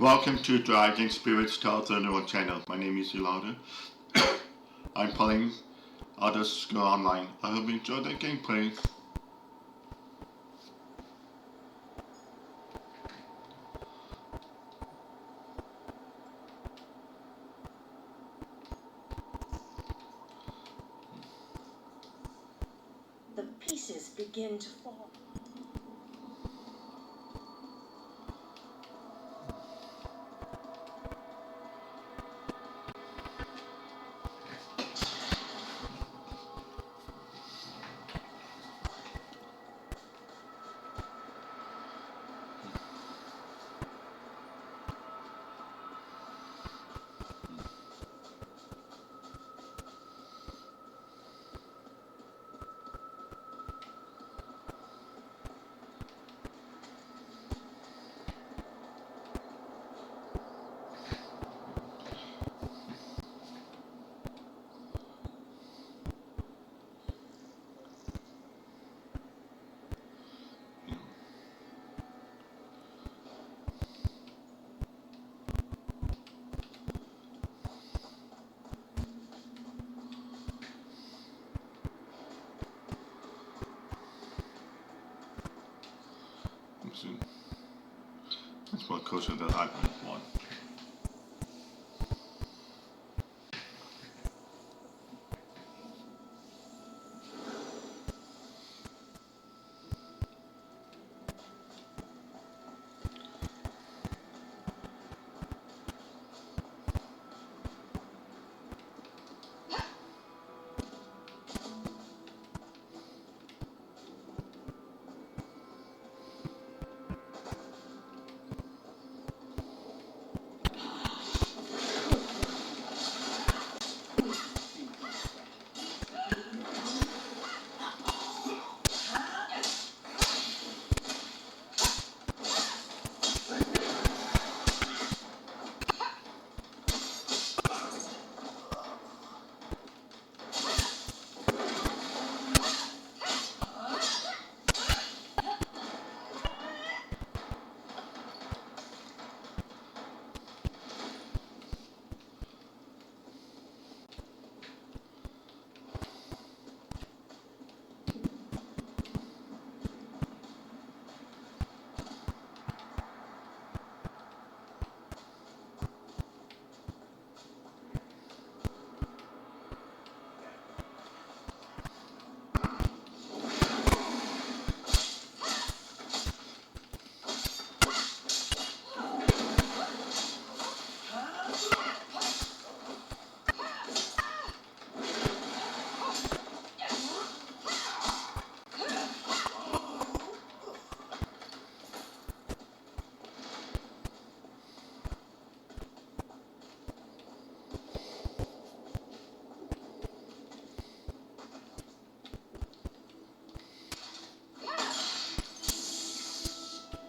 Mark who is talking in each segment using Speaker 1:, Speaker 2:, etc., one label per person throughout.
Speaker 1: Welcome to Dragon Spirits Tell channel. My name is Yolanda. I'm playing Elder Scrolls Online. I hope you enjoy the gameplay.
Speaker 2: The pieces begin to fall.
Speaker 1: That's more closer than I want.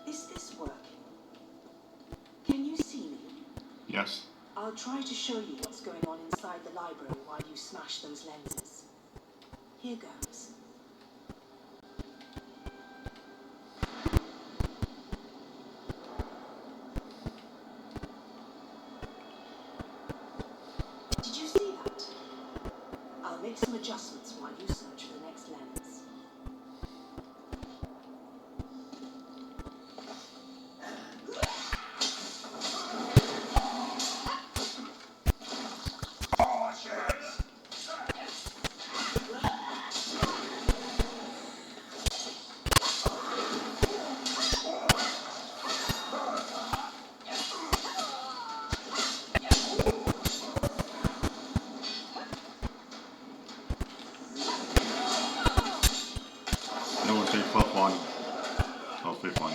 Speaker 2: Is this working? Can you see me?
Speaker 1: Yes.
Speaker 2: I'll try to show you what's going on inside the library while you smash those lenses. Here goes. Did you see that? I'll make some adjustments while you search for the next lens.
Speaker 1: No one take plus one. Oh, fifth one.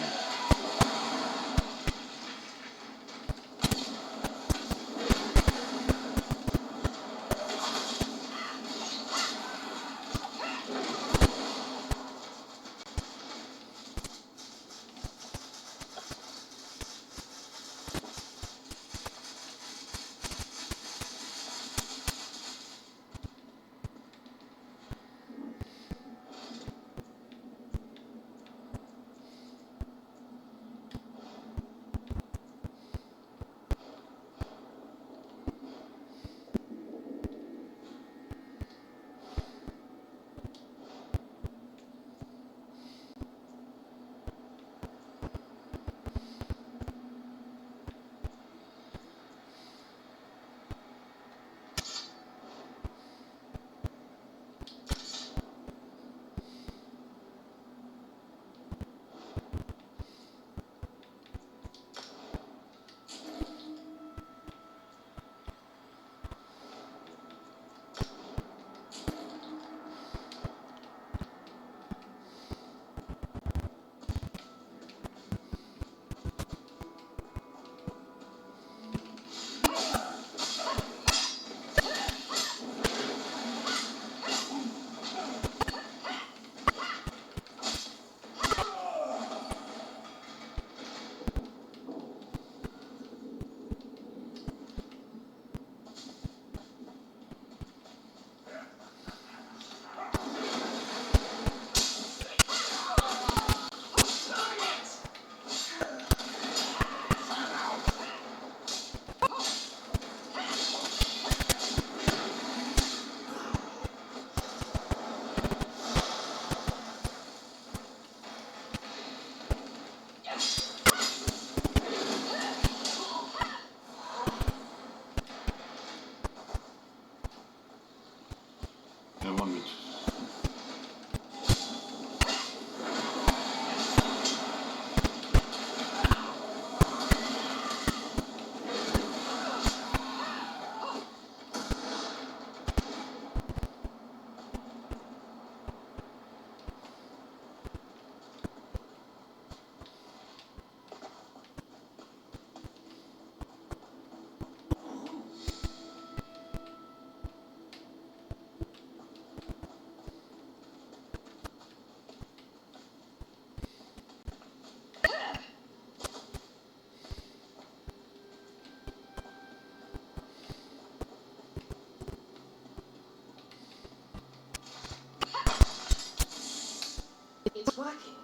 Speaker 2: It's working.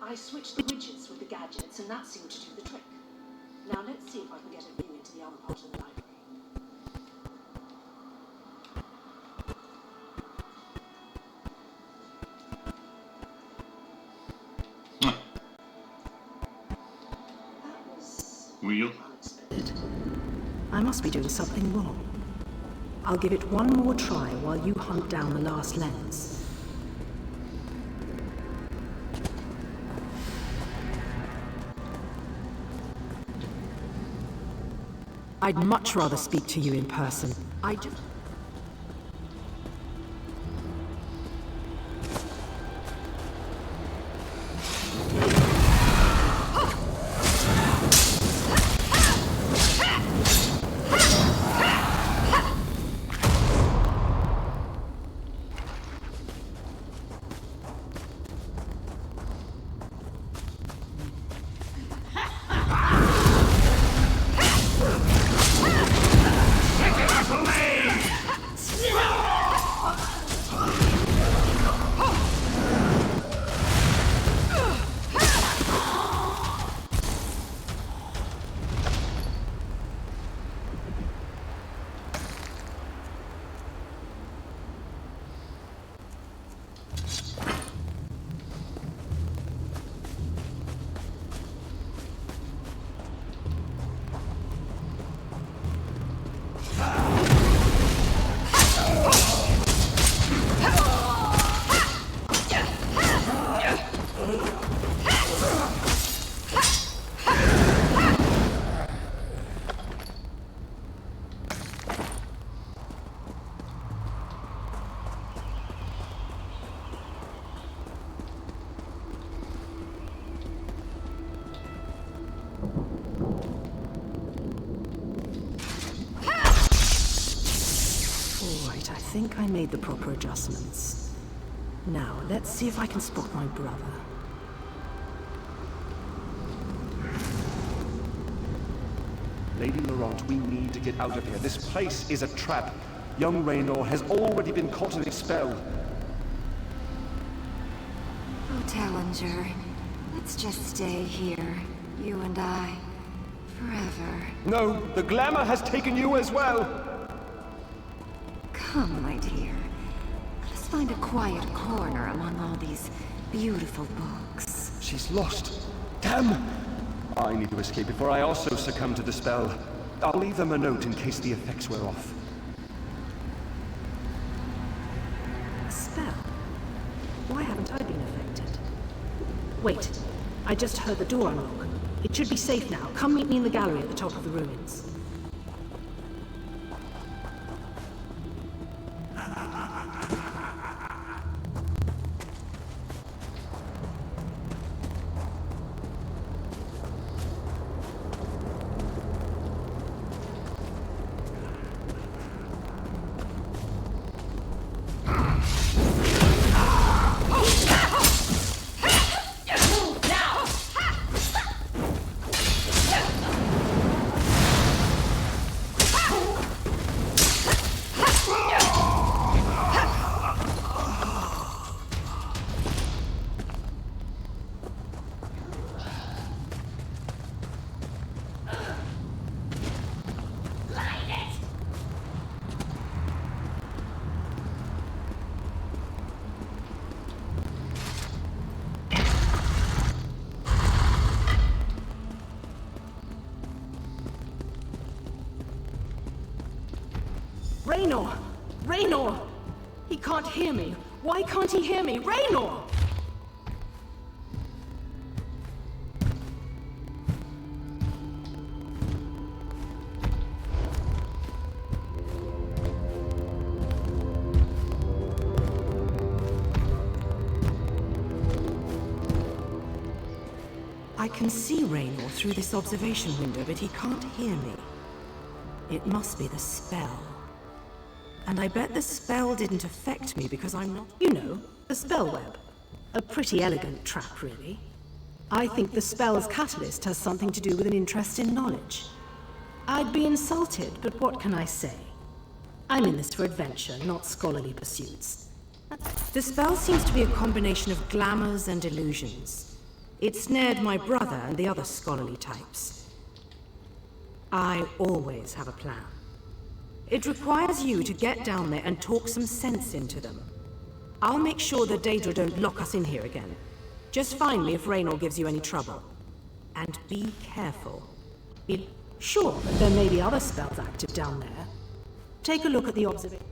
Speaker 2: I switched the widgets with the gadgets, and that seemed to do the trick. Now let's see if I can get a view into the other part of the library. That was
Speaker 1: Real?
Speaker 2: unexpected.
Speaker 3: I must be doing something wrong. I'll give it one more try while you hunt down the last lens. I'd much rather speak to you in person. I just... I think I made the proper adjustments. Now, let's see if I can spot my brother.
Speaker 4: Lady Laurent, we need to get out of here. This place is a trap. Young Raynor has already been caught in a spell.
Speaker 5: Oh, Tallinger, let's just stay here, you and I, forever.
Speaker 4: No, the glamour has taken you as well.
Speaker 5: Come, my dear. Let us find a quiet corner among all these beautiful books.
Speaker 4: She's lost. Damn! I need to escape before I also succumb to the spell. I'll leave them a note in case the effects wear off.
Speaker 3: A spell? Why haven't I been affected? Wait, I just heard the door unlock. It should be safe now. Come meet me in the gallery at the top of the ruins. Raynor! Raynor! He can't hear me. Why can't he hear me? Raynor! I can see Raynor through this observation window, but he can't hear me. It must be the spell. And I bet the spell didn't affect me because I'm not... You know, the spell web. A pretty elegant trap, really. I think the spell's catalyst has something to do with an interest in knowledge. I'd be insulted, but what can I say? I'm in this for adventure, not scholarly pursuits. The spell seems to be a combination of glamours and illusions. It snared my brother and the other scholarly types. I always have a plan. It requires you to get down there and talk some sense into them. I'll make sure the Daedra don't lock us in here again. Just find me if Raynor gives you any trouble. And be careful. Sure, but there may be other spells active down there. Take a look at the observation.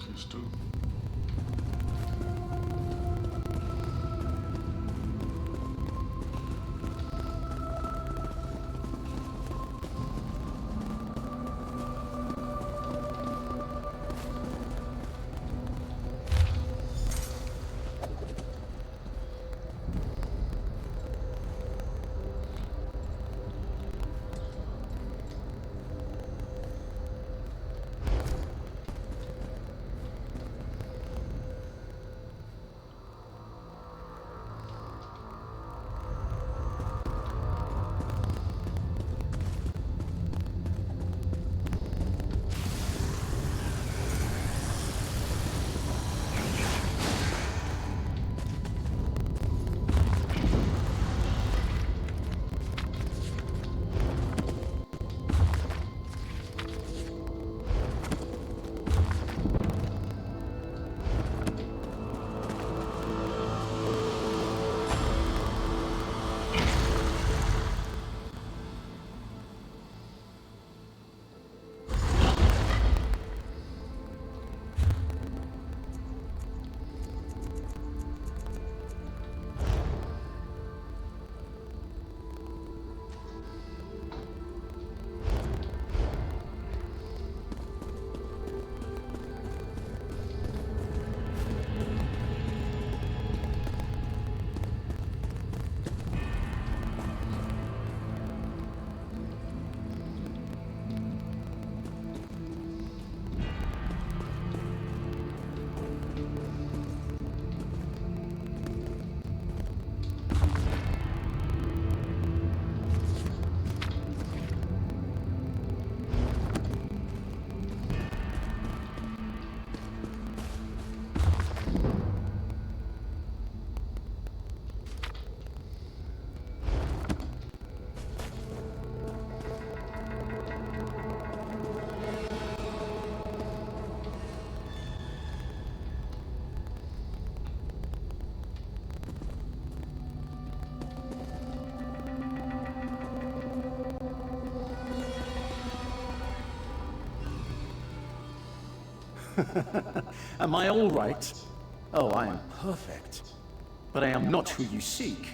Speaker 1: Crystal.
Speaker 6: Am I all right? Oh, I am perfect. But I am not who you seek.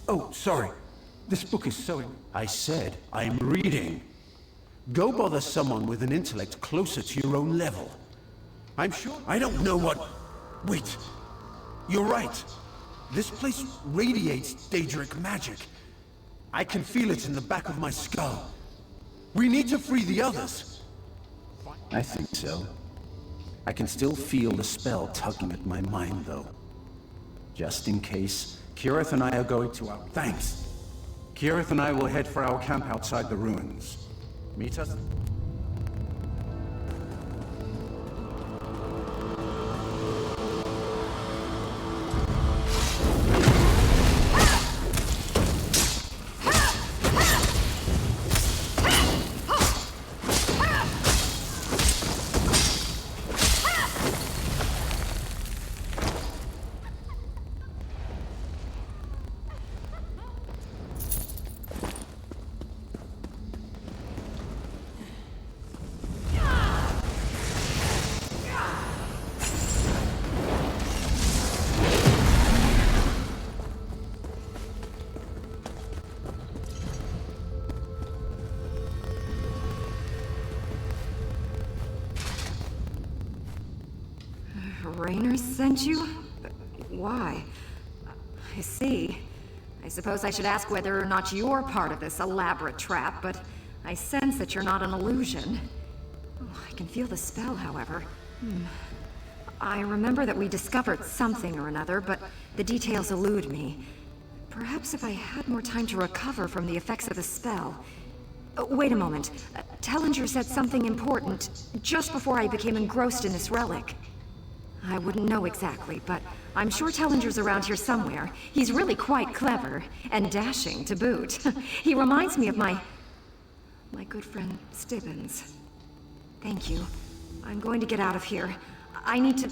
Speaker 6: Oh, sorry. This book is so... I said I'm reading. Go bother someone with an intellect closer to your own level. I'm sure... I don't know what... Wait. You're right. This place radiates Daedric magic. I can feel it in the back of my skull. We need to free the others. I think so. I can still feel the spell tugging at my mind, though. Just in case, Kirith and I are going to our... Thanks! Kirith and I will head for our camp outside the ruins. Meet us...
Speaker 5: Raynor sent you? But why? I see. I suppose I should ask whether or not you're part of this elaborate trap, but I sense that you're not an illusion. Oh, I can feel the spell, however. I remember that we discovered something or another, but the details elude me. Perhaps if I had more time to recover from the effects of the spell... wait a moment. Tellinger said something important just before I became engrossed in this relic. I wouldn't know exactly, but I'm sure Tellinger's around here somewhere. He's really quite clever, and dashing to boot. He reminds me of my good friend Stibbins. Thank you. I'm going to get out of here. I need to...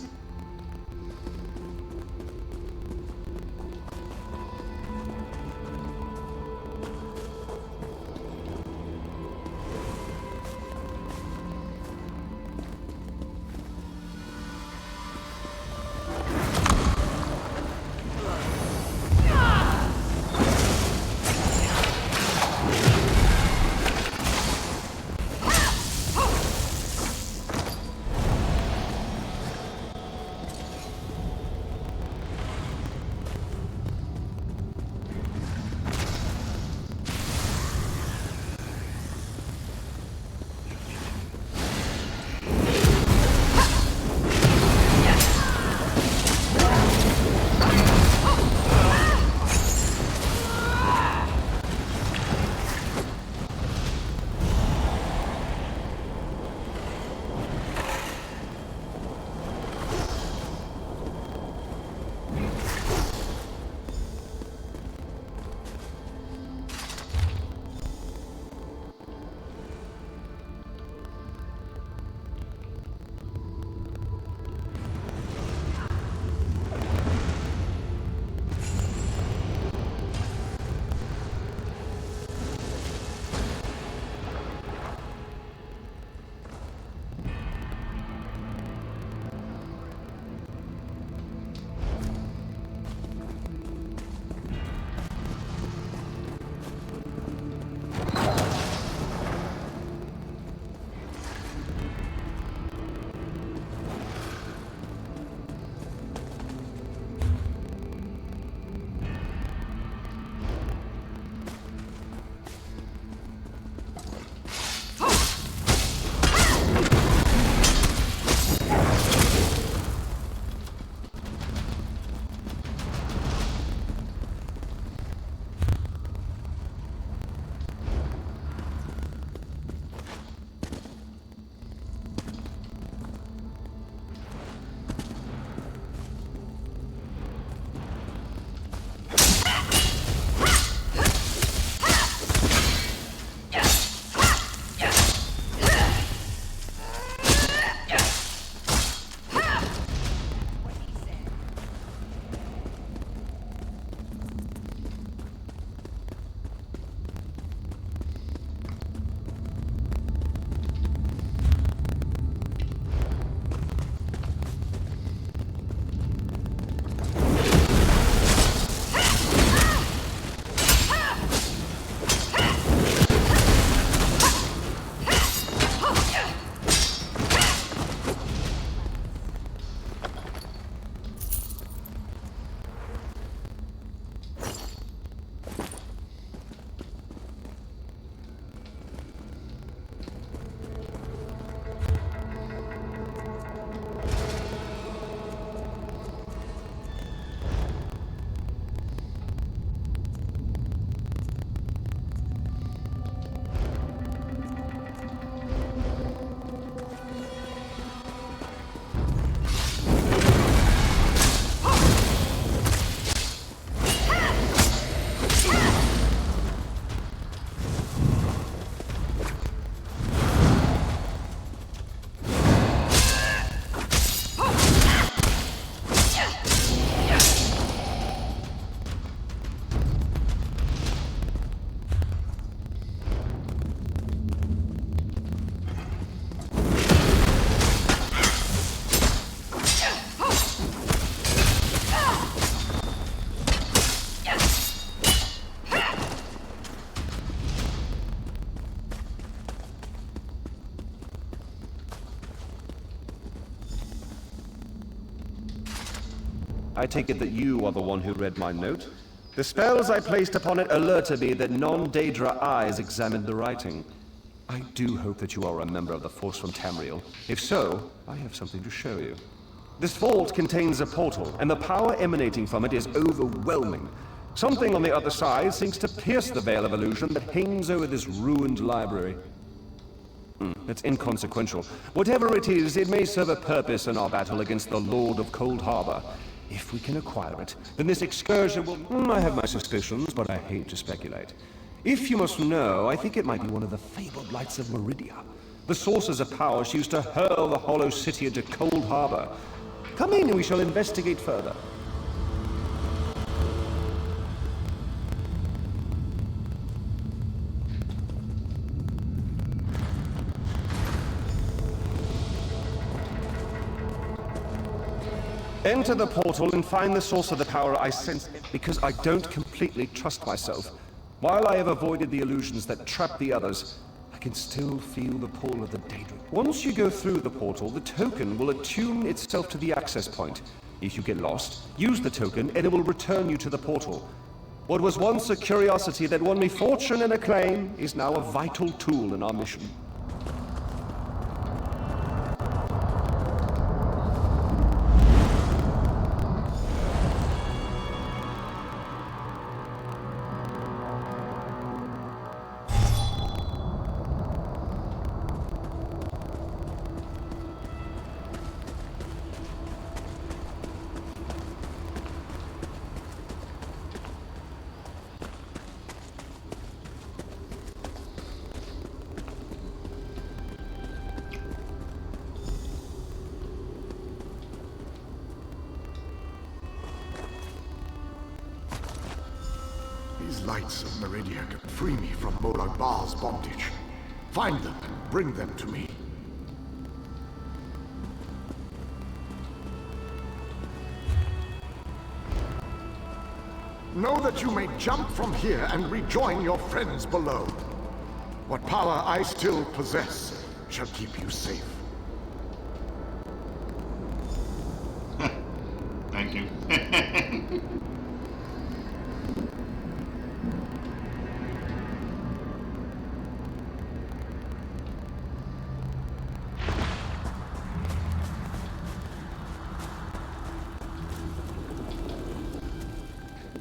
Speaker 4: I take it that you are the one who read my note? The spells I placed upon it alerted me that non-Daedra eyes examined the writing. I do hope that you are a member of the Force from Tamriel. If so, I have something to show you. This vault contains a portal, and the power emanating from it is overwhelming. Something on the other side seems to pierce the veil of illusion that hangs over this ruined library. It's inconsequential. Whatever it is, it may serve a purpose in our battle against the Lord of Cold Harbor. If we can acquire it, then this excursion will... I have my suspicions, but I hate to speculate. If you must know, I think it might be one of the fabled lights of Meridia. The sources of power she used to hurl the Hollow City into Cold Harbor. Come in and we shall investigate further. Enter the portal and find the source of the power I sense, because I don't completely trust myself. While I have avoided the illusions that trap the others, I can still feel the pull of the Daedra. Once you go through the portal, the token will attune itself to the access point. If you get lost, use the token and it will return you to the portal. What was once a curiosity that won me fortune and acclaim is now a vital tool in our mission.
Speaker 7: These lights of Meridia can free me from Molag Bal's bondage. Find them and bring them to me. Know that you may jump from here and rejoin your friends below. What power I still possess shall keep you safe.
Speaker 1: Thank you.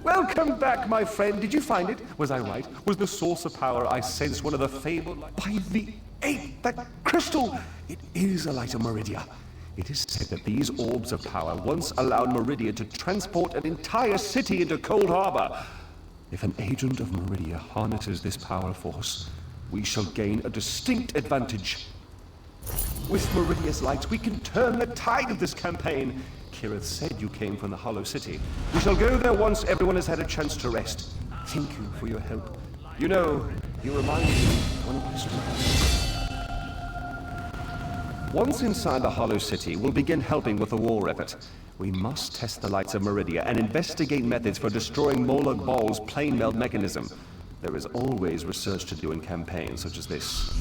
Speaker 4: Welcome back, my friend. Did you find it? Was I right? Was the source of power I sense one of the fabled... By the ape! That crystal! It is a light of Meridia. It is said that these orbs of power once allowed Meridia to transport an entire city into Cold Harbor. If an agent of Meridia harnesses this power force, we shall gain a distinct advantage. With Meridia's light, we can turn the tide of this campaign. Kirith said you came from the Hollow City. We shall go there once everyone has had a chance to rest. Thank you for your help. You know, you remind me of one of my stories. Once inside the Hollow City, we'll begin helping with the war effort. We must test the lights of Meridia and investigate methods for destroying Molag Bal's plane meld mechanism. There is always research to do in campaigns such as this.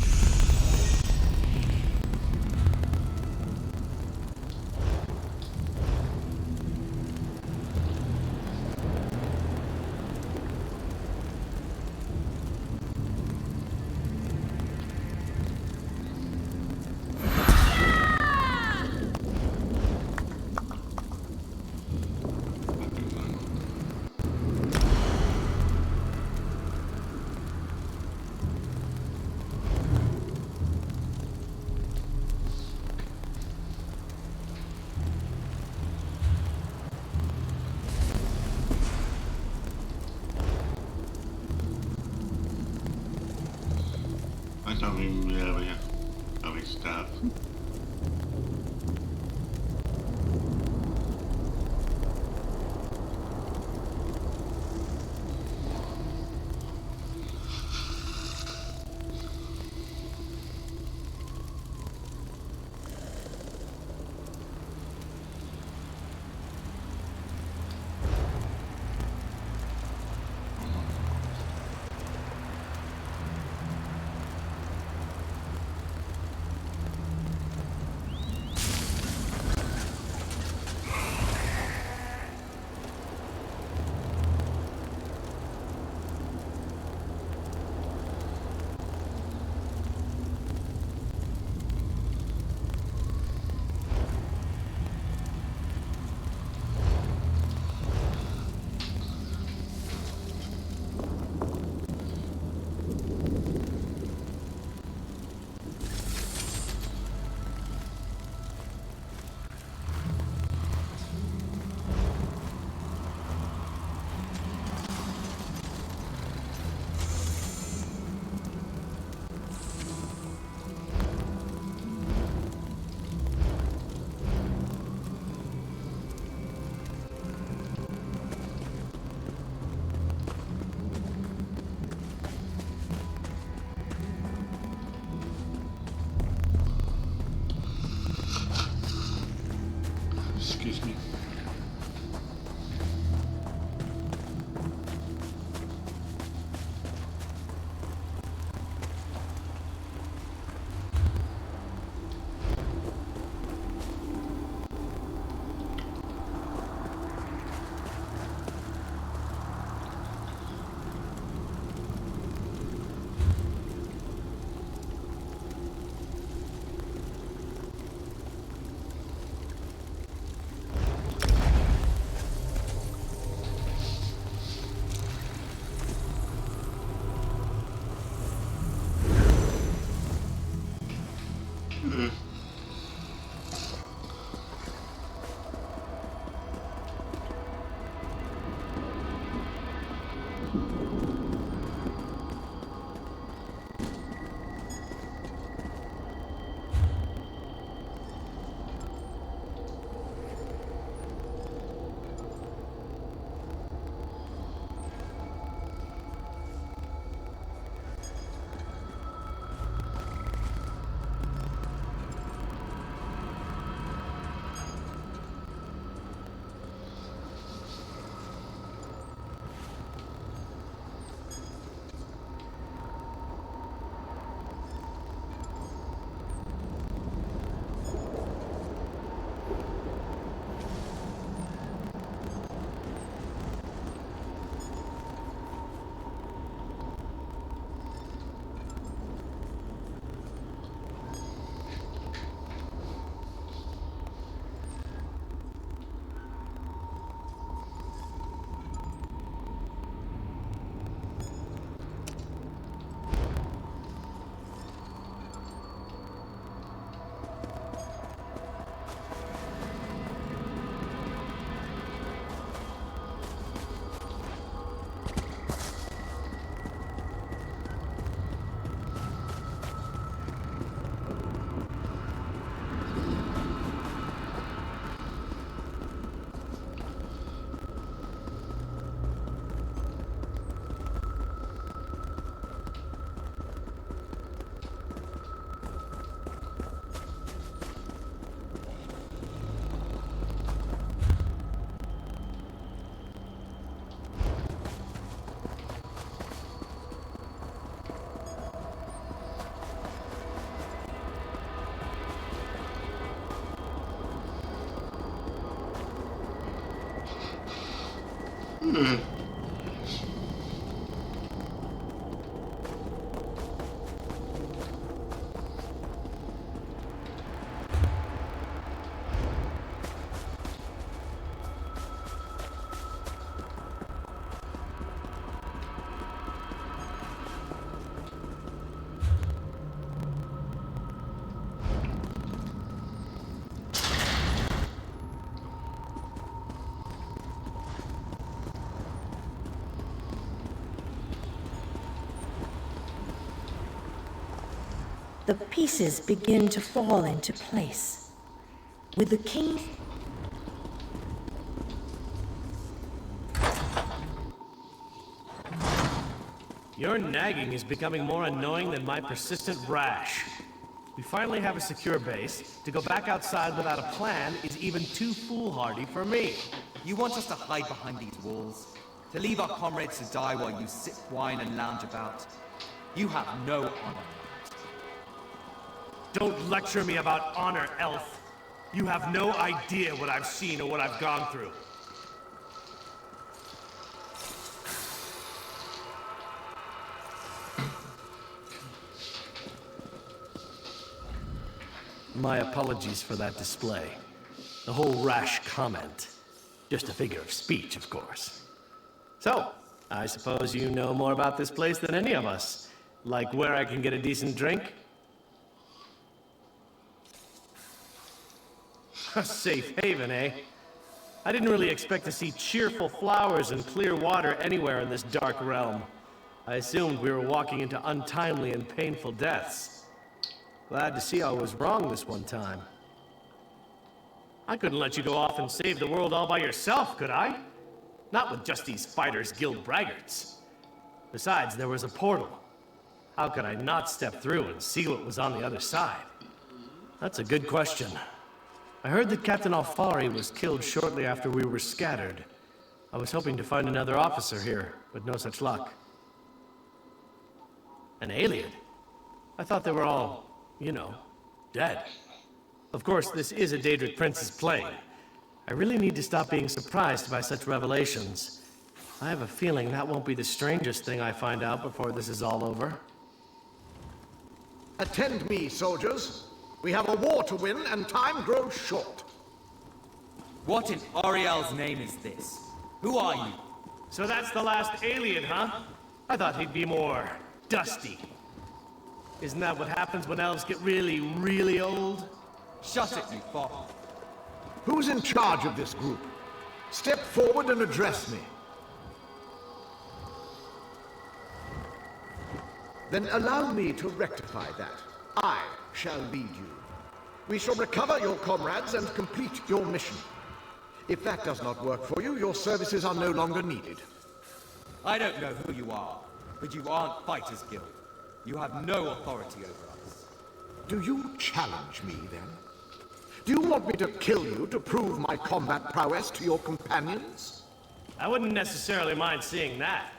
Speaker 1: I don't even have his stuff.
Speaker 3: The pieces begin to fall into place. With the king...
Speaker 8: Your nagging is becoming more annoying than my persistent rash. We finally have a secure base. To go back outside without a plan is even too foolhardy for me.
Speaker 9: You want us to hide behind these walls? To leave our comrades to die while you sip wine and lounge about? You have no honor.
Speaker 8: Don't lecture me about honor, elf. You have no idea what I've seen or what I've gone through. My apologies for that display. The whole rash comment. Just a figure of speech, of course. So, I suppose you know more about this place than any of us. Like where I can get a decent drink? A safe haven, eh? I didn't really expect to see cheerful flowers and clear water anywhere in this dark realm. I assumed we were walking into untimely and painful deaths. Glad to see I was wrong this one time. I couldn't let you go off and save the world all by yourself, could I? Not with just these Fighters Guild braggarts. Besides, there was a portal. How could I not step through and see what was on the other side? That's a good question. I heard that Captain Alfari was killed shortly after we were scattered. I was hoping to find another officer here, but no such luck. An Ayleid? I thought they were all, you know, dead. Of course, this is a Daedric Prince's plane. I really need to stop being surprised by such revelations. I have a feeling that won't be the strangest thing I find out before this is all over.
Speaker 7: Attend me, soldiers. We have a war to win, and time grows short.
Speaker 9: What in Ariel's name is this? Who are you?
Speaker 8: So that's the last Ayleid, huh? I thought he'd be more dusty. Isn't that what happens when elves get really, really old?
Speaker 9: Shut it, you fop.
Speaker 7: Who's in charge of this group? Step forward and address me. Then allow me to rectify that. I shall lead you. We shall recover your comrades and complete your mission. If that does not work for you, your services are no longer needed.
Speaker 9: I don't know who you are, but you aren't Fighters Guild. You have no authority over us.
Speaker 7: Do you challenge me, then? Do you want me to kill you to prove my combat prowess to your companions?
Speaker 8: I wouldn't necessarily mind seeing that.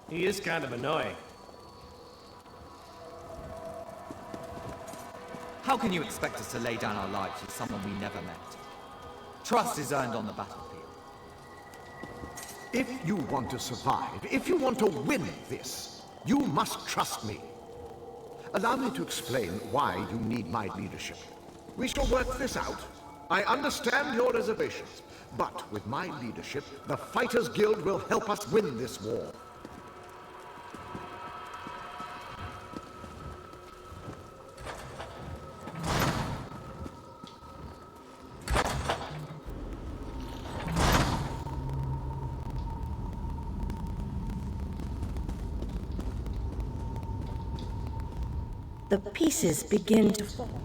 Speaker 8: He is kind of annoying.
Speaker 9: How can you expect us to lay down our lives for someone we never met? Trust is earned on the battlefield.
Speaker 7: If you want to survive, if you want to win this, you must trust me. Allow me to explain why you need my leadership. We shall work this out. I understand your reservations, but with my leadership, the Fighters Guild will help us win this war.
Speaker 3: The pieces begin to fall.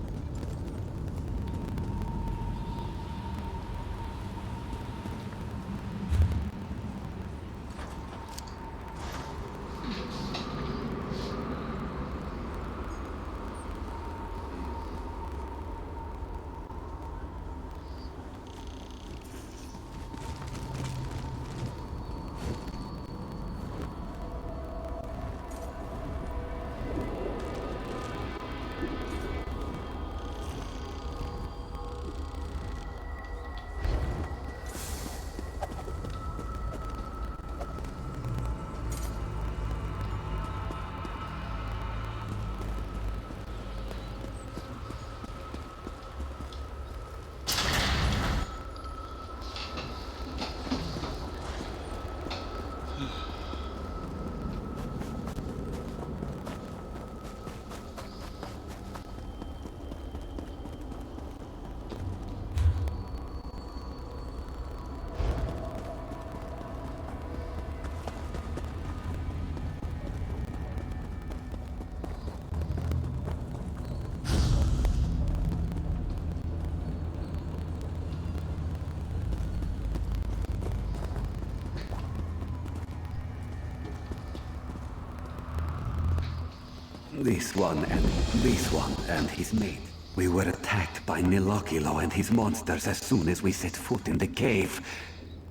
Speaker 10: This one and his mate. We were attacked by Nilokilo and his monsters as soon as we set foot in the cave.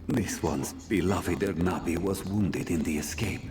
Speaker 10: This one's beloved Ernabi was wounded in the escape.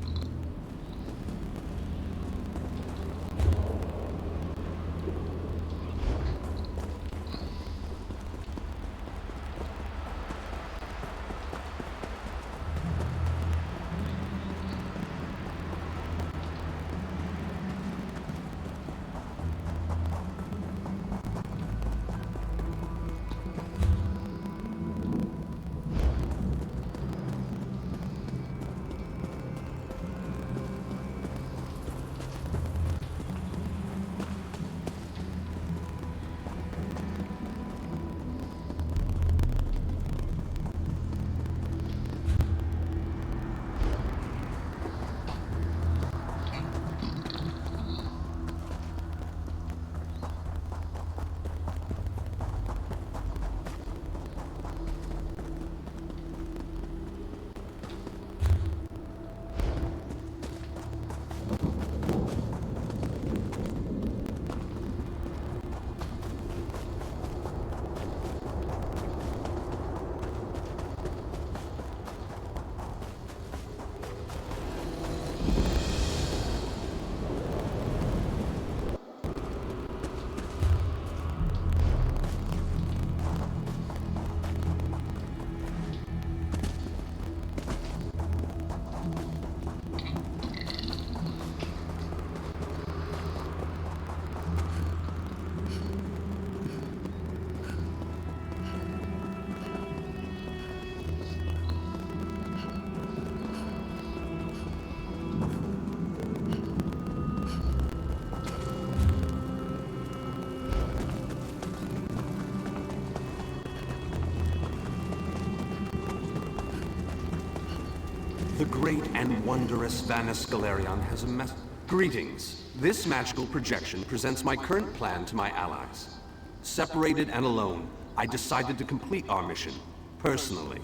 Speaker 6: The great and wondrous Vanus Galerion has a Greetings. This magical projection presents my current plan to my allies. Separated and alone, I decided to complete our mission, personally.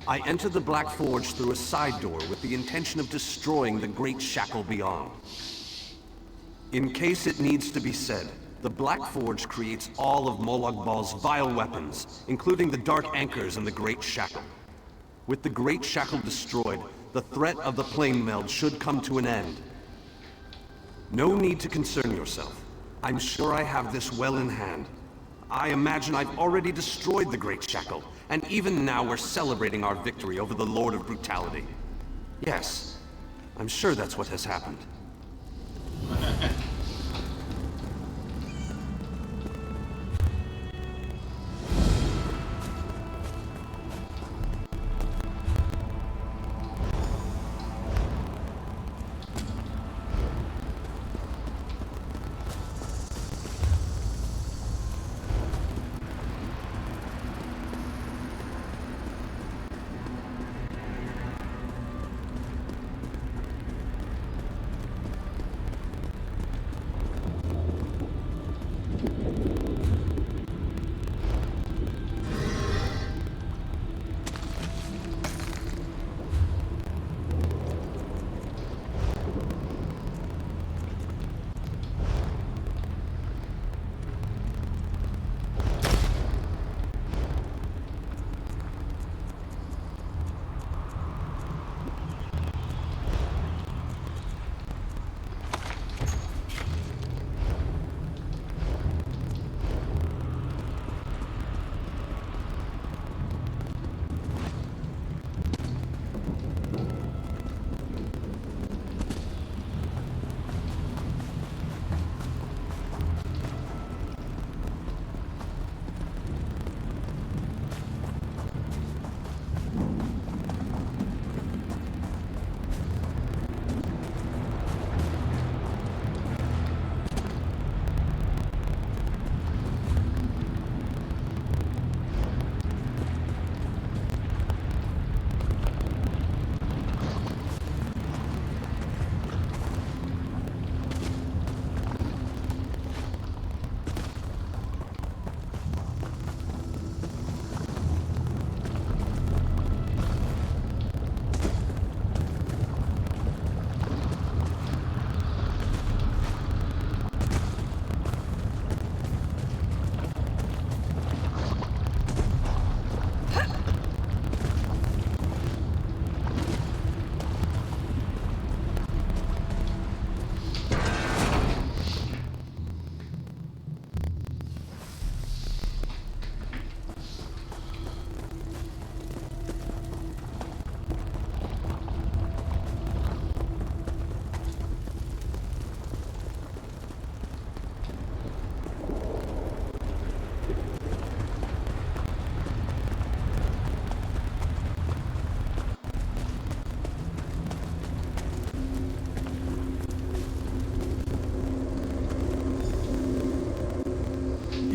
Speaker 6: I entered the Black Forge through a side door with the intention of destroying the Great Shackle beyond. In case it needs to be said, the Black Forge creates all of Molag Bal's vile weapons, including the Dark Anchors and the Great Shackle. With the Great Shackle destroyed, the threat of the Plane Meld should come to an end. No need to concern yourself. I'm sure I have this well in hand. I imagine I've already destroyed the Great Shackle, and even now we're celebrating our victory over the Lord of Brutality. Yes, I'm sure that's what has happened.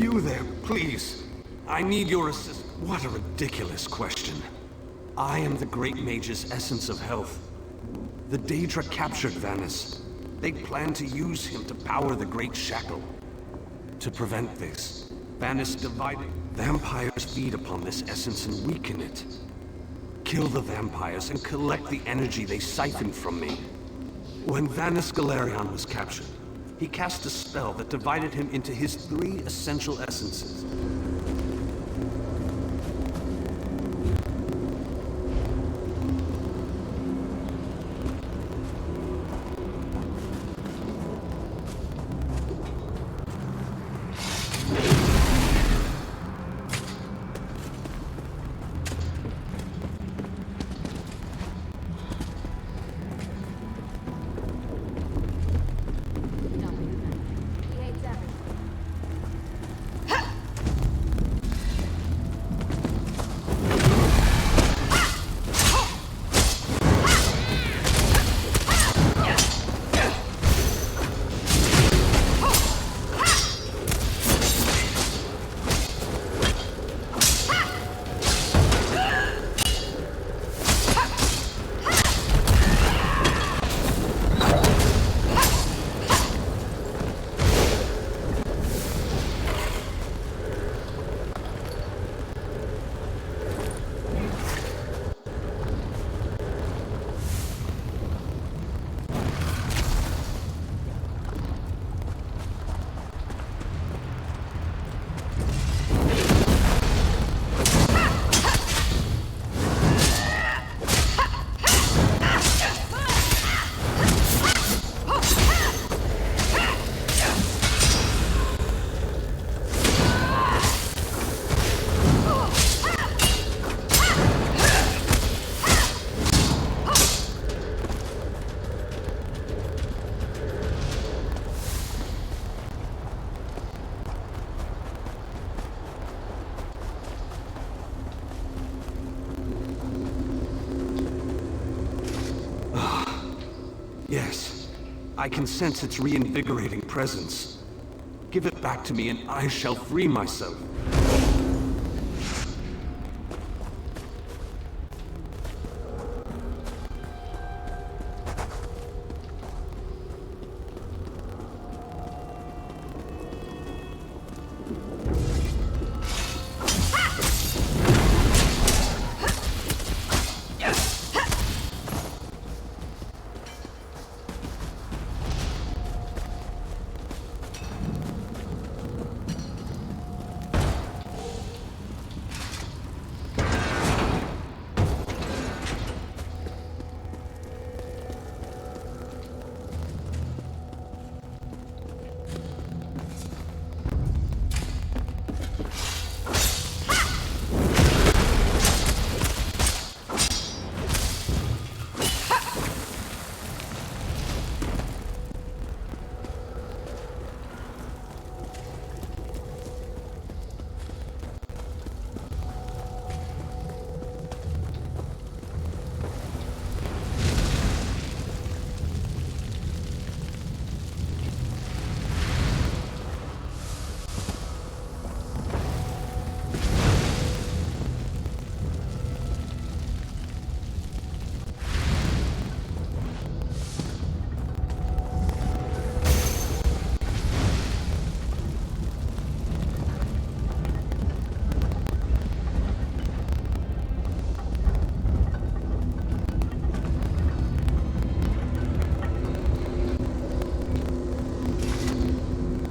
Speaker 6: You there, please. I need your assist. What a ridiculous question. I am the Great Mage's essence of health. The Daedra captured Vanus. They plan to use him to power the Great Shackle. To prevent this, Vanus divided. Vampires feed upon this essence and weaken it. Kill the vampires and collect the energy they siphoned from me. When Vanus Galerion was captured, he cast a spell that divided him into his 3 essential essences. Yes, I can sense its reinvigorating presence. Give it back to me and I shall free myself.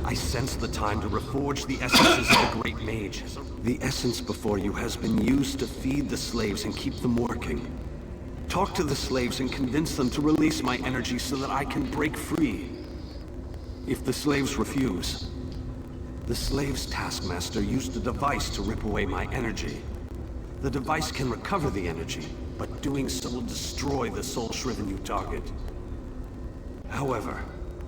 Speaker 6: I sense the time to reforge the essences of the Great Mage. The essence before you has been used to feed the slaves and keep them working. Talk to the slaves and convince them to release my energy so that I can break free. If the slaves refuse, the slaves' taskmaster used a device to rip away my energy. The device can recover the energy, but doing so will destroy the soul-shriven you target. However,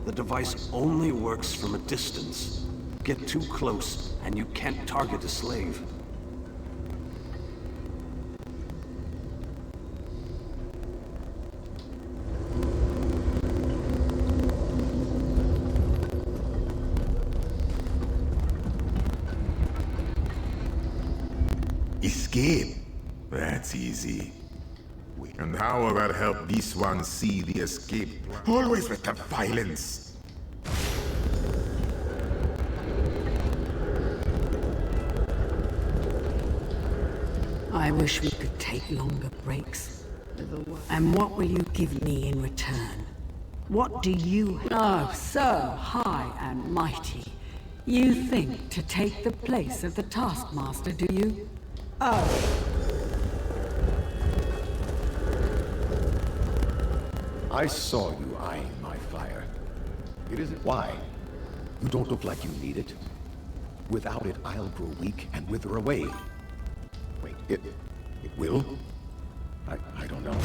Speaker 6: the device only works from a distance. Get too close, and you can't target a slave.
Speaker 11: Escape? That's easy. And how about help this one see the escape? Always with the violence.
Speaker 3: I wish we could take longer breaks. And what will you give me in return? What do you have? Oh, so high and mighty. You think to take the place of the Taskmaster, do you? Oh.
Speaker 12: I saw you eyeing my fire. It isn't why. You don't look like you need it. Without it, I'll grow weak and wither away. Wait, it will? I don't know.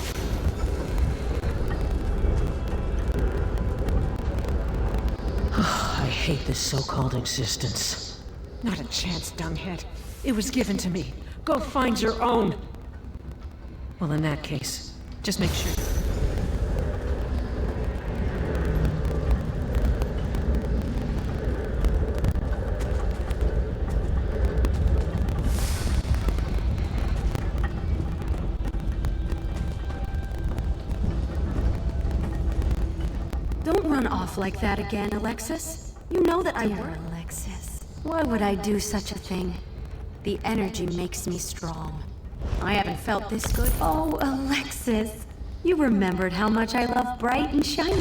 Speaker 3: I hate this so-called existence. Not a chance, dumbhead. It was given to me. Go find your own. Well, in that case, just make sure.
Speaker 5: Don't run off like that again, Alexis. You know that I work.
Speaker 13: Alexis. Why would I do such a thing? The energy makes me strong.
Speaker 5: I haven't felt this good.
Speaker 13: Oh, Alexis. You remembered how much I love bright and shiny.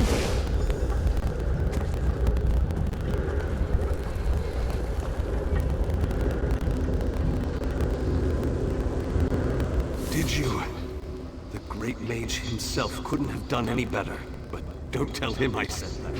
Speaker 6: Did you? The Great Mage himself couldn't have done any better. But don't tell him I said that.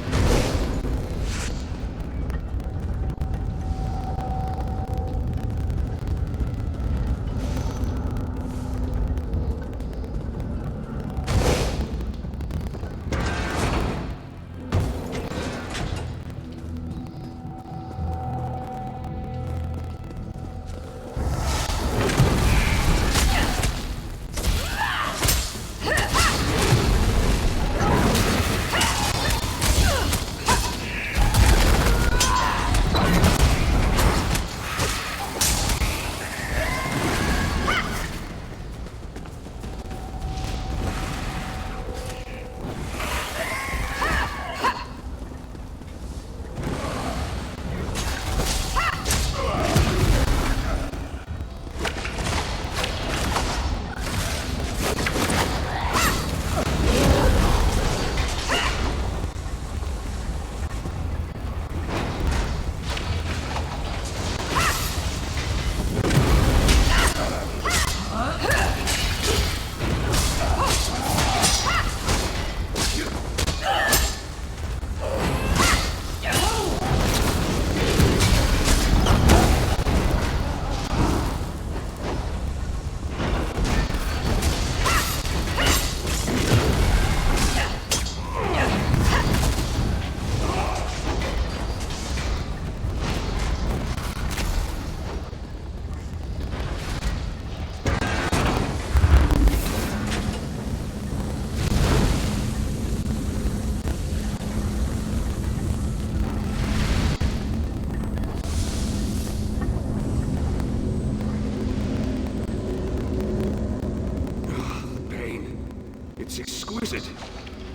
Speaker 4: It's exquisite.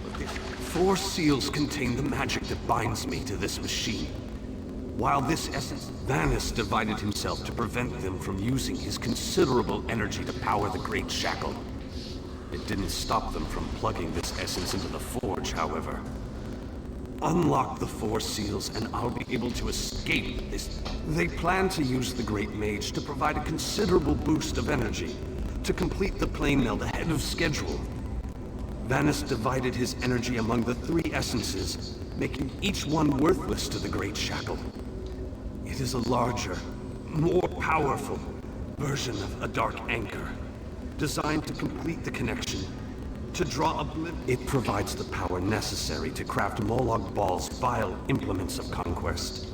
Speaker 4: But the 4 seals contain the magic that binds me to this machine. While this essence, Vanus divided himself to prevent them from using his considerable energy to power the Great Shackle. It didn't stop them from plugging this essence into the forge, however. Unlock the 4 seals and I'll be able to escape this. They plan to use the Great Mage to provide a considerable boost of energy to complete the plane meld ahead of schedule. Vanus divided his energy among the 3 essences, making each one worthless to the Great Shackle. It is a larger, more powerful version of a Dark Anchor, designed to complete the connection, to draw a blip. It provides the power necessary to craft Molag Bal's vile implements of conquest.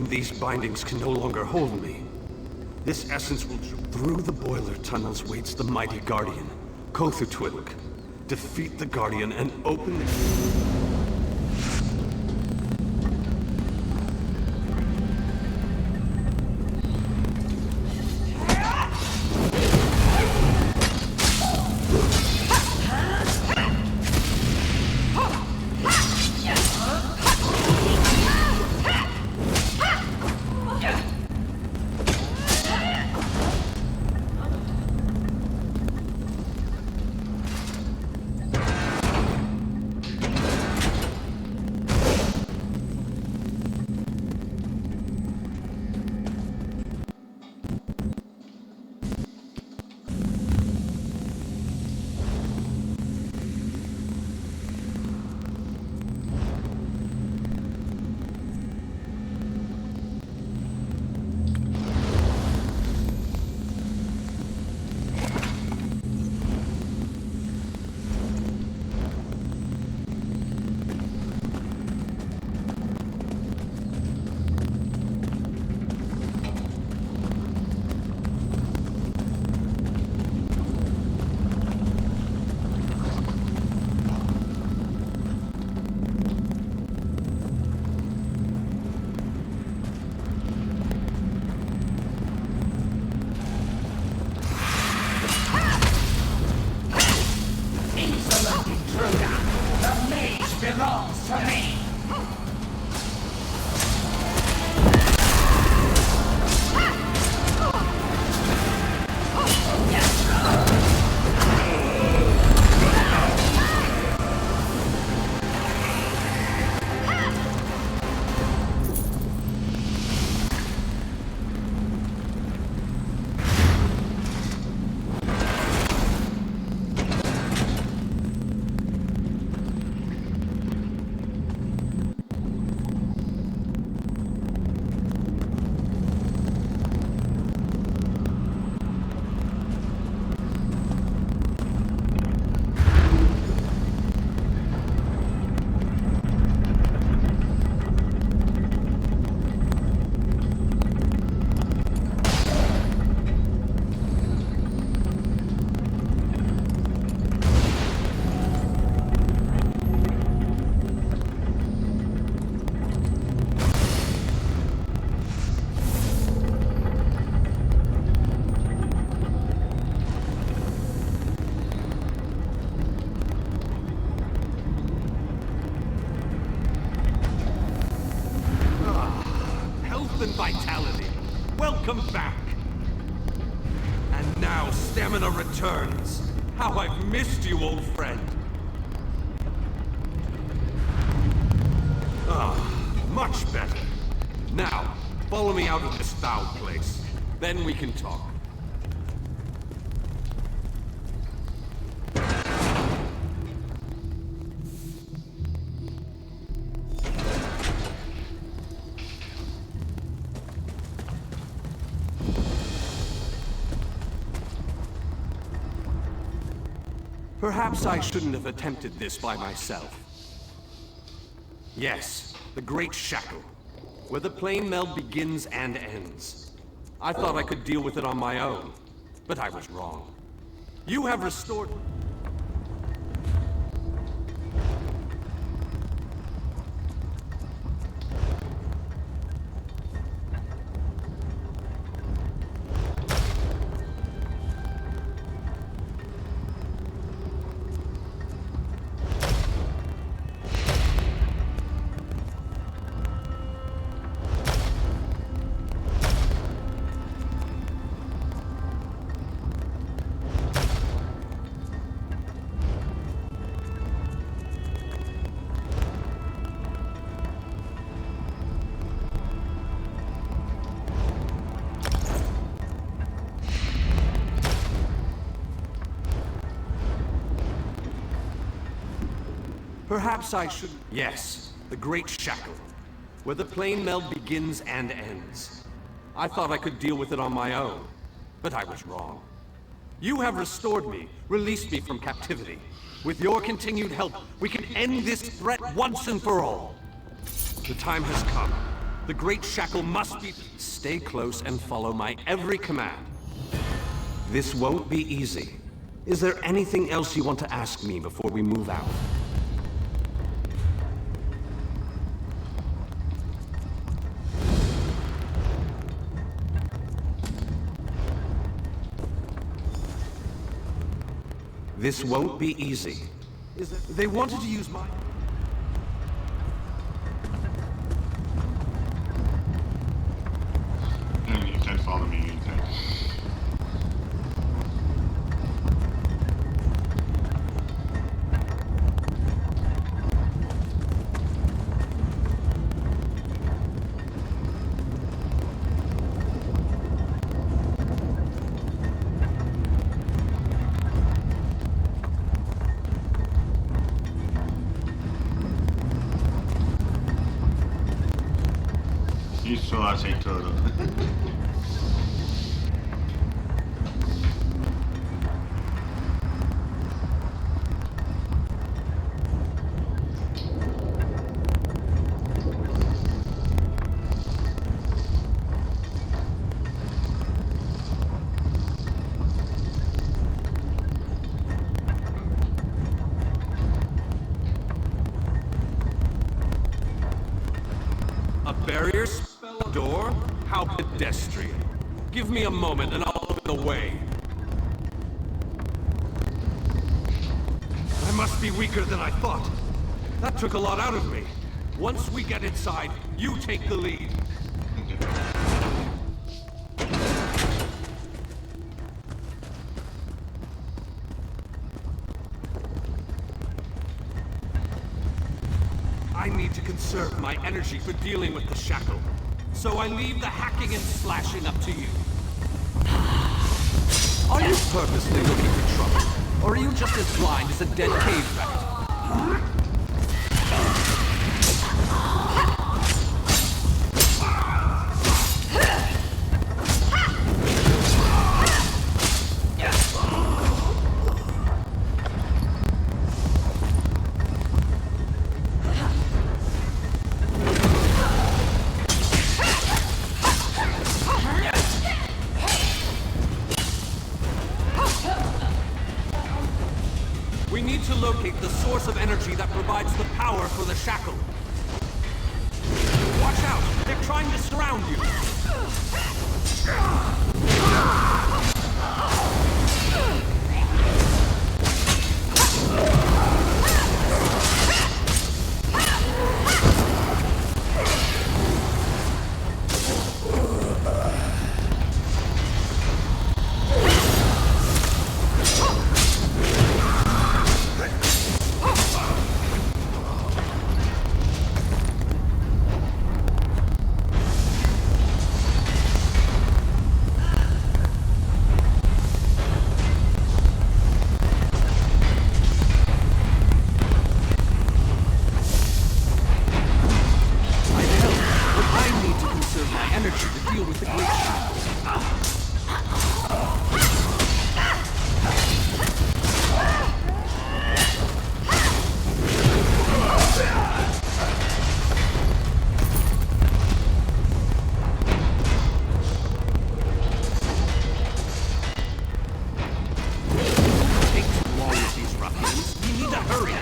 Speaker 4: These bindings can no longer hold me. This essence will... Through the boiler tunnels waits the mighty Guardian, Kothutwilk. Defeat the Guardian and open the...
Speaker 6: health and vitality. Welcome back. And now stamina returns. How I've missed you, old friend. Much better. Now, follow me out of this foul place. Then we can talk. Perhaps I shouldn't have attempted this by myself. Yes, the Great Shackle, where the plane meld begins and ends. I thought I could deal with it on my own, but I was wrong. You have restored... Perhaps I should... Yes, the Great Shackle, where the plane meld begins and ends. I thought I could deal with it on my own, but I was wrong. You have restored me, released me from captivity. With your continued help, we can end this threat once and for all. The time has come. The Great Shackle must be... Stay close and follow my every command. This won't be easy. Is there anything else you want to ask me before we move out? This won't be easy. They wanted to use my...
Speaker 1: You can follow me, you can. You saw as a turtle.
Speaker 6: A barrier spell door? How pedestrian. Give me a moment and I'll open the way. I must be weaker than I thought. That took a lot out of me. Once we get inside, you take the lead. I need to conserve my energy for dealing with the shackle. So I leave the hacking and slashing up to you. Are you purposely looking for trouble? Or are you just as blind as a dead cave rat? We need to locate the source of energy that provides the power for the shackle. Watch out! They're trying to surround you! deal with the Great Shield. Take too long with these ruffians. We need to hurry.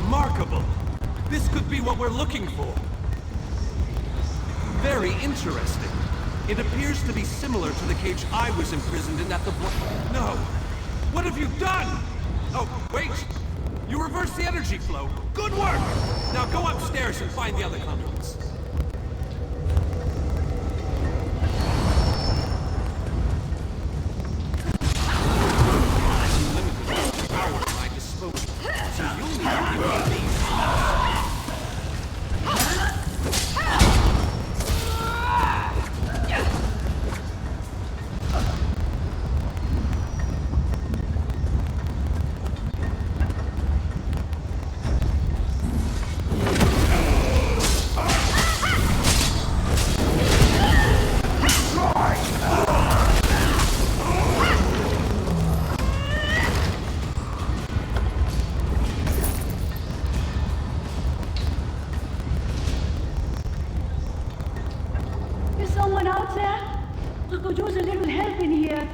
Speaker 6: Remarkable! This could be what we're looking for. Very interesting. It appears to be similar to the cage I was imprisoned in at the No! What have you done? Oh, wait! You reversed the energy flow. Good work! Now go upstairs and find the other conduits. Unlimited power at my disposal. So you'll need to give me these.
Speaker 14: Is someone out there? I could use a little help in here.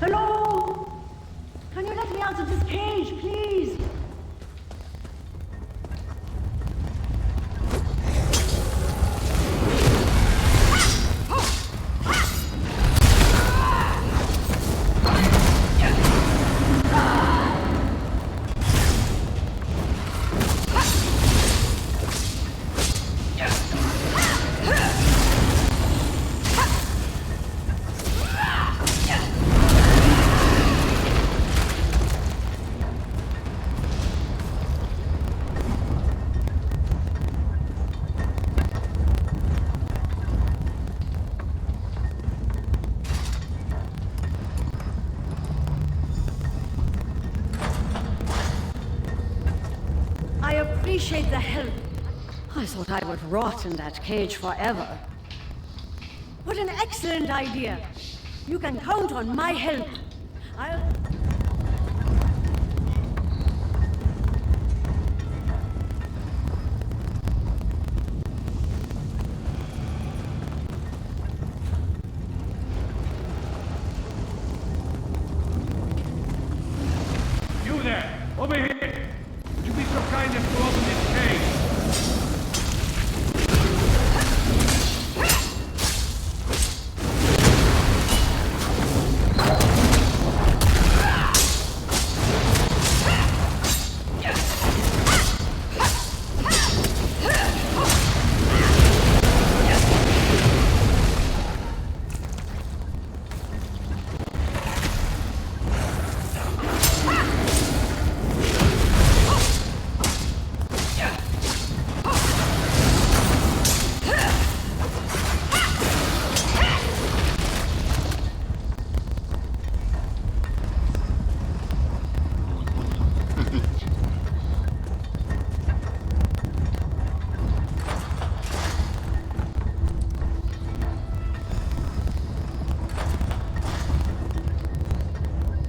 Speaker 14: Hello? Can you let me out of this cage, please? I appreciate the help. I thought I would rot in that cage forever. What an excellent idea. You can count on my help. I'll...
Speaker 6: You there! Over here! Would you be so kind as to open this cage?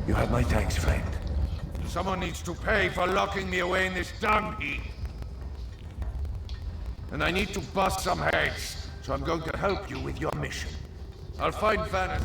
Speaker 11: You have my thanks, friend.
Speaker 15: Someone needs to pay for locking me away in this dung heap. And I need to bust some heads, so I'm going to help you with your mission. I'll find Vaneth.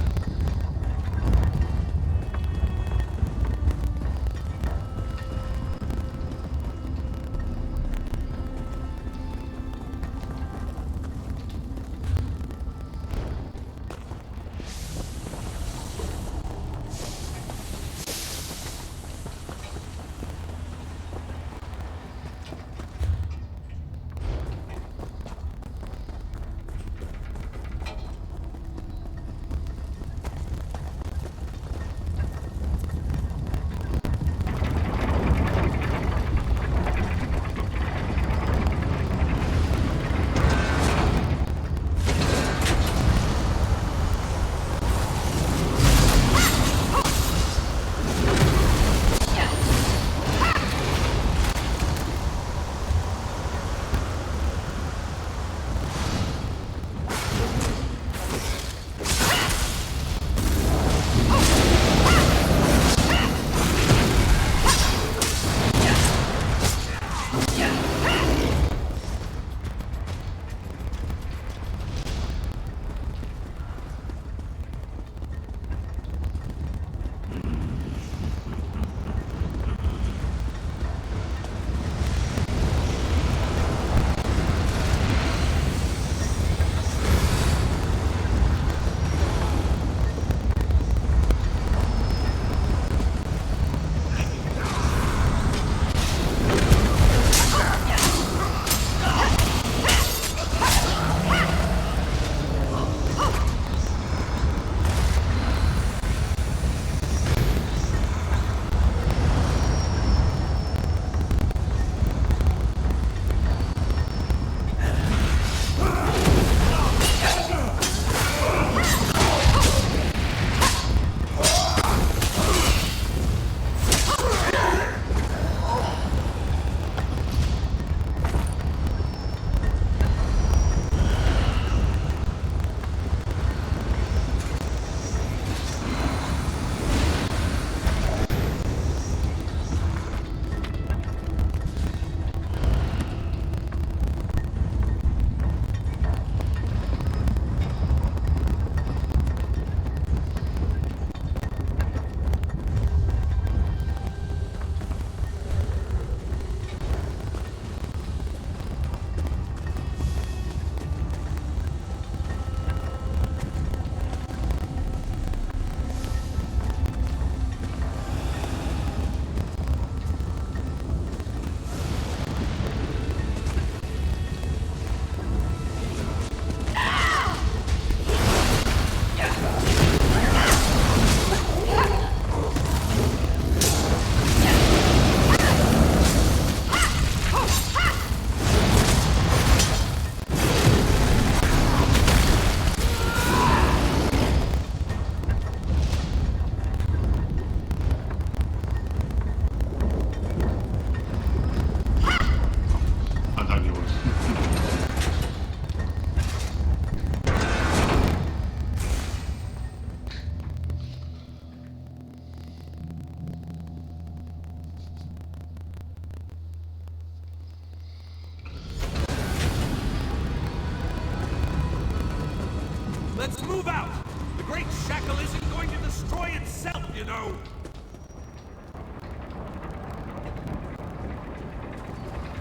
Speaker 15: Move out! The Great Shackle isn't going to destroy itself, you know!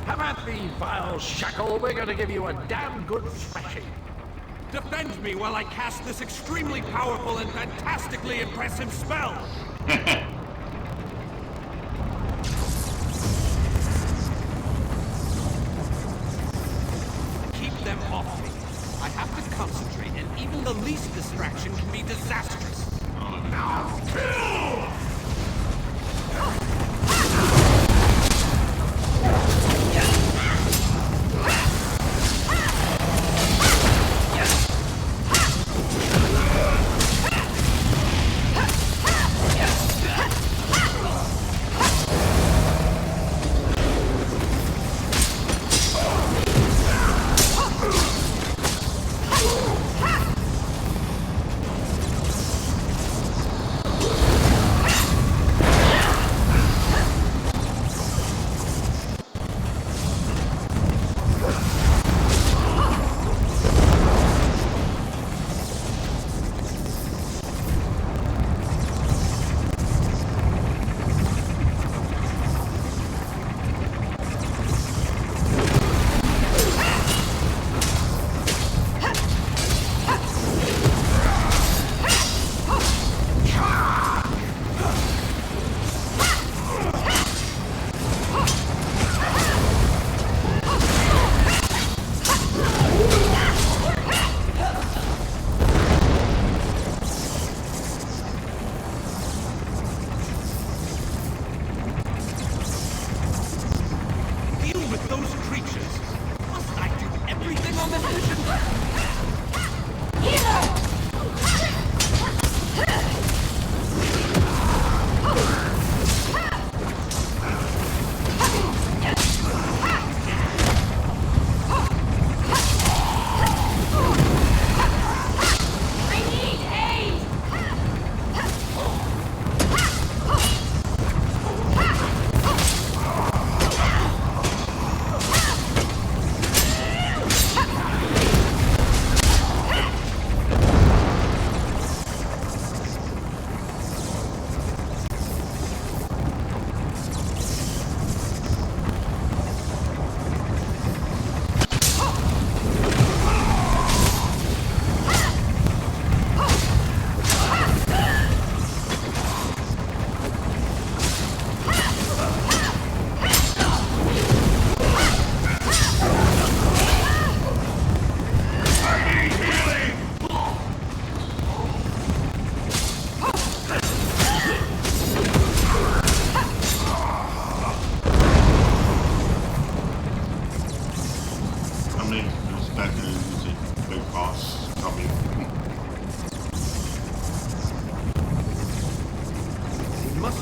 Speaker 16: Have at thee, vile shackle. We're gonna give you a damn good thrashing.
Speaker 15: Defend me while I cast this extremely powerful and fantastically impressive spell! Keep them off me. I have to concentrate, and even the least distraction can be disastrous. Now, kill!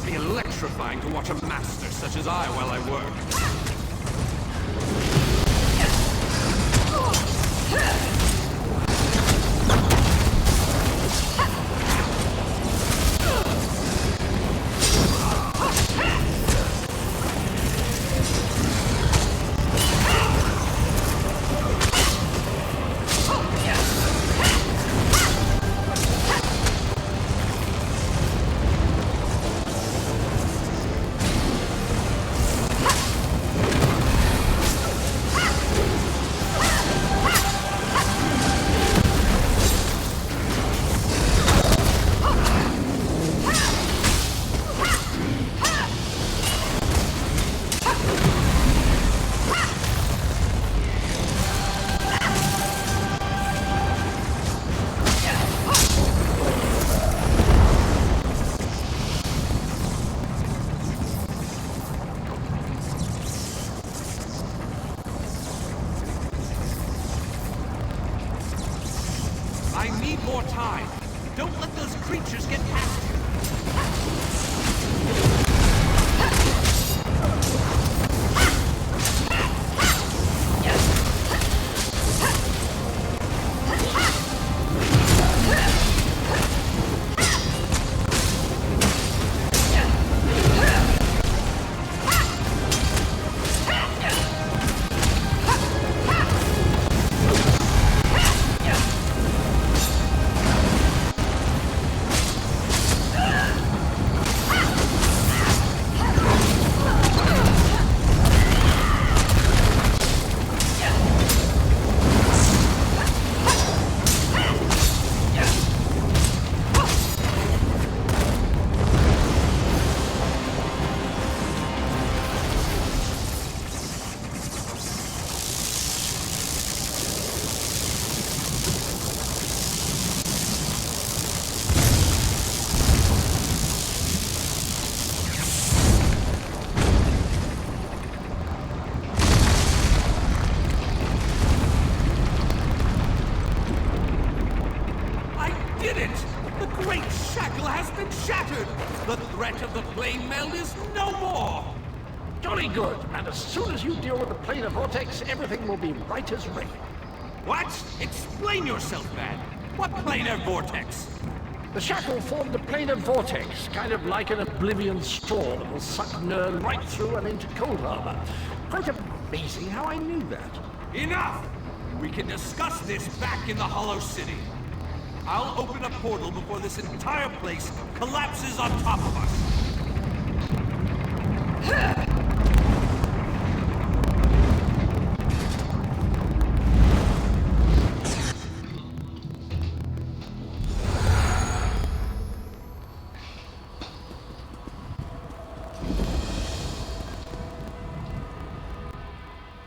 Speaker 15: Electrifying to watch a master such as I while I work. threat of the plane meld is no more!
Speaker 16: Jolly good, and as soon as you deal with the planar vortex, everything will be right as rain.
Speaker 15: What? Explain yourself, man. What planar vortex?
Speaker 16: The shackle formed a planar vortex, kind of like an oblivion straw that will suck Nern right through and into Cold Harbor. Quite amazing how I knew that.
Speaker 15: Enough! We can discuss this back in the Hollow City. I'll open a portal before this entire place collapses on top of us.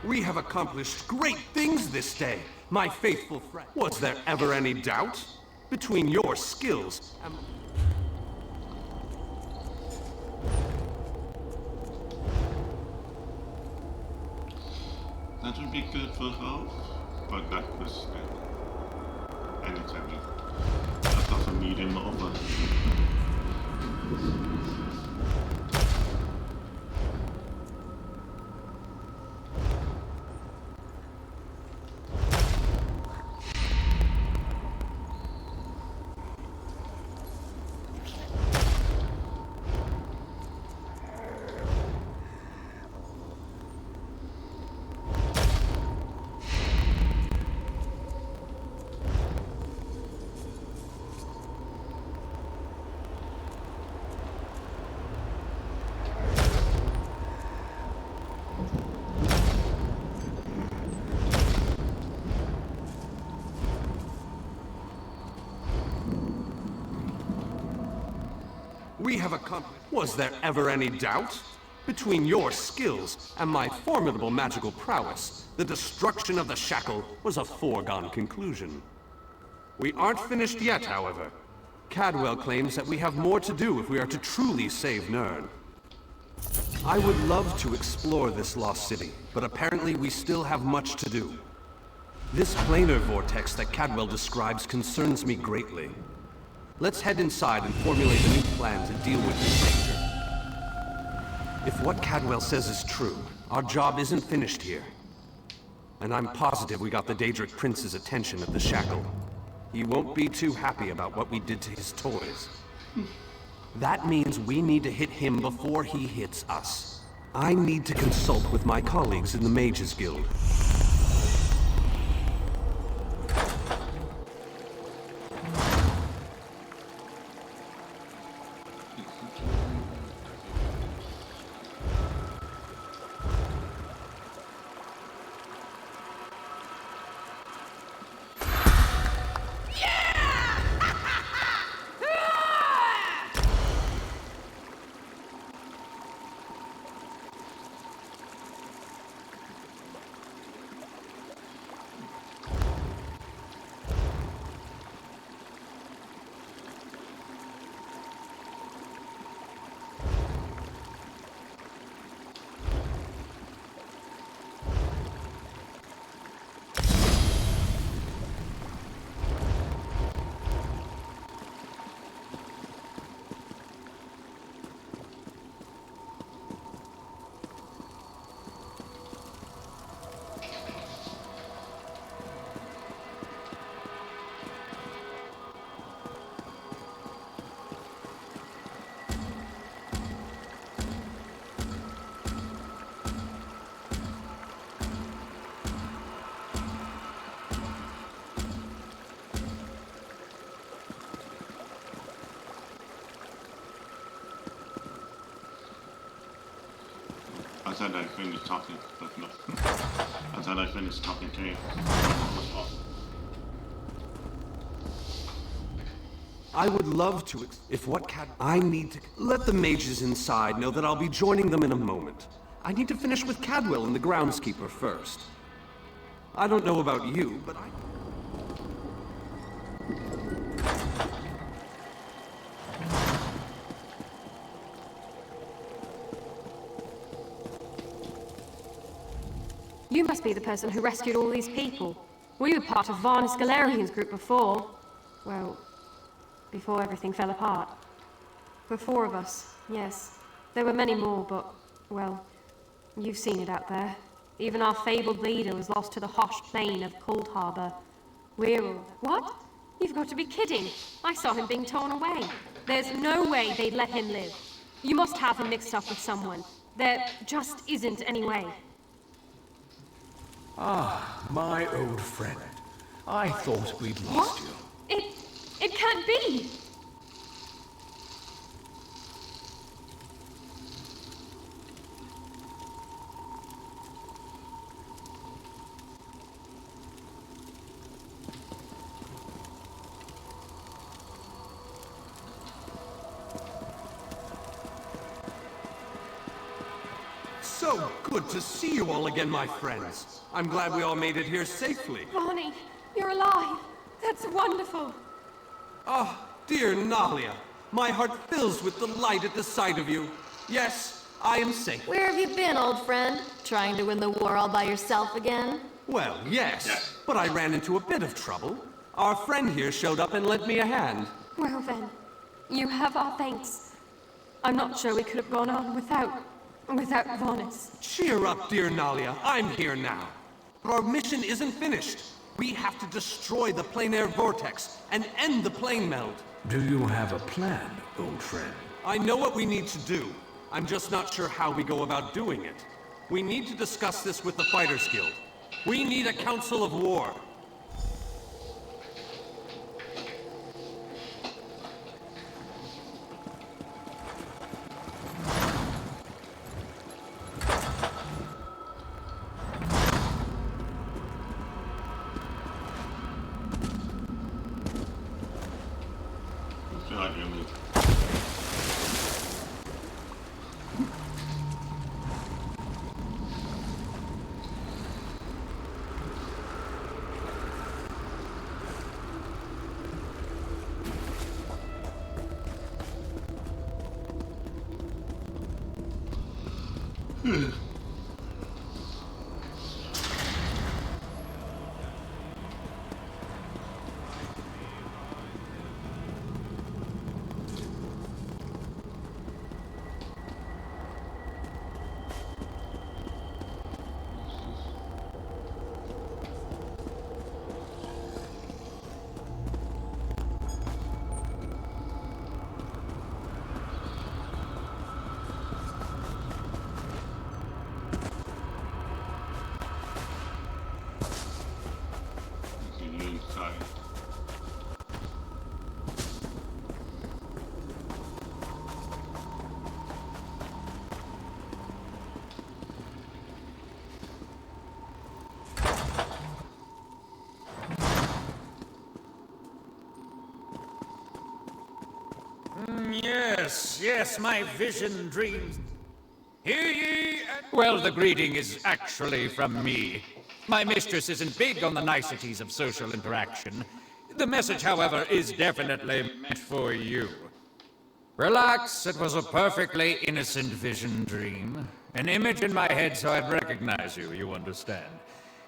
Speaker 15: We have accomplished great things this day, my faithful friend.
Speaker 17: Was there ever any doubt? Between your skills and...
Speaker 1: That would be good for her, but that was anytime. That doesn't need him over.
Speaker 17: We have accomplished... Was there ever any doubt? Between your skills and my formidable magical prowess, the destruction of the shackle was a foregone conclusion. We aren't finished yet, however. Cadwell claims that we have more to do if we are to truly save Nern. I would love to explore this lost city, but apparently we still have much to do. This planar vortex that Cadwell describes concerns me greatly. Let's head inside and formulate a new plan to deal with this danger. If what Cadwell says is true, our job isn't finished here. And I'm positive we got the Daedric Prince's attention at the shackle. He won't be too happy about what we did to his toys. That means we need to hit him before he hits us. I need to consult with my colleagues in the Mages Guild.
Speaker 1: I said I finished talking, but no. I said I finished talking to you.
Speaker 17: I would love to if what I need to let the mages inside know that I'll be joining them in a moment. I need to finish with Cadwell and the groundskeeper first. I don't know about you, but
Speaker 18: You must be the person who rescued all these people. We were part of Varnus Galerian's group before. Well, before everything fell apart. The four of us. Yes, there were many more, but, well, you've seen it out there. Even our fabled leader was lost to the harsh plain of Cold Harbor. We're all... What? You've got to be kidding. I saw him being torn away. There's no way they'd let him live. You must have him mixed up with someone. There just isn't any way.
Speaker 16: Ah, my old friend. I thought we'd lost you.
Speaker 18: It can't be!
Speaker 17: So good to see you all again, my friends. I'm glad we all made it here safely.
Speaker 18: Ronnie, you're alive. That's wonderful.
Speaker 17: Oh, dear Nalia, my heart fills with delight at the sight of you. Yes, I am safe.
Speaker 19: Where have you been, old friend? Trying to win the war all by yourself again?
Speaker 17: Well, yes, but I ran into a bit of trouble. Our friend here showed up and lent me a hand.
Speaker 18: Well then, you have our thanks. I'm not sure we could have gone on without Vonis.
Speaker 17: Cheer up, dear Nalia. I'm here now. But our mission isn't finished. We have to destroy the plein air vortex and end the plane meld.
Speaker 16: Do you have a plan, old friend?
Speaker 17: I know what we need to do. I'm just not sure how we go about doing it. We need to discuss this with the Fighters Guild. We need a council of war.
Speaker 20: Yes, my vision dreams. Hear ye? Well, the greeting is actually from me. My mistress isn't big on the niceties of social interaction. The message, however, is definitely meant for you. Relax, it was a perfectly innocent vision dream. An image in my head so I'd recognize you, you understand.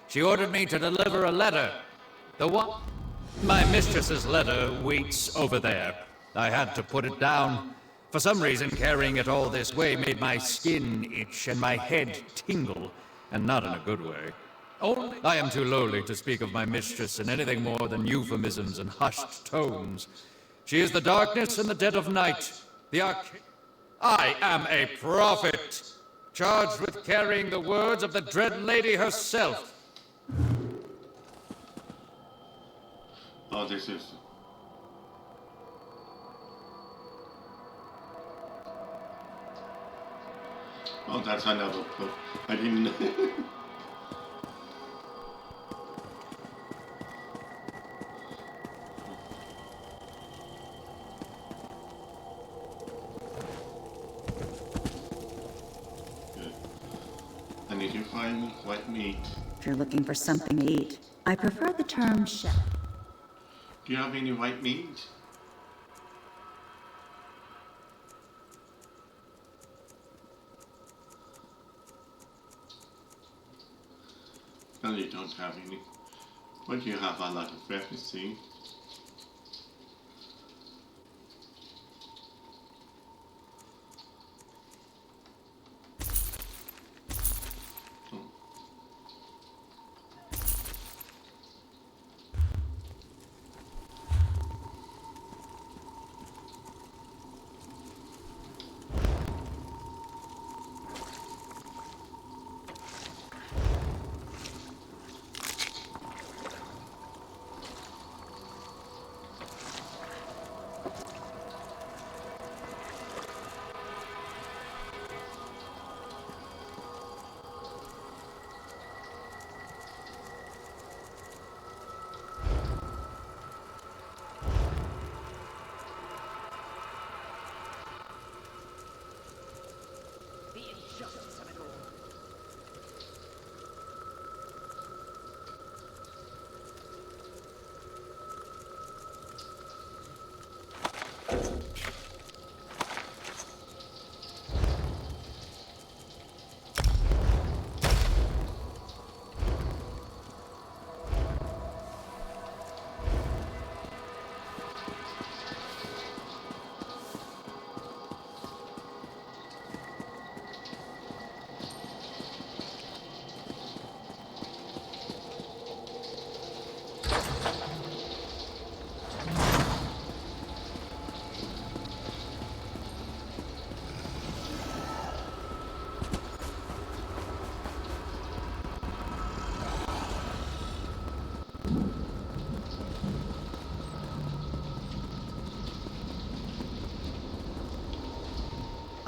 Speaker 20: She ordered me to deliver a letter. The what? My mistress's letter waits over there. I had to put it down. For some reason, carrying it all this way made my skin itch and my head tingle, and not in a good way. I am too lowly to speak of my mistress in anything more than euphemisms and hushed tones. She is the darkness and the dead of night, I am a prophet, charged with carrying the words of the Dread Lady herself.
Speaker 1: Oh, this is... Oh, that's another proof. I didn't know. Good. I need to find white meat.
Speaker 21: If you're looking for something to eat, I prefer the term chef.
Speaker 1: Do you have any white meat? No, you don't have any. But you have a lot of referencing.
Speaker 14: justice of it all.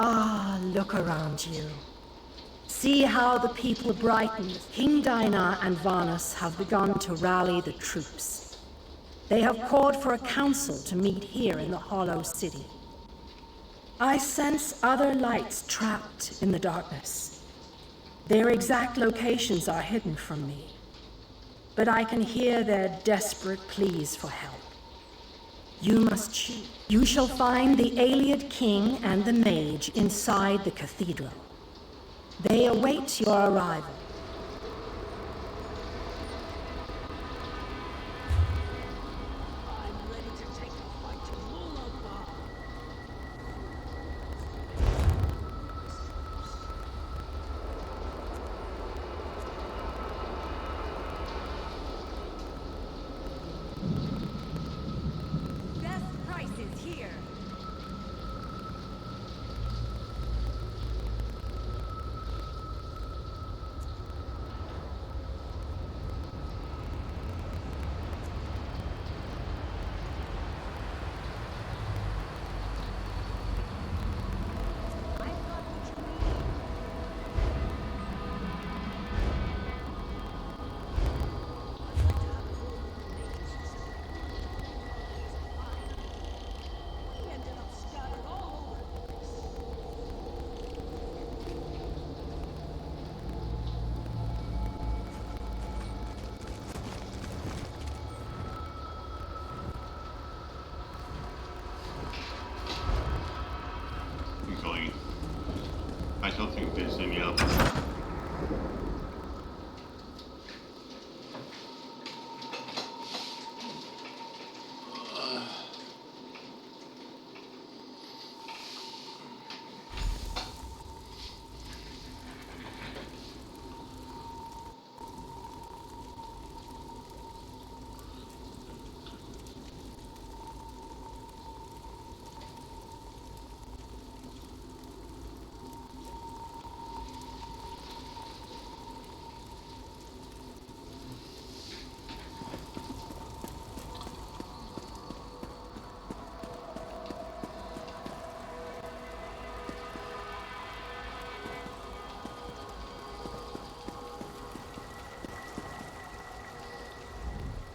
Speaker 2: Ah, look around you. See how the people of Brighton, King Dinar and Varnus have begun to rally the troops. They have called for a council to meet here in the Hollow City. I sense other lights trapped in the darkness. Their exact locations are hidden from me, but I can hear their desperate pleas for help. You must choose. You shall find the Ayleid King and the Mage inside the cathedral. They await your arrival.
Speaker 1: I don't think there's any other.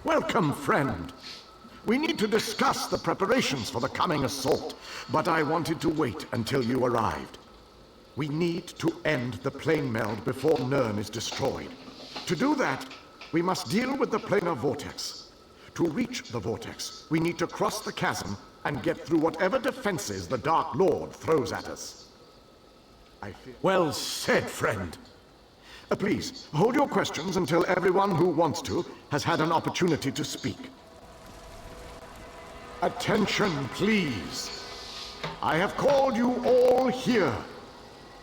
Speaker 7: Welcome, friend. We need to discuss the preparations for the coming assault, but I wanted to wait until you arrived. We need to end the plane meld before Nirn is destroyed. To do that, we must deal with the planar vortex. To reach the vortex, we need to cross the chasm and get through whatever defenses the Dark Lord throws at us. Well said, friend. Please, hold your questions until everyone who wants to has had an opportunity to speak. Attention, please. I have called you all here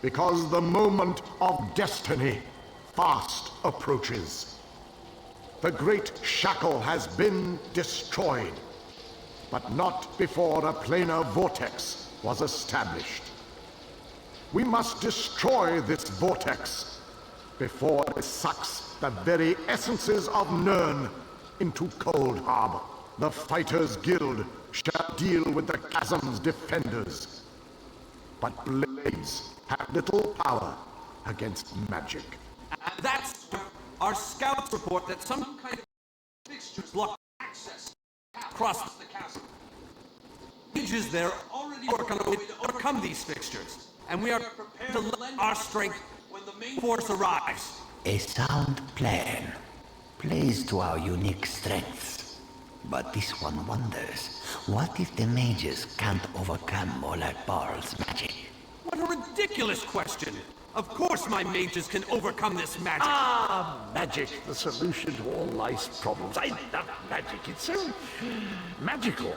Speaker 7: because the moment of destiny fast approaches. The great shackle has been destroyed, but not before a planar vortex was established. We must destroy this vortex before it sucks the very essences of Nirn into Cold Harbor. The Fighters Guild shall deal with the chasm's defenders, but blades have little power against magic.
Speaker 15: And that's our scouts report that some kind of fixtures block access across the chasm. Mages there already work on a way to overcome these fixtures.
Speaker 9: and we are prepared to lend our strength when the main force arrives.
Speaker 10: A sound plan. Plays to our unique strengths. But this one wonders, what if the mages can't overcome Molag Barl's magic?
Speaker 9: What a ridiculous question! Of course my mages can overcome this magic!
Speaker 16: Ah, magic, the solution to all life's problems. I love magic, it's so magical.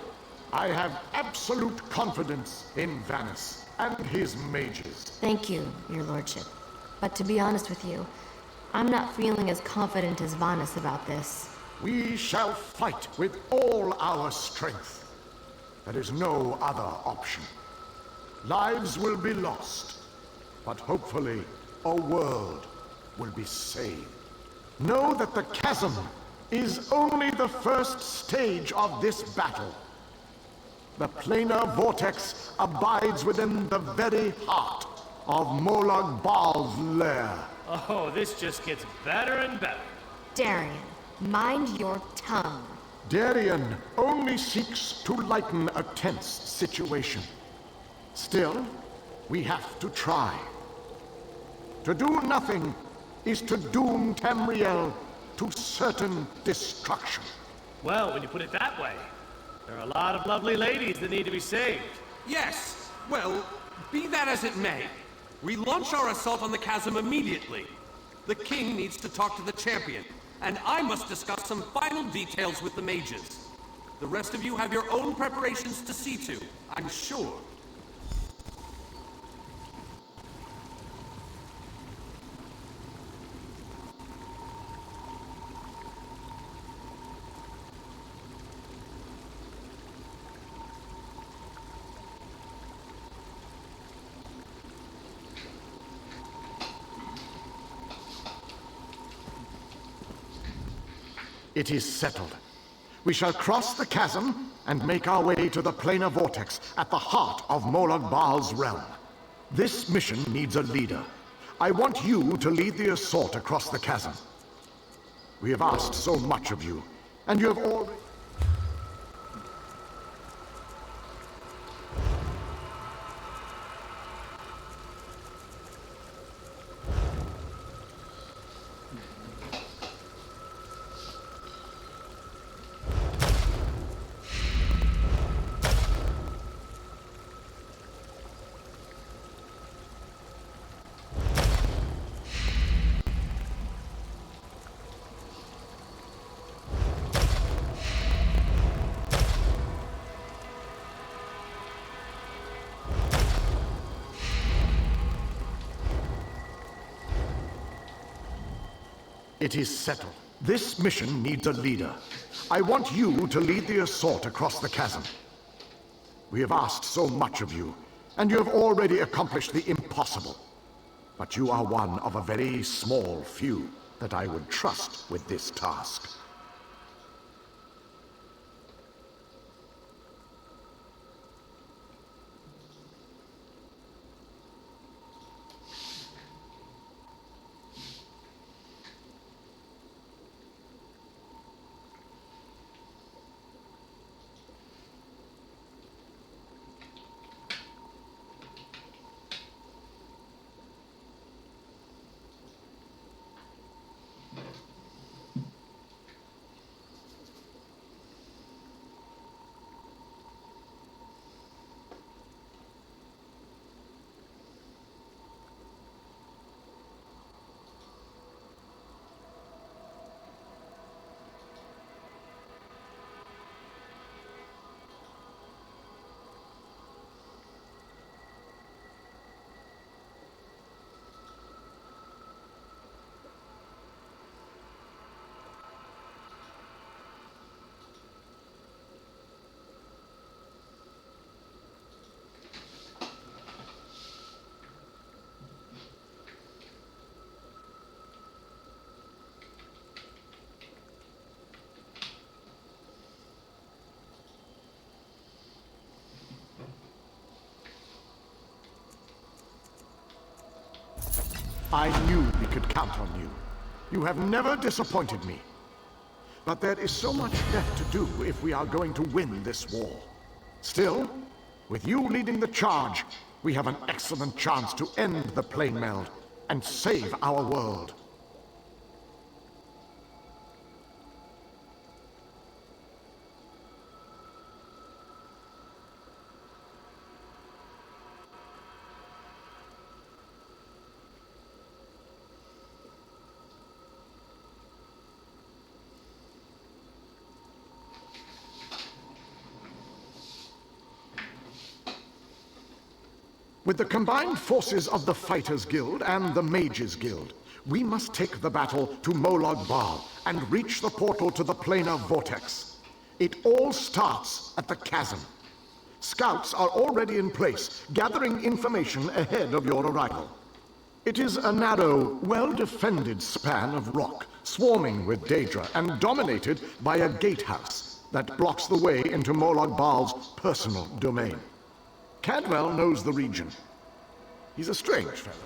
Speaker 7: I have absolute confidence in Vanus and his mages.
Speaker 19: Thank you, your lordship. But to be honest with you, I'm not feeling as confident as Vanus about this.
Speaker 7: We shall fight with all our strength. There is no other option. Lives will be lost, but hopefully a world will be saved. Know that the chasm is only the first stage of this battle. The planar vortex abides within the very heart of Molag Bal's lair.
Speaker 8: Oh, this just gets better and better.
Speaker 19: Darian, mind your tongue.
Speaker 7: Darian only seeks to lighten a tense situation. Still, we have to try. To do nothing is to doom Tamriel to certain destruction.
Speaker 8: Well, when you put it that way, there are a lot of lovely ladies that need to be saved.
Speaker 9: Yes! Well, be that as it may, we launch our assault on the chasm immediately. The king needs to talk to the champion, and I must discuss some final details with the mages. The rest of you have your own preparations to see to, I'm sure.
Speaker 7: It is settled. We shall cross the chasm and make our way to the planar vortex at the heart of Molag Bal's realm. This mission needs a leader. I want you to lead the assault across the chasm. We have asked so much of you, and you have already... It is settled. This mission needs a leader. I want you to lead the assault across the chasm. We have asked so much of you, and you have already accomplished the impossible. But you are one of a very small few that I would trust with this task. I knew we could count on you. You have never disappointed me. But there is so much left to do if we are going to win this war. Still, with you leading the charge, we have an excellent chance to end the plane meld and save our world. With the combined forces of the Fighters Guild and the Mages Guild, we must take the battle to Molag Bal and reach the portal to the planar vortex. It all starts at the chasm. Scouts are already in place, gathering information ahead of your arrival. It is a narrow, well-defended span of rock, swarming with Daedra and dominated by a gatehouse that blocks the way into Molag Bal's personal domain. Cadwell knows the region. He's a strange fellow.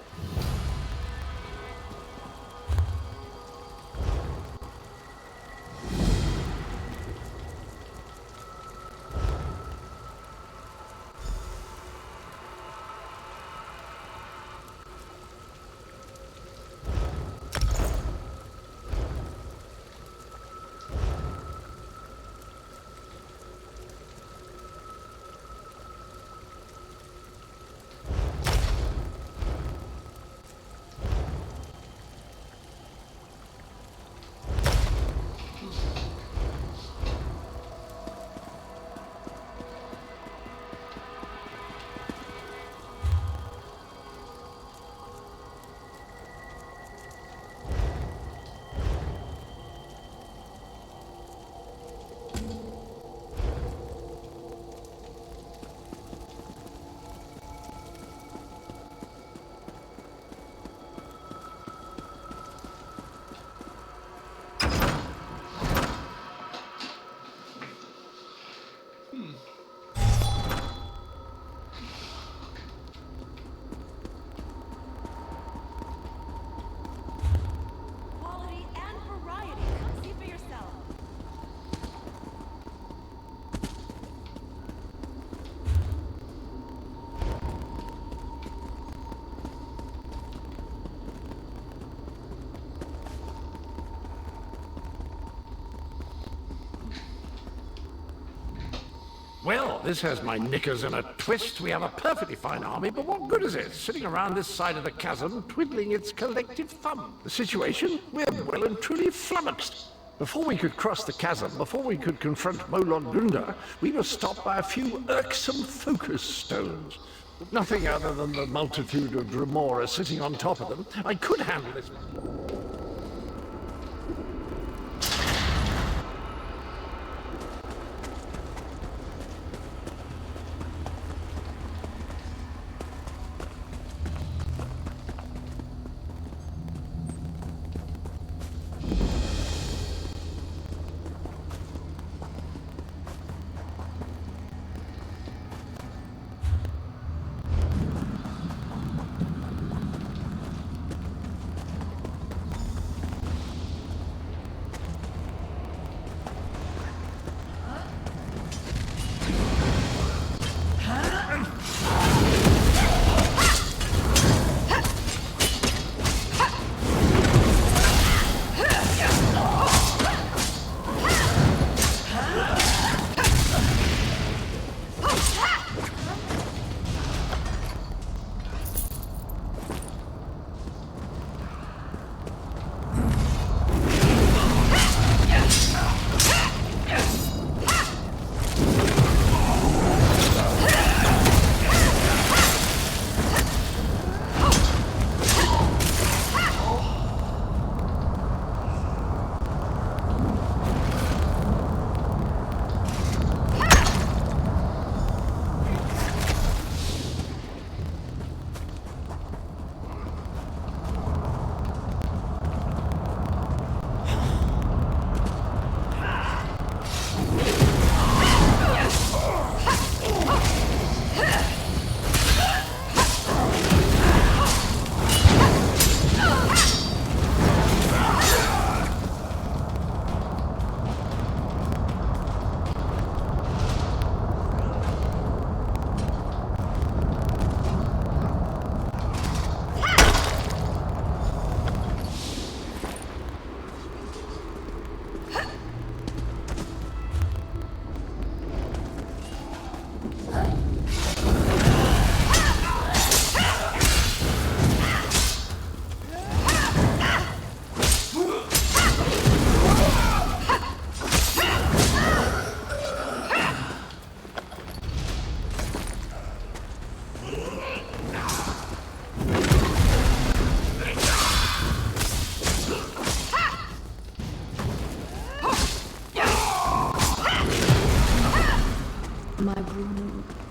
Speaker 16: Well, this has my knickers in a twist. We have a perfectly fine army, but what good is it sitting around this side of the chasm, twiddling its collective thumb? The situation? We're well and truly flummoxed. Before we could cross the chasm, before we could confront Molag Gunda, we were stopped by a few irksome focus stones. Nothing other than the multitude of Dremora sitting on top of them. I could handle this.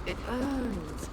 Speaker 3: It burns.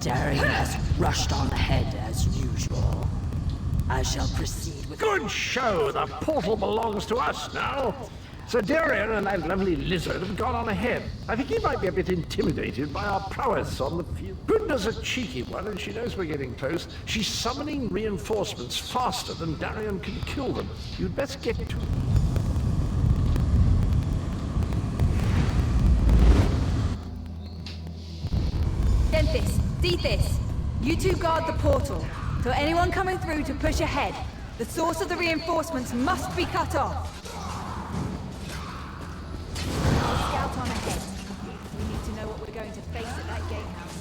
Speaker 2: Darian has rushed on ahead as usual. I shall proceed with...
Speaker 16: Good show! The portal belongs to us now. Sir Darian and that lovely lizard have gone on ahead. I think he might be a bit intimidated by our prowess on the field. Gundha's a cheeky one, and she knows we're getting close. She's summoning reinforcements faster than Darian can kill them. You'd best get to...
Speaker 12: Denthis, Dethys, you two guard the portal. So anyone coming through to push ahead, the source of the reinforcements must be cut off. I'll scout on ahead. We need to know what we're going to face at that gatehouse.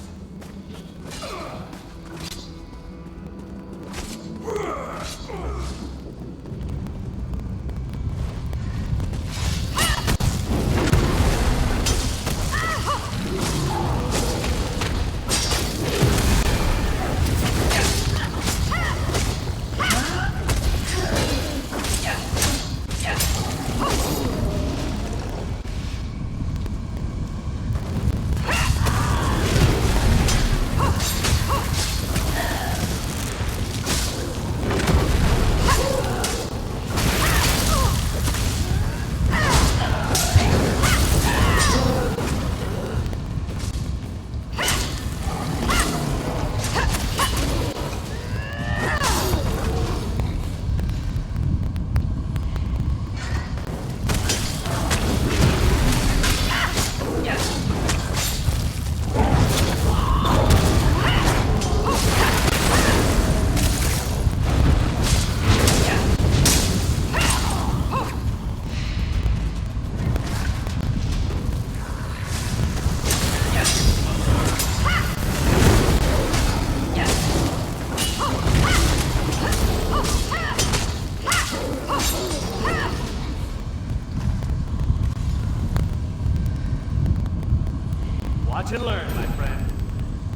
Speaker 8: Watch and learn, my friend.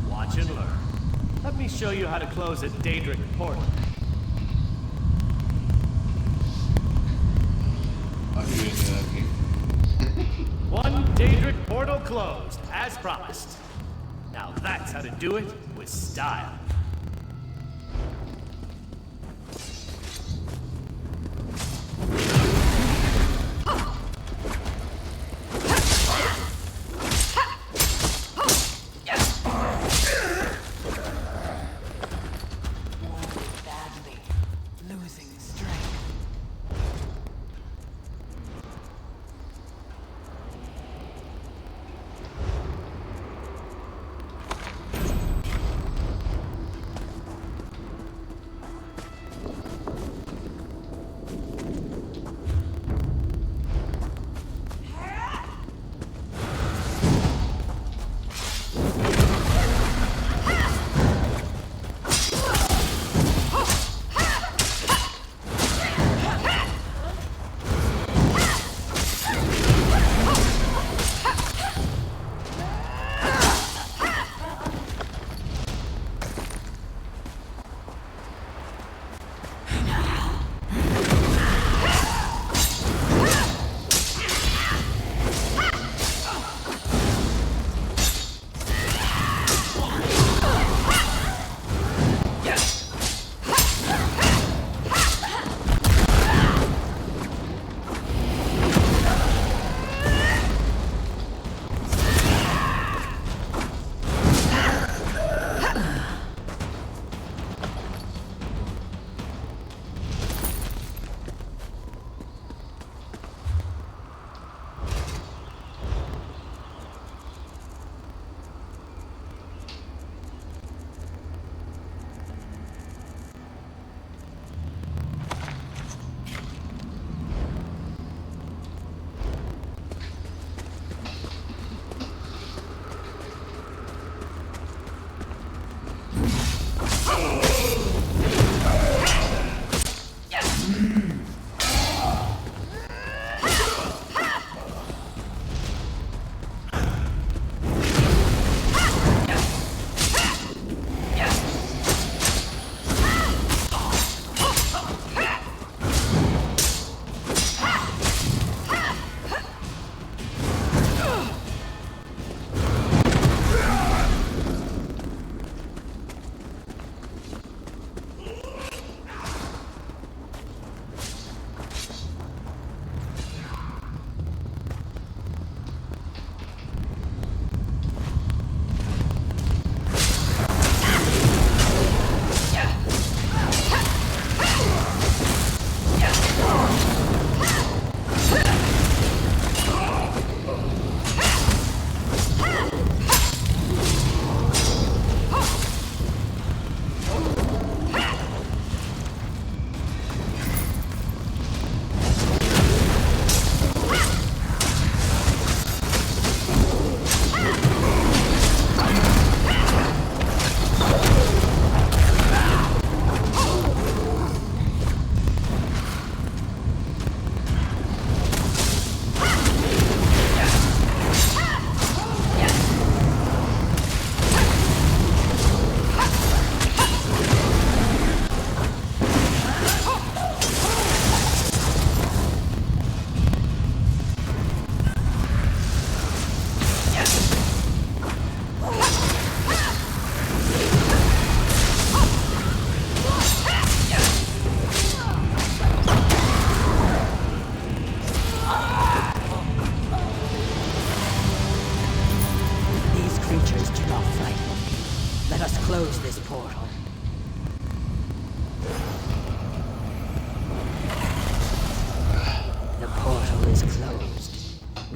Speaker 8: Watch and learn. Let me show you how to close a Daedric portal. One Daedric portal closed, as promised. Now that's how to do it with style.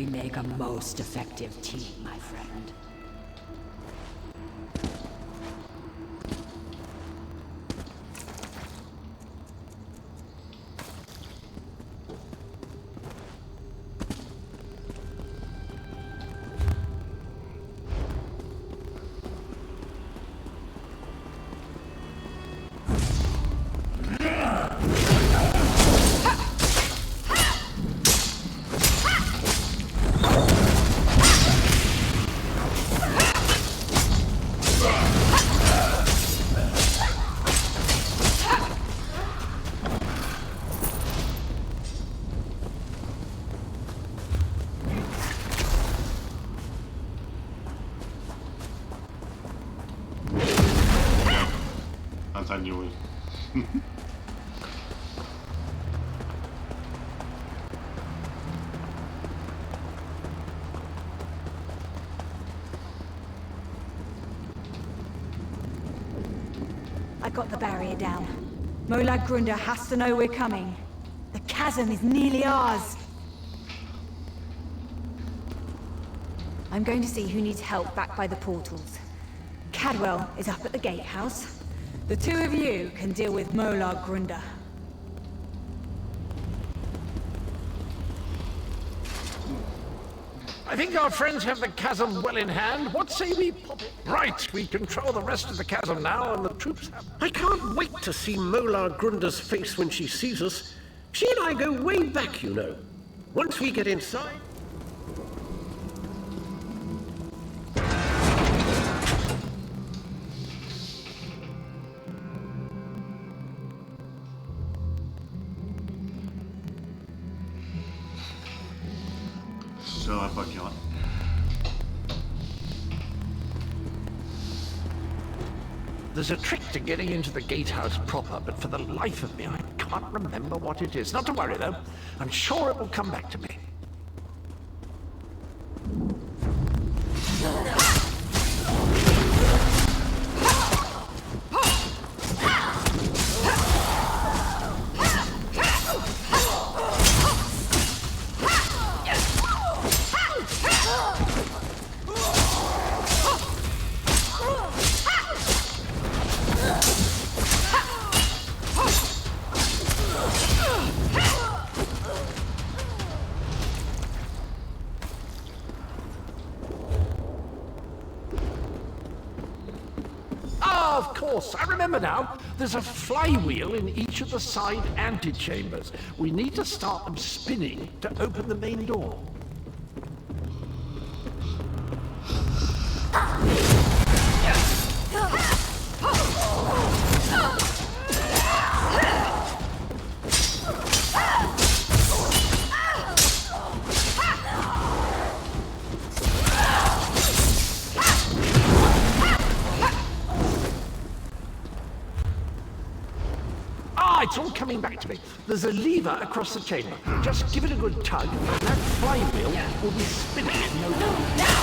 Speaker 2: We make a most effective team, my friend.
Speaker 1: I knew it.
Speaker 12: I got the barrier down. Molag Grunder has to know we're coming. The chasm is nearly ours. I'm going to see who needs help back by the portals. Cadwell is up at the gatehouse. The two of you can deal with Molag Grunder.
Speaker 16: I think our friends have the chasm well in hand. What say we pop it? Right, we control the rest of the chasm now, and the troops have...
Speaker 6: I can't wait to see Molar Grunda's face when she sees us. She and I go way back, you know. Once we get inside...
Speaker 1: So I forgot.
Speaker 16: There's a trick to getting into the gatehouse proper, but for the life of me, I can't remember what it is. Not to worry, though. I'm sure it will come back to me. Of course, I remember now. There's a flywheel in each of the side antechambers. We need to start them spinning to open the main door. It's all coming back to me. There's a lever across the chamber. Just give it a good tug, and that flywheel will be spinning in no time.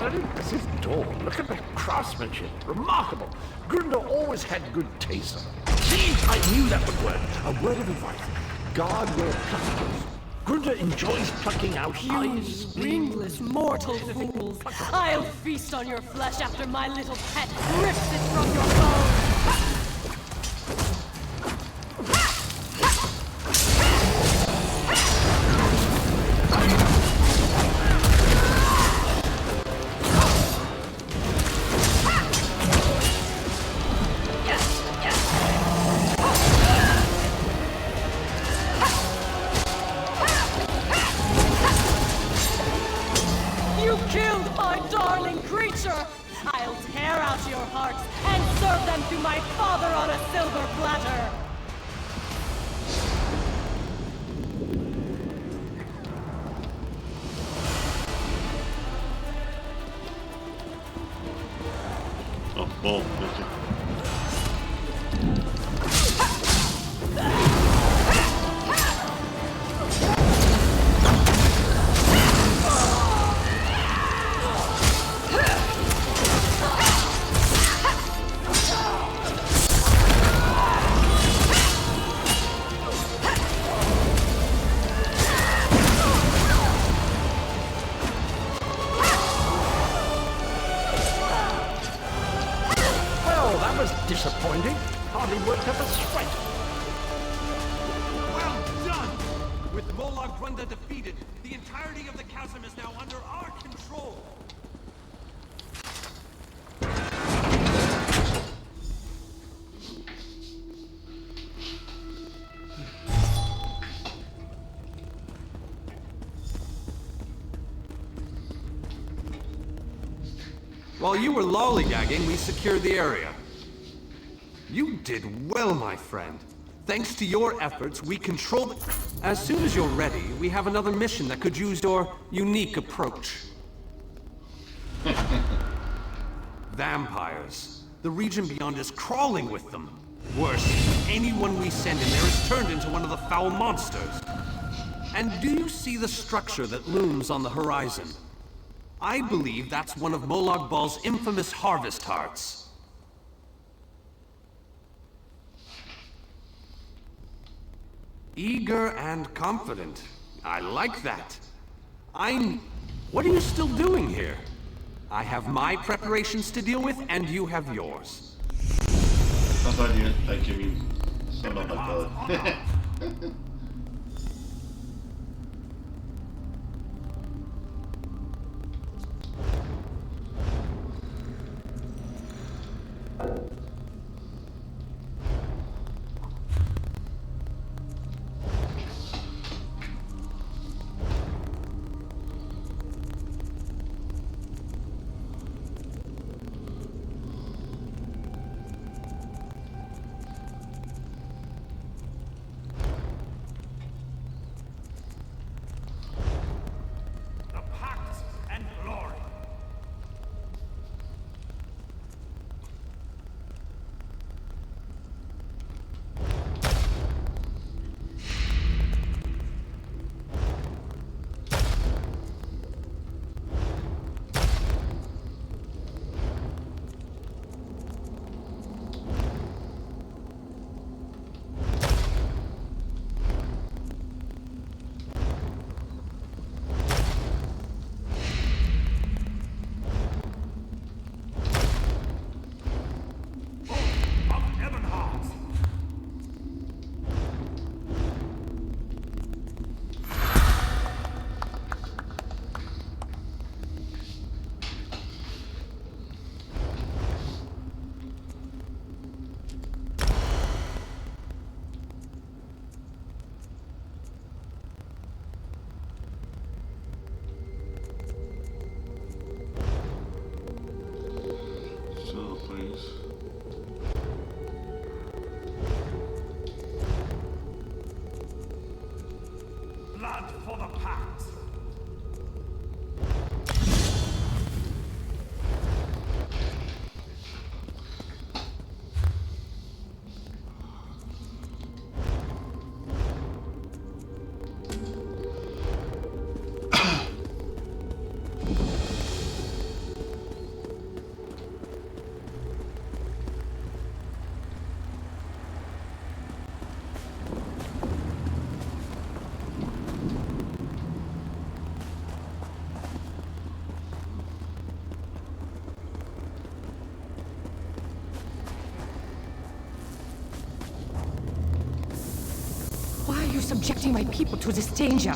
Speaker 16: study is his door. Look at that craftsmanship. Remarkable. Grunder always had good taste. See, I knew that would work. A word of advice. Guard your pluckers. Grunder enjoys plucking out eyes.
Speaker 5: Wingless mortal fools! I'll feast on your flesh after my little pet rips it from your bones! I'll tear out your hearts and serve them to my father on a silver platter!
Speaker 1: Oh, ball. Okay.
Speaker 16: Disappointing. Hardly worked up a sweat.
Speaker 15: Well done! With Molag Grunder defeated, the entirety of the chasm is now under our control. While you were lollygagging, we secured the area. You did well, my friend. Thanks to your efforts, we control the... As soon as you're ready, we have another mission that could use your unique approach. Vampires. The region beyond is crawling with them. Worse, anyone we send in there is turned into one of the foul monsters. And do you see the structure that looms on the horizon? I believe that's one of Molag Bal's infamous harvest hearts. Eager and confident. I like that. What are you still doing here? I have my preparations to deal with, and you have yours.
Speaker 1: I thought you like give me son of a god.
Speaker 5: subjecting my people to this danger.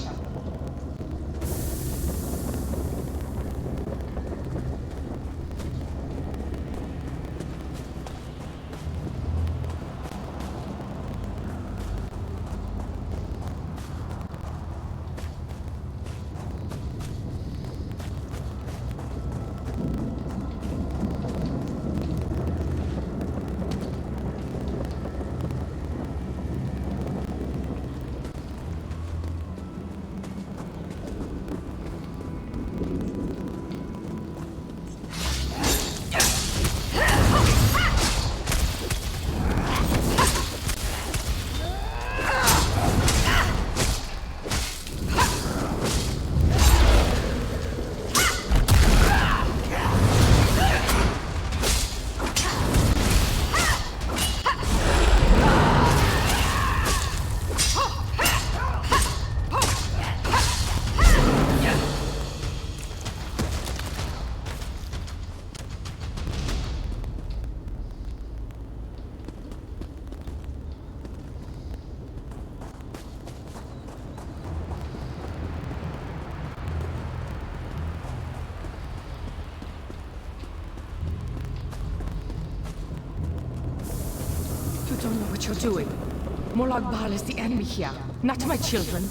Speaker 5: You don't know what you're doing. Molag Bal is the enemy here, not my children.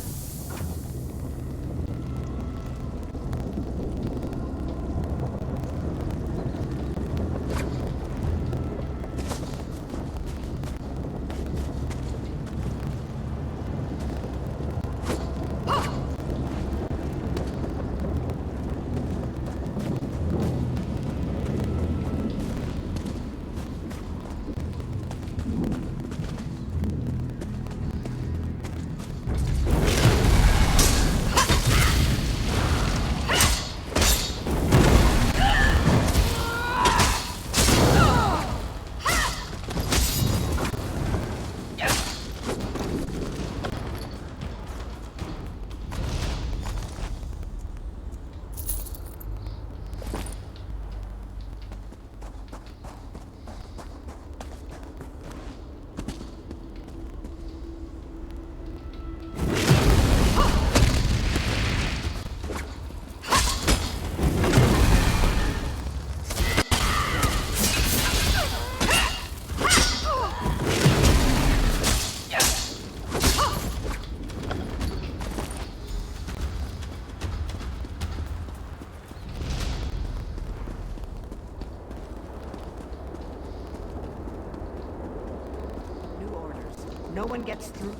Speaker 3: No one gets through.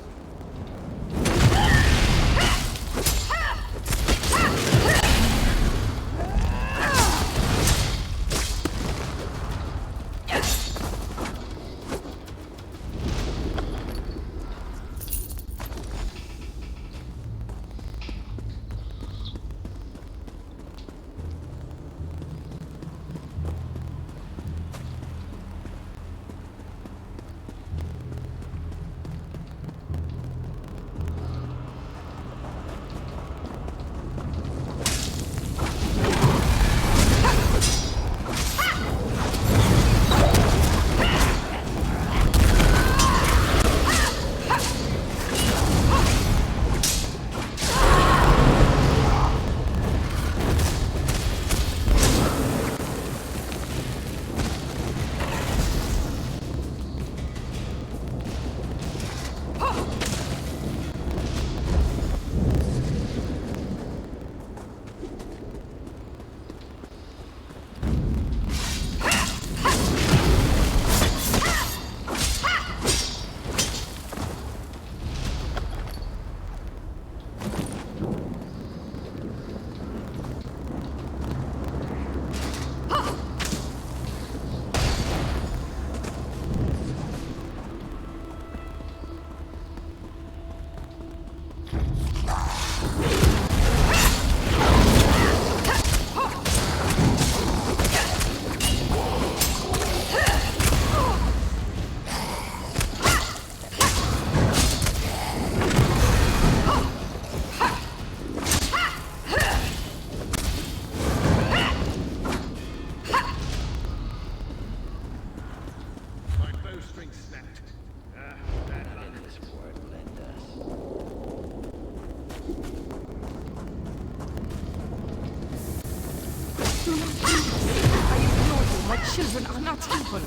Speaker 5: children are not evil.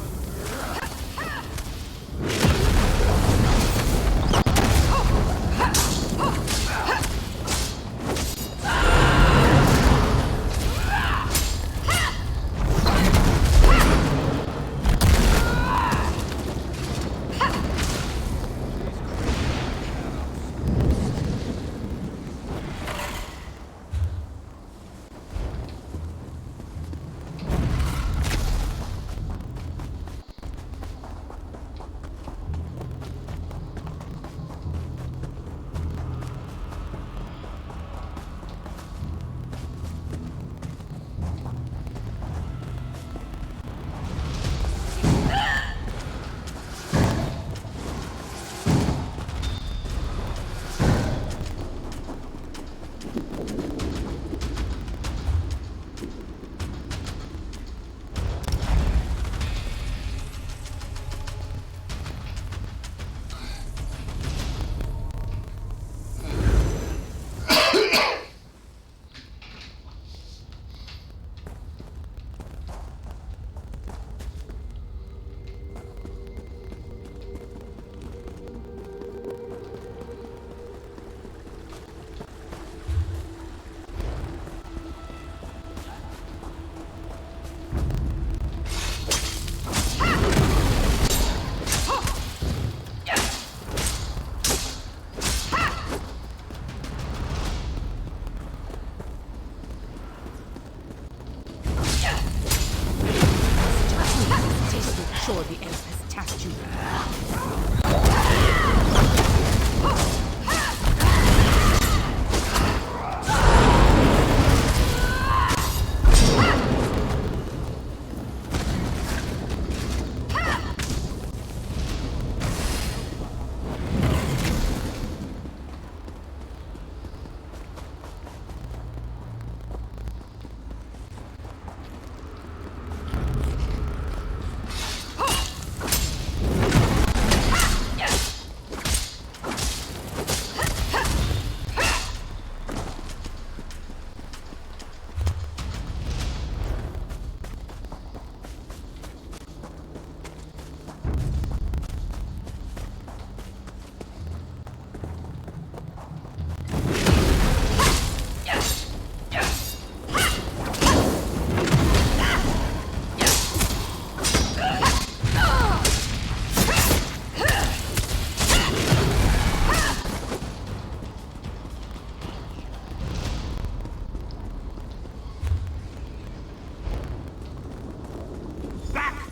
Speaker 5: Sure, the elf has tasked you.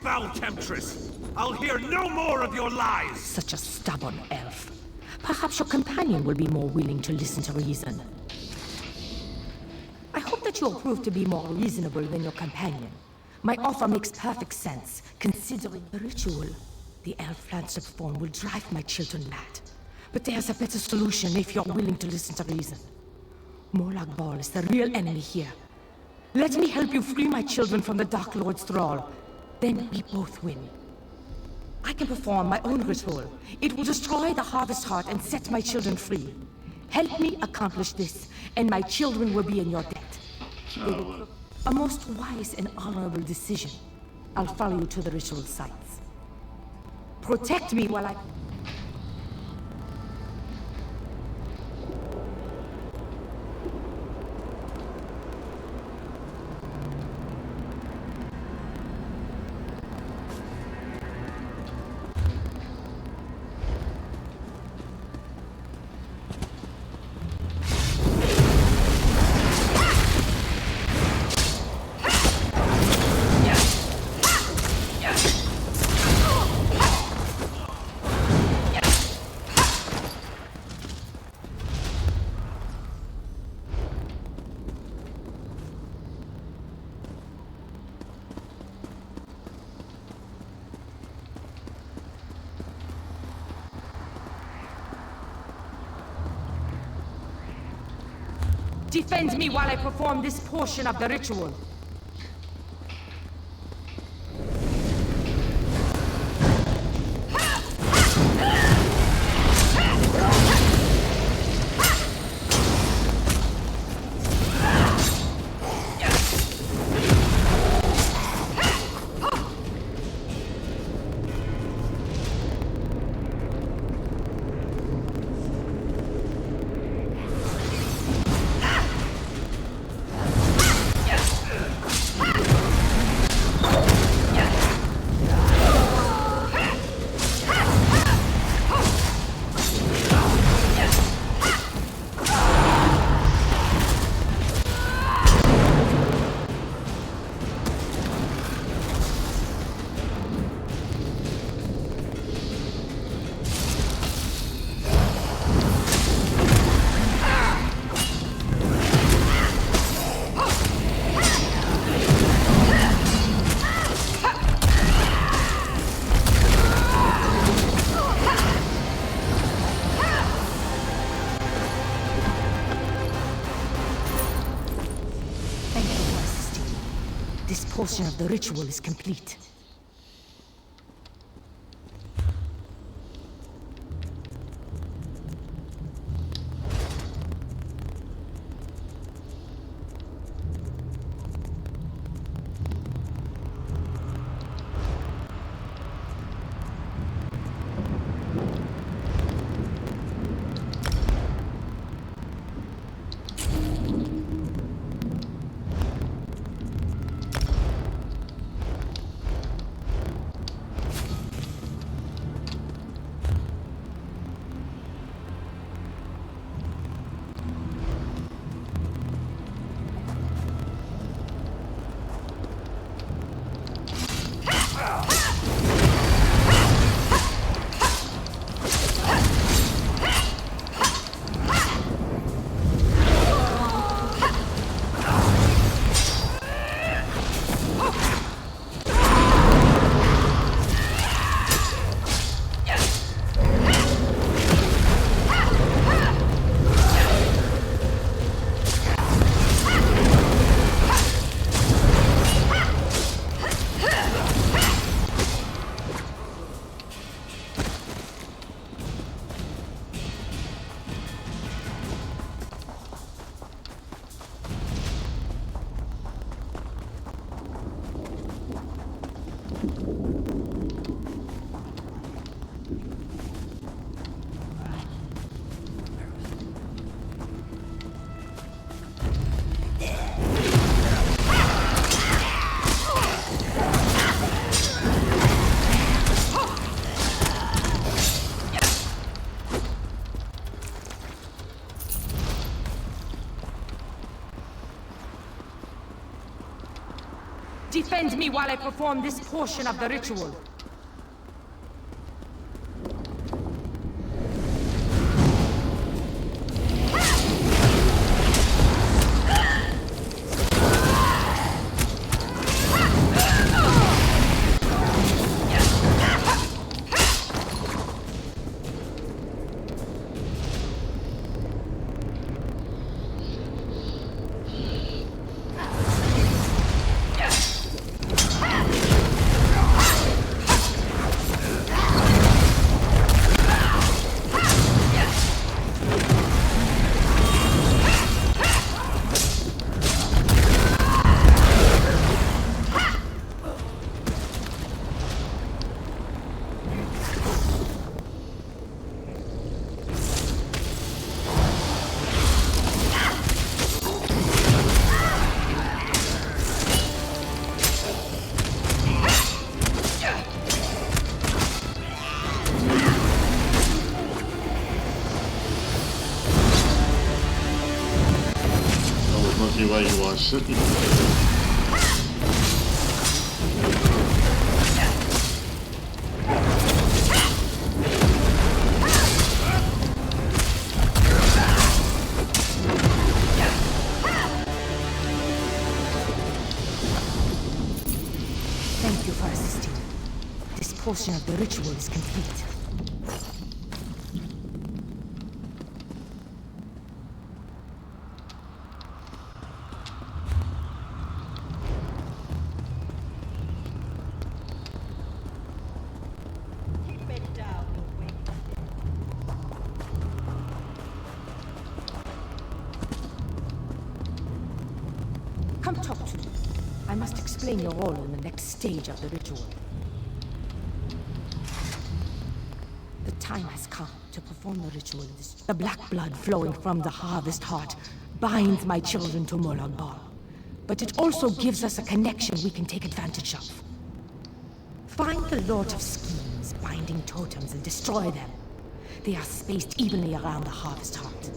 Speaker 15: Foul temptress! I'll hear no more of your lies!
Speaker 5: Such a stubborn elf. Perhaps your companion will be more willing to listen to reason. I hope that you'll prove to be more reasonable than your companion. My offer makes perfect sense, considering the ritual the elf plans to perform will drive my children mad. But there's a better solution if you're willing to listen to reason. Molag Bal is the real enemy here. Let me help you free my children from the Dark Lord's thrall. Then we both win. I can perform my own ritual. It will destroy the Harvest Heart and set my children free. Help me accomplish this, and my children will be in your debt. A most wise and honorable decision. I'll follow you to the ritual sites. Protect me while I... Defend me while I perform this portion of the ritual. This portion of the ritual is complete. Defend me while I perform this portion of the ritual.
Speaker 1: Where you are sitting.
Speaker 5: Thank you for assisting. This portion of the ritual is complete. Come talk to me. I must explain your role in the next stage of the ritual. The time has come to perform the ritual. The black blood flowing from the harvest heart binds my children to Molag Bal. But it also gives us a connection we can take advantage of. Find the Lord of Schemes binding totems and destroy them. They are spaced evenly around the harvest heart.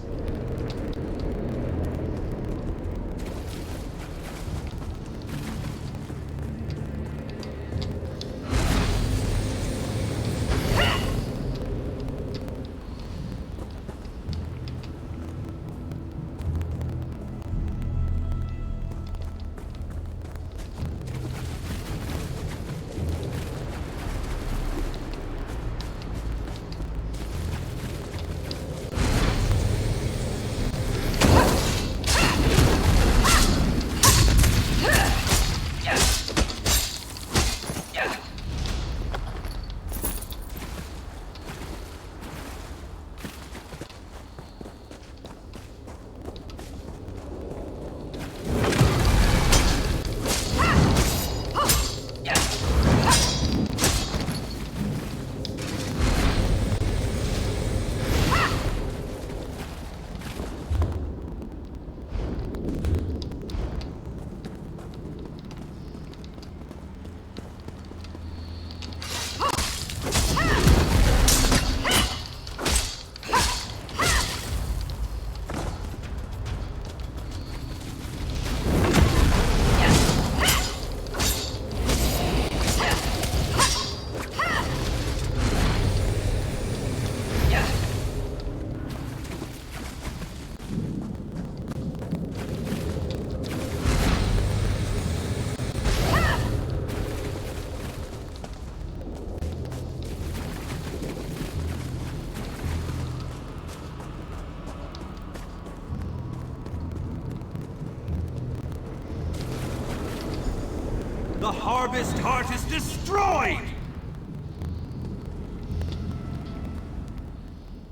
Speaker 9: The Harvest Heart is destroyed!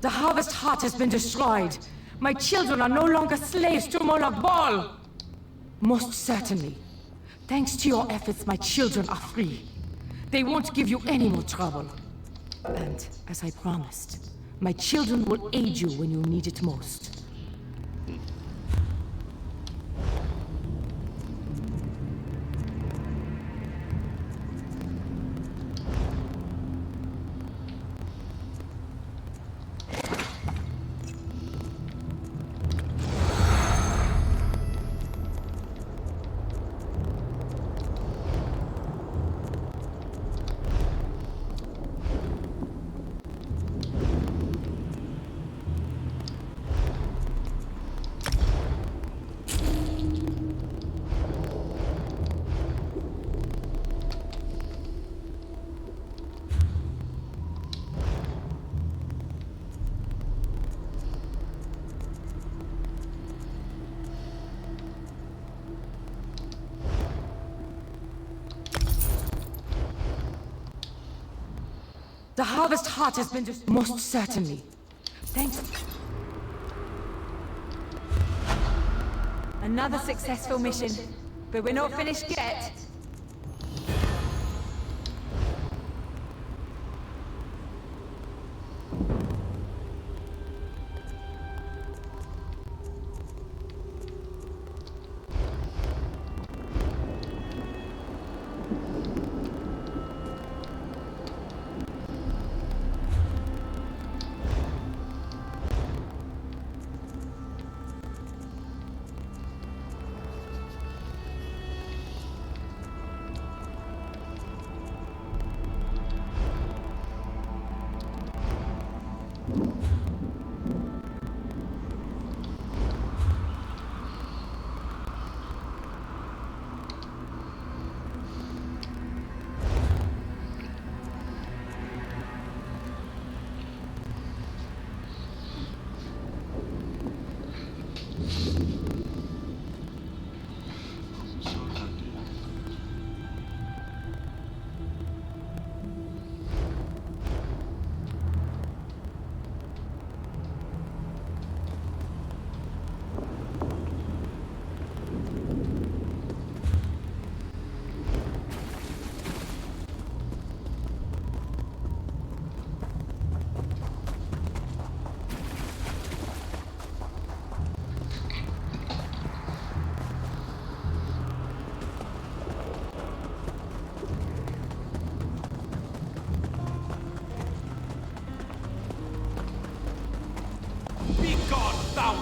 Speaker 5: The Harvest Heart has been destroyed. My children are no longer slaves to Molag Bal. Most certainly. Thanks to your efforts, my children are free. They won't give you any more trouble. And, as I promised, my children will aid you when you need it most. The Harvest Heart has been most certainly. Thanks.
Speaker 12: Another successful mission, but we're not finished yet.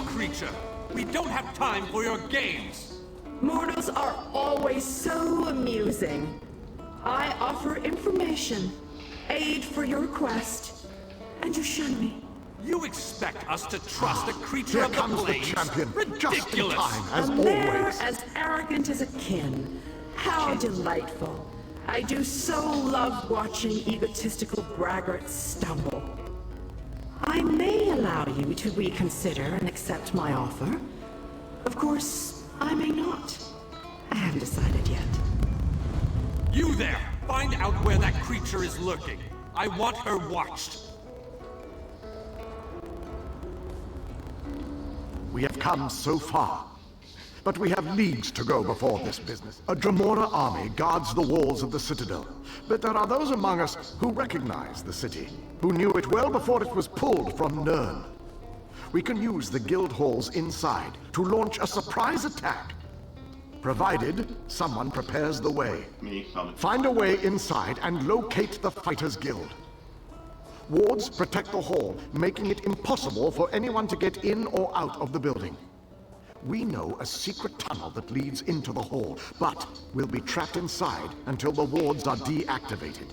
Speaker 9: Creature. We don't have time for your games!
Speaker 3: Mortals are always so amusing. I offer information, aid for your quest, and you shun me.
Speaker 9: You expect us to trust a creature
Speaker 7: Here
Speaker 9: of the
Speaker 7: comes the
Speaker 9: Blades?
Speaker 7: champion,
Speaker 9: Ridiculous!
Speaker 7: just in time, as
Speaker 3: A mare
Speaker 7: always.
Speaker 3: as arrogant as a kin. How delightful. I do so love watching egotistical braggarts stumble. I may allow you to reconsider and accept my offer. Of course, I may not. I haven't decided yet.
Speaker 9: You there! Find out where that creature is lurking. I want her watched.
Speaker 7: We have come so far, but we have leagues to go before this business. A Dremora army guards the walls of the Citadel, but there are those among us who recognize the city, who knew it well before it was pulled from Nirn. We can use the guild halls inside to launch a surprise attack, provided someone prepares the way. Find a way inside and locate the Fighters Guild. Wards protect the hall, making it impossible for anyone to get in or out of the building. We know a secret tunnel that leads into the hall, but we'll be trapped inside until the wards are deactivated.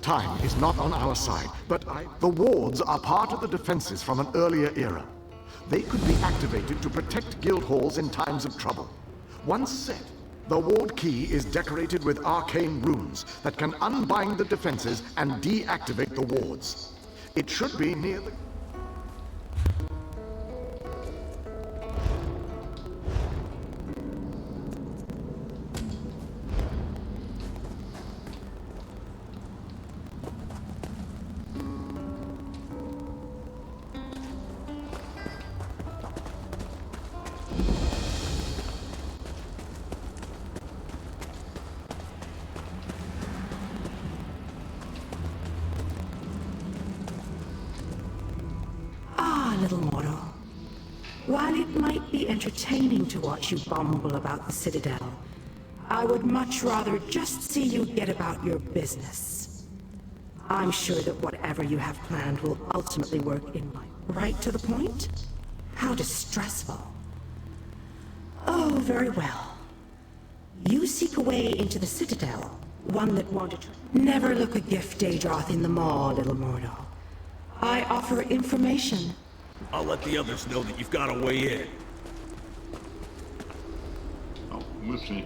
Speaker 7: Time is not on our side, but the wards are part of the defenses from an earlier era. They could be activated to protect guild halls in times of trouble. Once set, the ward key is decorated with arcane runes that can unbind the defenses and deactivate the wards. It should be near the...
Speaker 3: While it might be entertaining to watch you bumble about the Citadel, I would much rather just see you get about your business. I'm sure that whatever you have planned will ultimately work in life. Right to the point? How distressful. Oh, very well. You seek a way into the Citadel, one that wanted to... Never look a gift, Daedroth, in the maw, little mortal. I offer information.
Speaker 15: I'll let the others know that you've got a way in.
Speaker 1: Oh, whoopsie.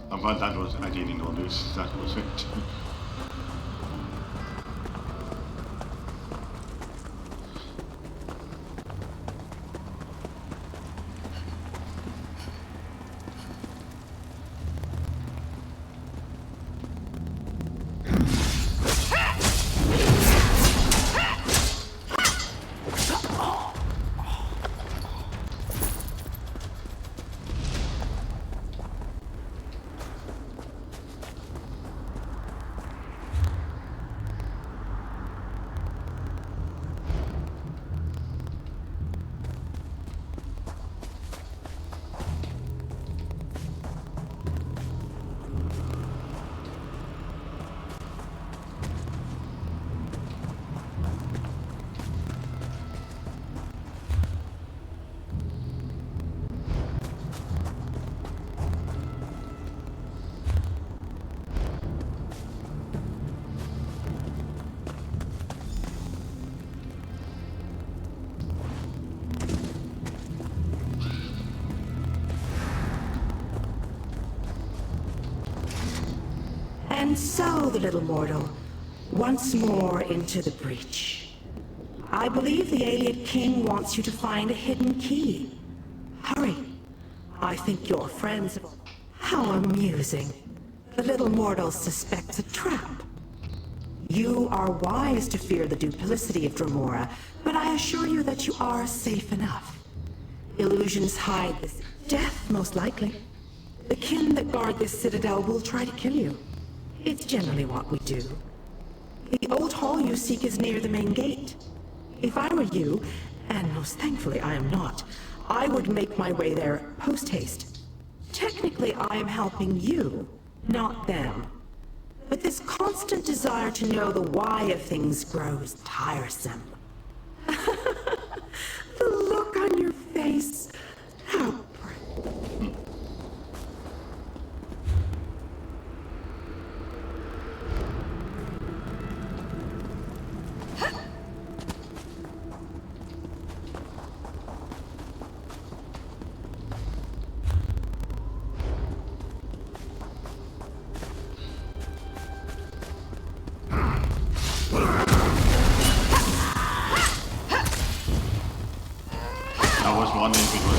Speaker 1: But that was, I didn't know this, that was it.
Speaker 3: And so, the little mortal, once more into the breach. I believe the Ayleid King wants you to find a hidden key. Hurry. I think your friends... How amusing. The little mortal suspects a trap. You are wise to fear the duplicity of Dremora, but I assure you that you are safe enough. Illusions hide this. Death, most likely. The kin that guard this citadel will try to kill you. It's generally what we do. The old hall you seek is near the main gate. If I were you, and most thankfully I am not, I would make my way there post-haste. Technically, I am helping you, not them. But this constant desire to know the why of things grows tiresome. The look on your face. How pretty.
Speaker 1: I was wondering if it was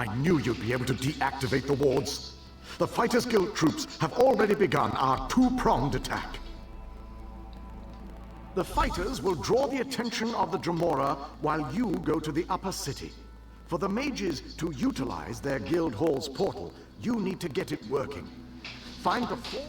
Speaker 7: I knew you'd be able to deactivate the wards. The Fighters Guild troops have already begun our two-pronged attack. The fighters will draw the attention of the Dremora while you go to the upper city. For the mages to utilize their guild hall's portal, you need to get it working. Find the floor.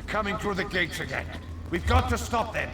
Speaker 16: Coming through the gates again. We've got to stop them.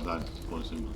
Speaker 1: That was him.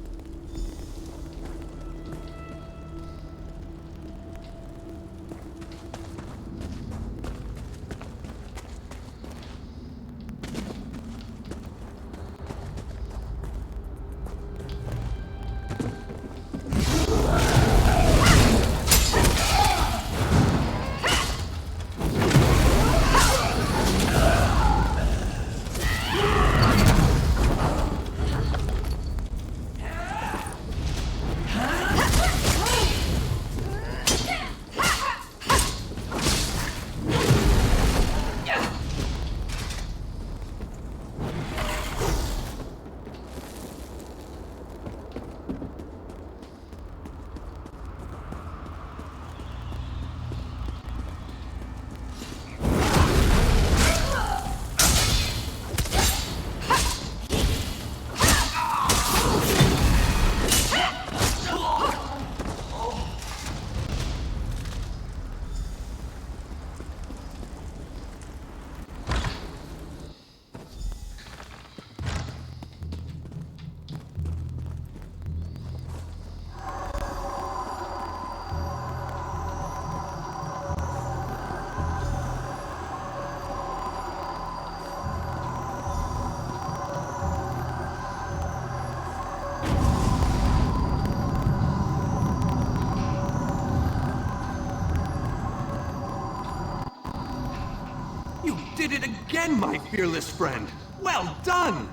Speaker 17: Did it again, my fearless friend! Well done!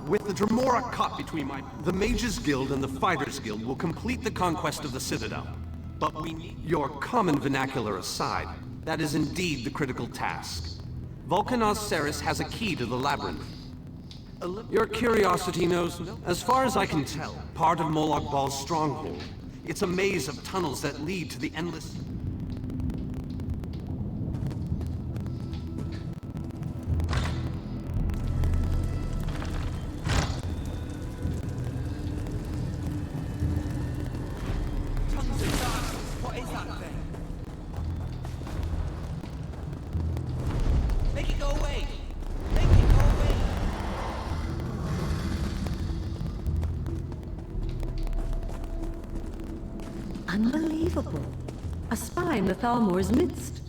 Speaker 17: With the Dremora caught between the Mages Guild and the Fighters Guild will complete the conquest of the Citadel. But we need your common vernacular aside. That is indeed the critical task. Vulcan Osiris has a key to the labyrinth. Your curiosity knows, as far as I can tell, part of Molag Bal's stronghold. It's a maze of tunnels that lead to the endless...
Speaker 14: Unbelievable. A spy in the Thalmor's midst.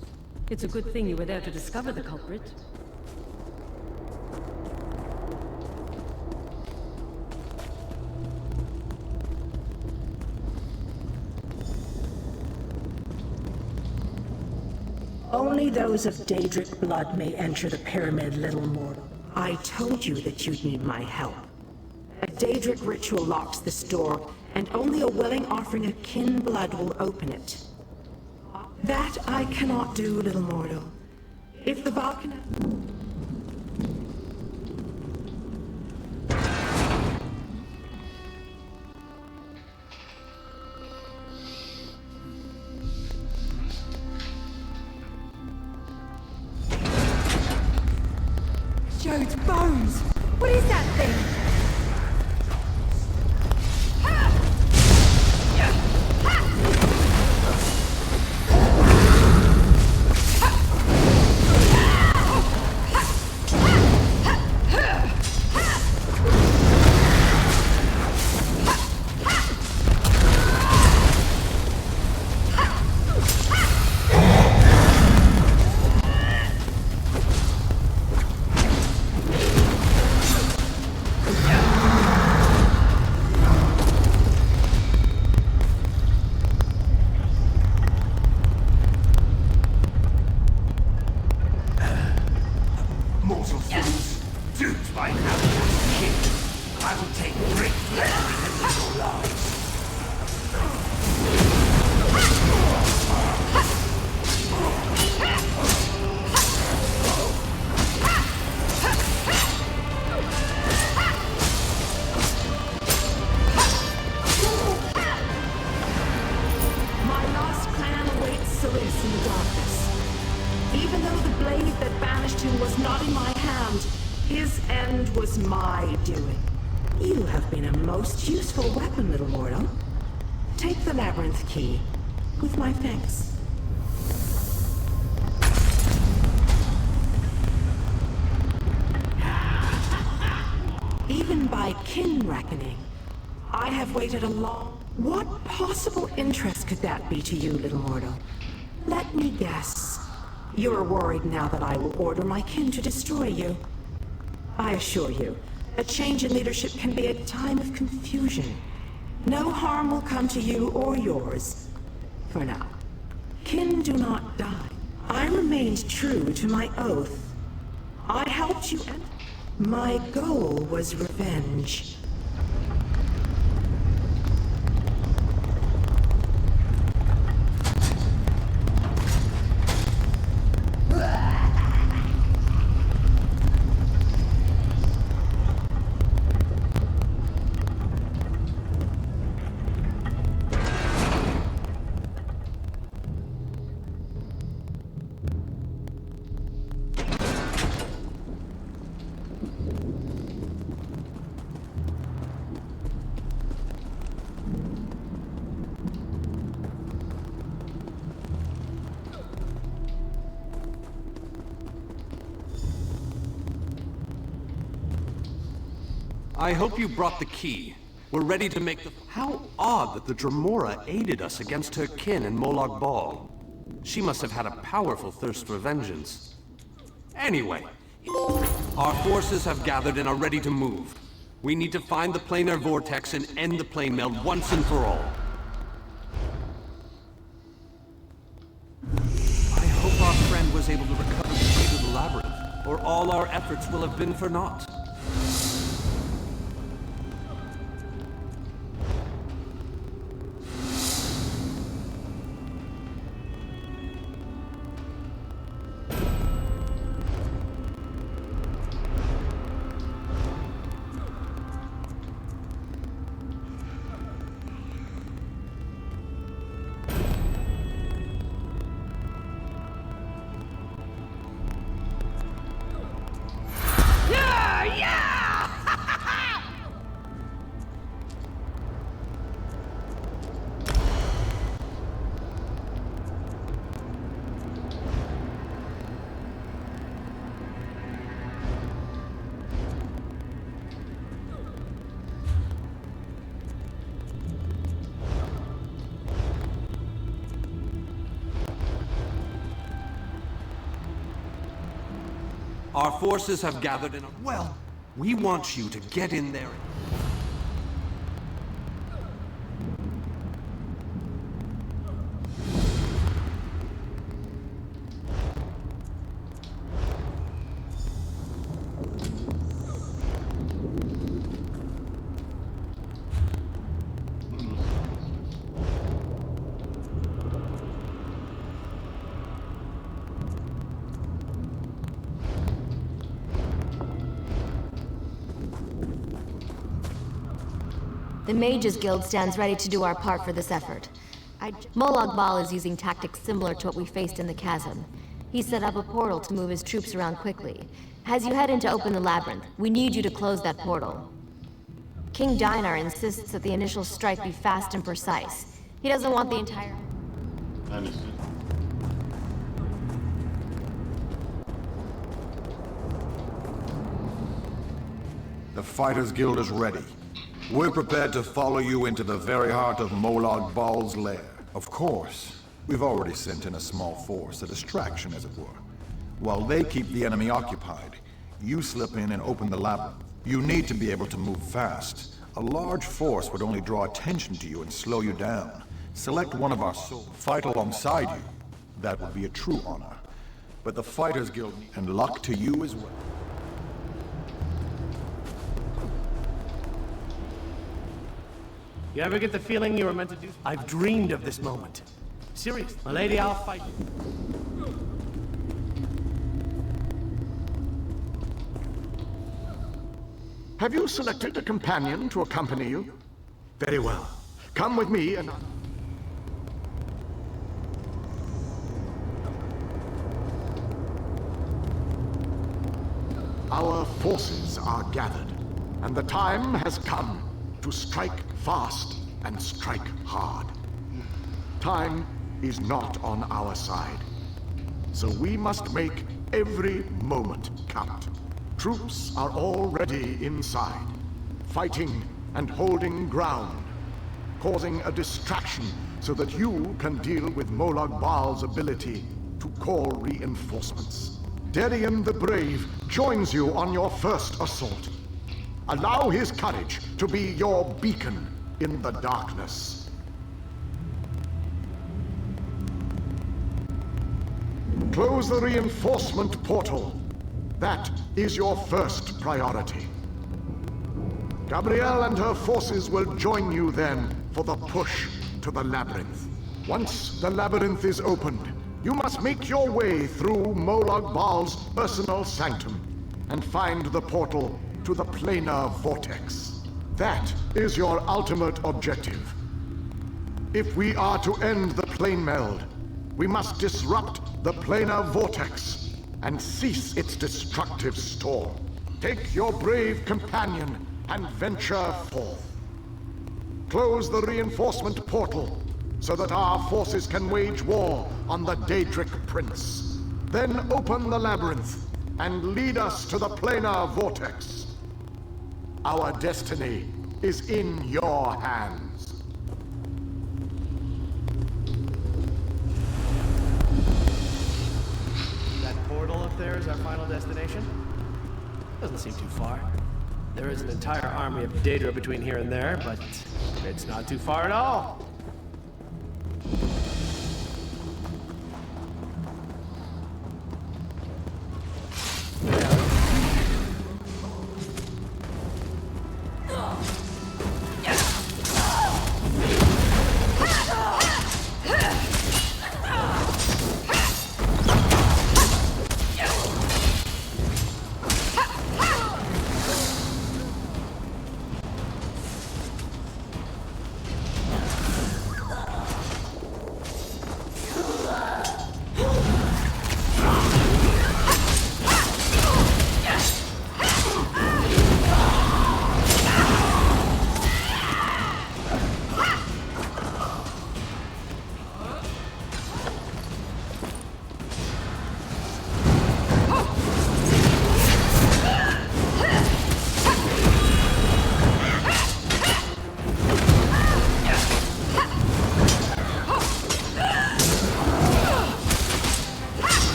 Speaker 14: It's a good thing you were there to discover the culprit.
Speaker 2: Only those of Daedric blood may enter the pyramid, little mortal. I told you that you'd need my help. A Daedric ritual locks this door, and only a willing offering of kin blood will open it. That I cannot do, little mortal. If the Vulcan...
Speaker 14: Jode's bones! What is that thing?
Speaker 2: Key, with my thanks. Even by kin reckoning, I have waited a long... What possible interest could that be to you, little mortal? Let me guess. You're worried now that I will order my kin to destroy you. I assure you, a change in leadership can be a time of confusion. No harm will come to you or yours. For now. Kin do not die. I remained true to my oath. I helped you and... My goal was revenge.
Speaker 17: I hope you brought the key. We're ready to make the... How odd that the Dremora aided us against her kin in Molag Bal. She must have had a powerful thirst for vengeance. Anyway, our forces have gathered and are ready to move. We need to find the planar vortex and end the plane meld once and for all. I hope our friend was able to recover the key to the labyrinth, or all our efforts will have been for naught.
Speaker 9: Our forces have gathered in a... Well, we want you to get in there.
Speaker 19: The Mages Guild stands ready to do our part for this effort. Molag Bal is using tactics similar to what we faced in the chasm. He set up a portal to move his troops around quickly. As you head in to open the labyrinth, we need you to close that portal. King Dinar insists that the initial strike be fast and precise. He doesn't want the entire...
Speaker 1: Understood.
Speaker 13: The Fighters Guild is ready. We're prepared to follow you into the very heart of Molag Bal's lair.
Speaker 11: Of course. We've already sent in a small force, a distraction as it were. While they keep the enemy occupied, you slip in and open the labyrinth. You need to be able to move fast. A large force would only draw attention to you and slow you down. Select one of our souls, fight alongside you. That would be a true honor. But the Fighters Guild, and luck to you as well.
Speaker 8: You ever get the feeling you were meant to do? I've dreamed of this moment. Serious, my lady, I'll fight you.
Speaker 7: Have you selected a companion to accompany you? Very well. Come with me and... Our forces are gathered, and the time has come to strike fast and strike hard. Time is not on our side, so we must make every moment count. Troops are already inside, fighting and holding ground, causing a distraction so that you can deal with Molag Bal's ability to call reinforcements. Darien the Brave joins you on your first assault. Allow his courage to be your beacon in the darkness. Close the reinforcement portal. That is your first priority. Gabrielle and her forces will join you then for the push to the labyrinth. Once the labyrinth is opened, you must make your way through Molag Bal's personal sanctum and find the portal to the planar vortex. That is your ultimate objective. If we are to end the plane meld, we must disrupt the planar vortex and cease its destructive storm. Take your brave companion and venture forth. Close the reinforcement portal so that our forces can wage war on the Daedric Prince. Then open the labyrinth and lead us to the planar vortex. Our destiny is in your hands.
Speaker 8: That portal up there is our final destination? Doesn't seem too far. There is an entire army of Daedra between here and there, but it's not too far at all.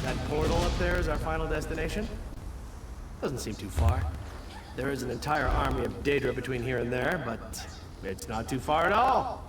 Speaker 8: That portal up there is our final destination? Doesn't seem too far. There is an entire army of Daedra between here and there, but it's not too far at all.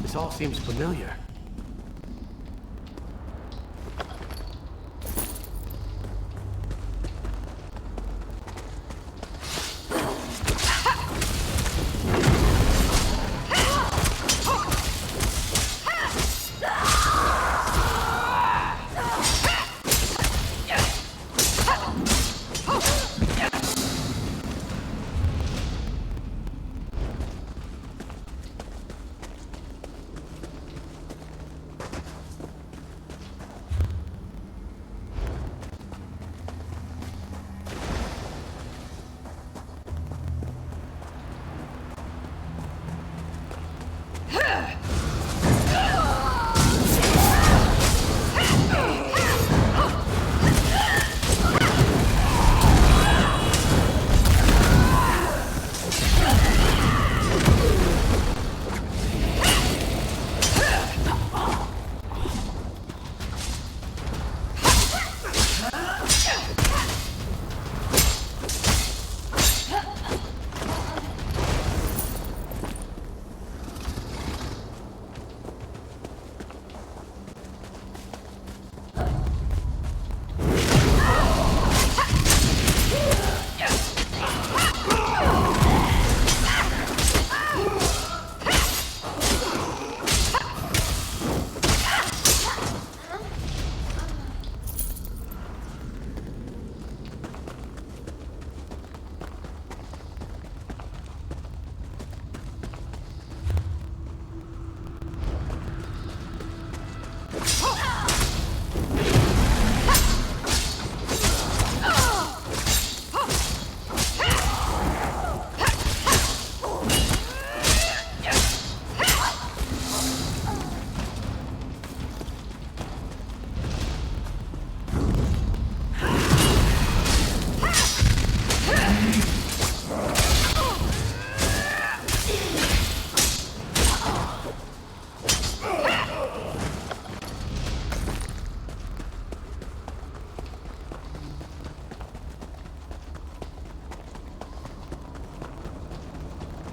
Speaker 8: This all seems familiar.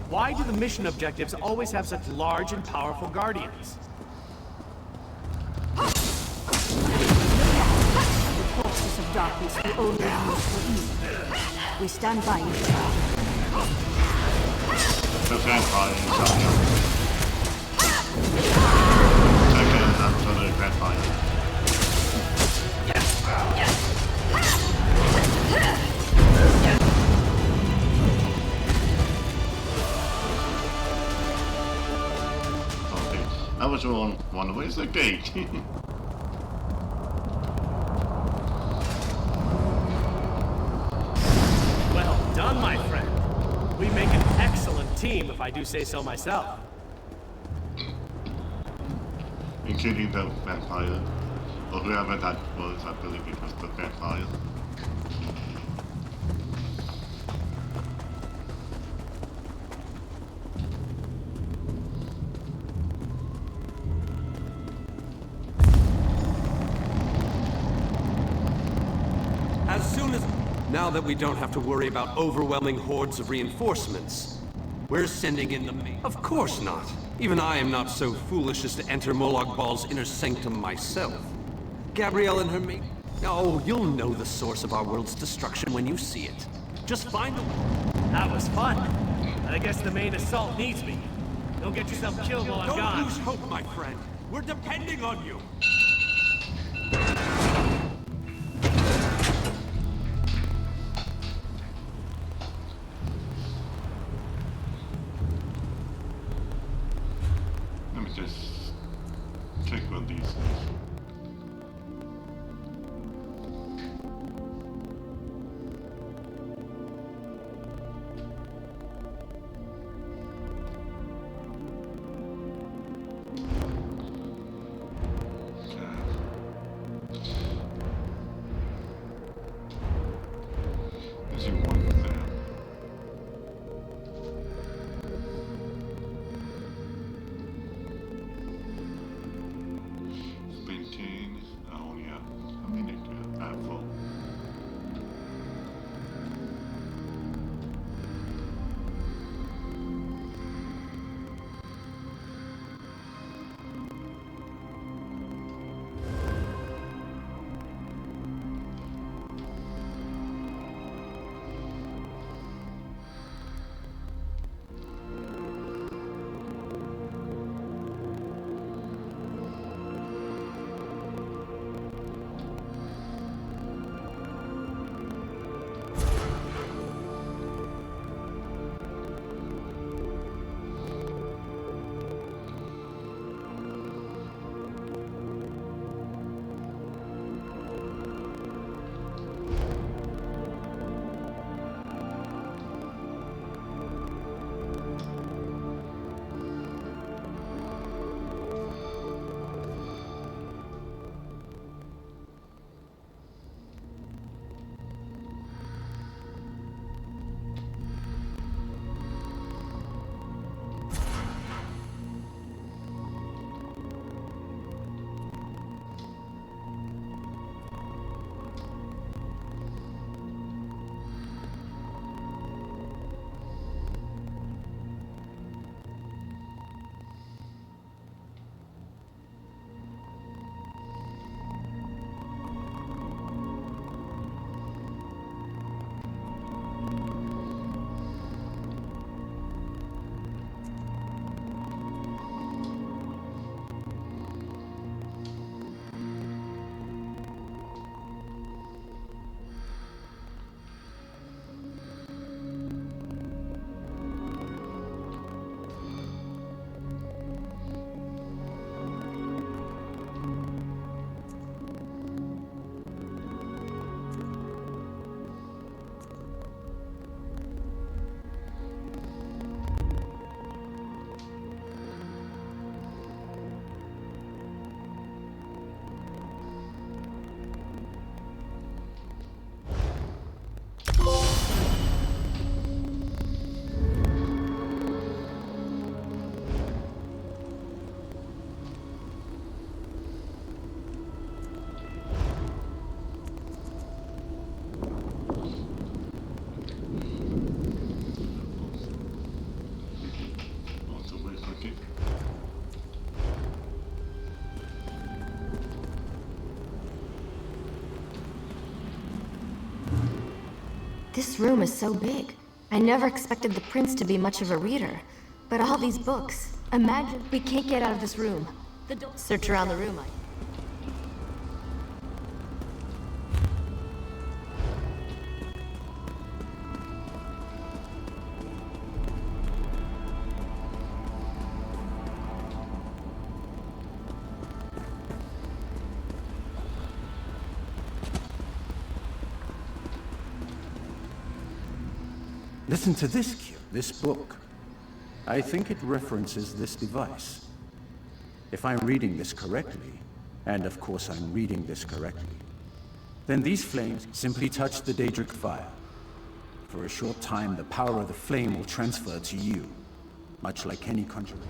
Speaker 8: Why do the mission objectives always have such large and powerful guardians?
Speaker 14: The forces of darkness we only use for evil. We stand by each other.
Speaker 1: The vampires are here. Take it after the vampire. I was wrong. One way is the gate.
Speaker 8: Well done, my friend. We make an excellent team, if I do say so myself.
Speaker 1: Including the vampire. Or whoever that was, I believe it was the vampire.
Speaker 9: Now that we don't have to worry about overwhelming hordes of reinforcements, We're sending in the Of course not. Even I am not so foolish as to enter Molag Bal's inner sanctum myself. Gabrielle and her mate... Oh, you'll know the source of our world's destruction when you see it. Just find a...
Speaker 8: That was fun. I guess the main assault needs me. Don't get yourself killed while I'm gone.
Speaker 9: Don't lose hope, my friend. We're depending on you.
Speaker 1: Let me just check what these things. There's one there. Maintain. Oh yeah. I mean it. Full.
Speaker 19: This room is so big. I never expected the prince to be much of a reader. But all these books. Imagine we can't get out of this room. Search around the room.
Speaker 6: Listen to this, Q. This book. I think it references this device. If I'm reading this correctly, and of course I'm reading this correctly, then these flames simply touch the Daedric vial. For a short time, the power of the flame will transfer to you, much like any conjuring.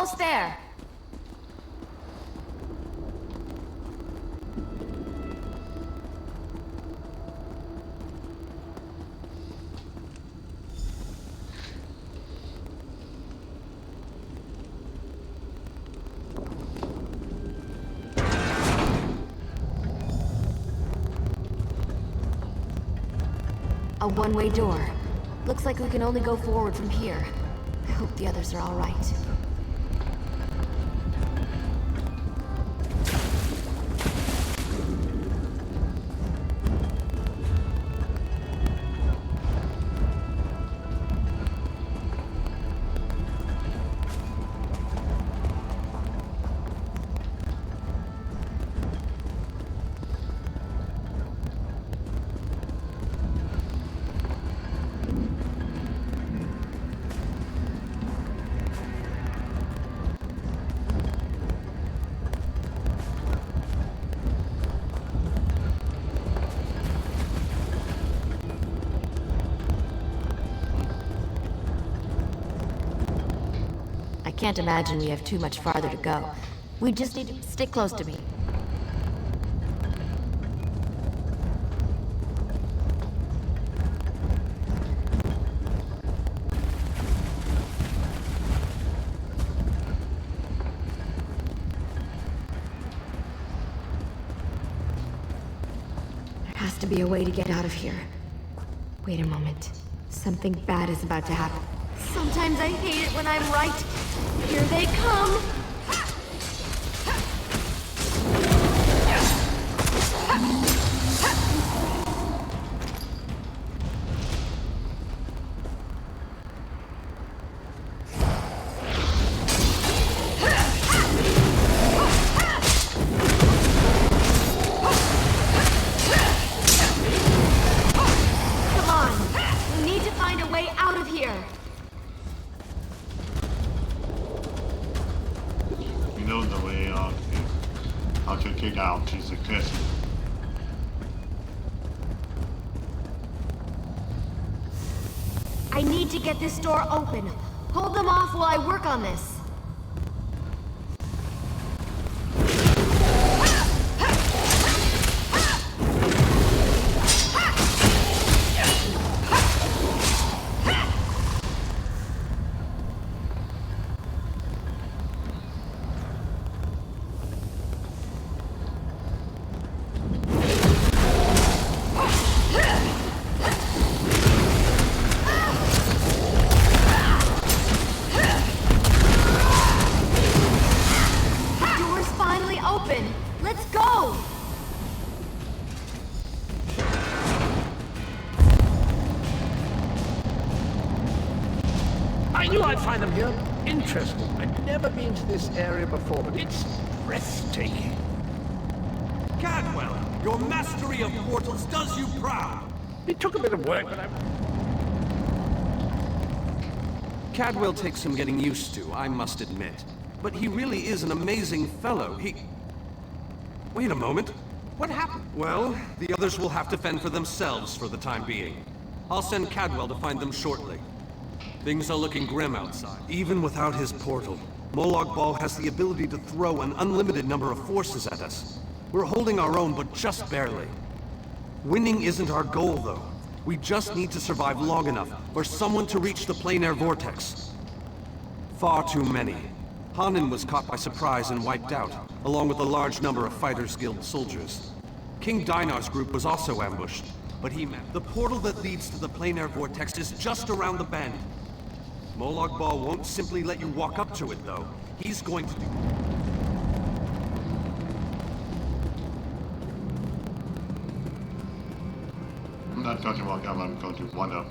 Speaker 19: almost there. A one-way door. Looks like we can only go forward from here. I hope the others are all right. I can't imagine we have too much farther to go. We just need to stick close to me. There has to be a way to get out of here. Wait a moment. Something bad is about to happen. Sometimes I hate it when I'm right. Here they come! Come on! We need to find a way out of here!
Speaker 1: You know the way out is how to get out is a question.
Speaker 19: I need to get this door open. Hold them off while I work on this. Door's finally open. Let's go!
Speaker 16: I knew I'd find them here. Interesting. I've never been to this area before, but it's breathtaking.
Speaker 9: Cadwell, your mastery of portals does you proud.
Speaker 16: It took a bit of work, but
Speaker 17: Cadwell takes some getting used to, I must admit. But he really is an amazing fellow. Wait a moment. What happened? Well, the others will have to fend for themselves for the time being. I'll send Cadwell to find them shortly. Things are looking grim outside. Even without his portal, Molag Bal has the ability to throw an unlimited number of forces at us. We're holding our own, but just barely. Winning isn't our goal, though. We just need to survive long enough for someone to reach the plain air vortex. Far too many. Hanan was caught by surprise and wiped out, along with a large number of Fighters Guild soldiers. King Dinar's group was also ambushed, but the portal that leads to the plain air vortex is just around the bend. Molag Bal won't simply let you walk up to it, though. He's going to do...
Speaker 1: I'm not going to walk up, I'm going to one up.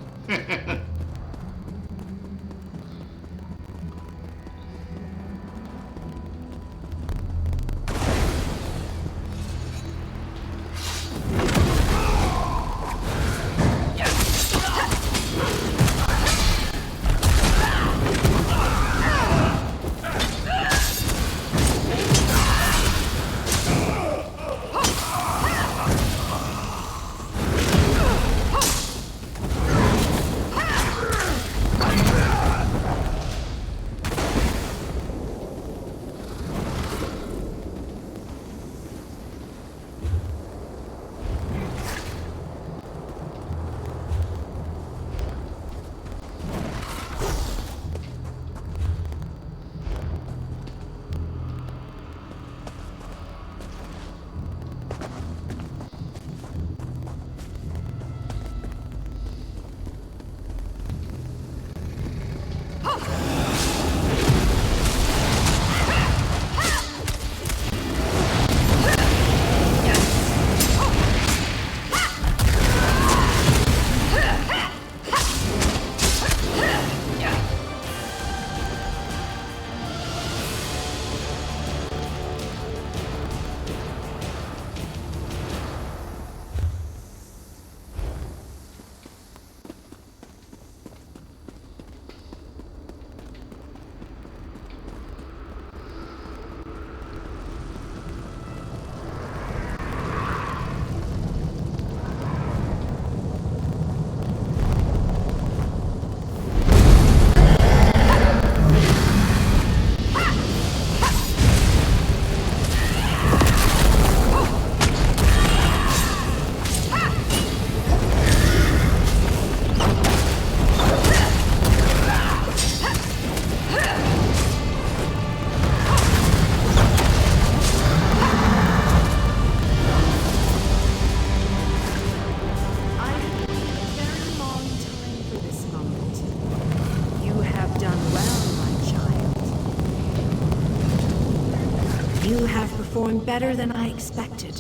Speaker 3: better than I expected.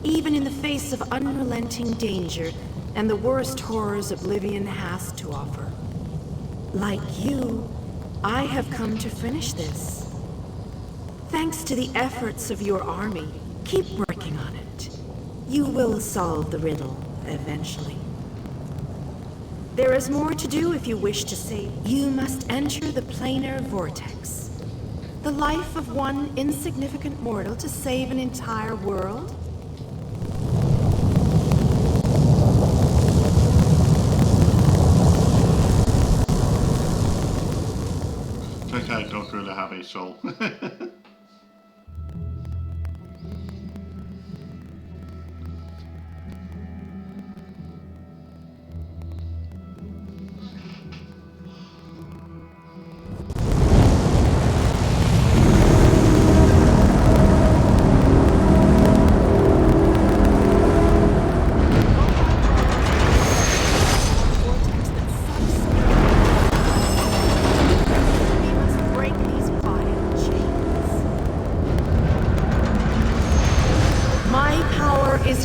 Speaker 3: Even in the face of unrelenting danger and the worst horrors Oblivion has to offer. Like you, I have come to finish this. Thanks to the efforts of your army, keep working on it. You will solve the riddle eventually. There is more to do if you wish to save. You must enter the planar vortex. The life of one insignificant mortal to save an entire world?
Speaker 1: I don't really have a soul.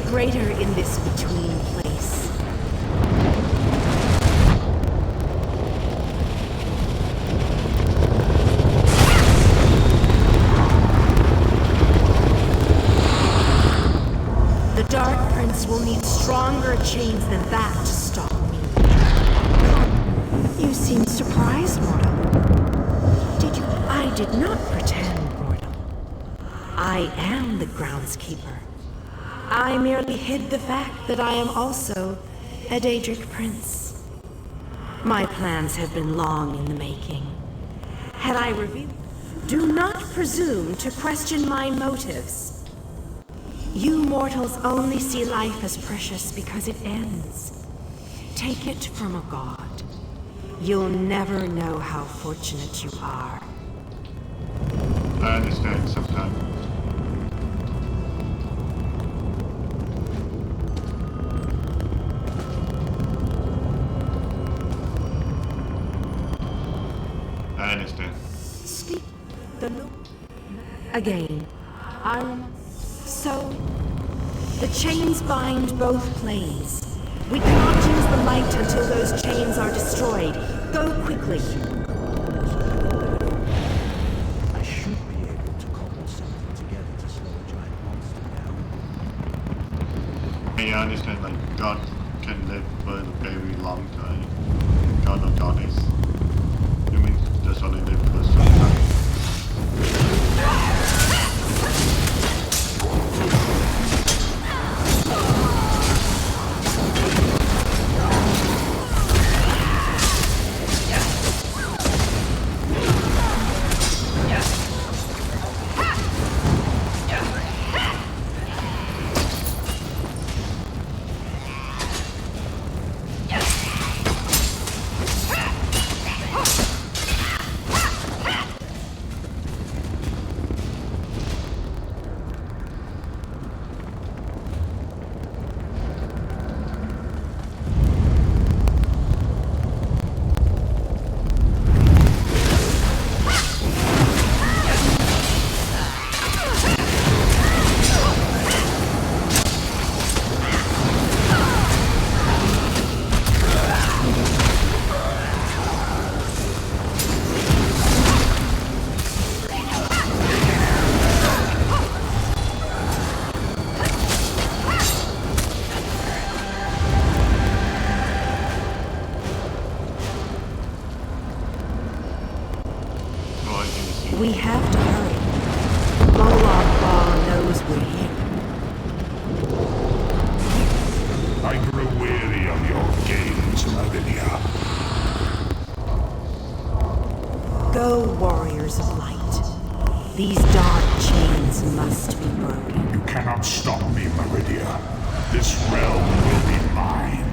Speaker 3: Greater in this between place. The Dark Prince will need stronger chains than that to stop me. You seem surprised, mortal. Did you? I did not pretend, mortal. I am the groundskeeper. I merely hid the fact that I am also a Daedric prince. My plans have been long in the making. Had I revealed... Do not presume to question my motives. You mortals only see life as precious because it ends. Take it from a god. You'll never know how fortunate you are.
Speaker 1: I understand sometimes. I understand.
Speaker 3: Speak the again. So the chains bind both planes. We cannot use the light until those chains are destroyed. Go quickly.
Speaker 6: I should be able to cobble something together to slow a giant monster down.
Speaker 1: I understand, like, God can live for a very long time. God or goddess. You mean just only live for some time?
Speaker 3: We have to hurry. Molag Bal knows we're here.
Speaker 4: I grow weary of your games, Meridia.
Speaker 3: Go, warriors of light. These dark chains must be broken.
Speaker 4: You cannot stop me, Meridia. This realm will be mine.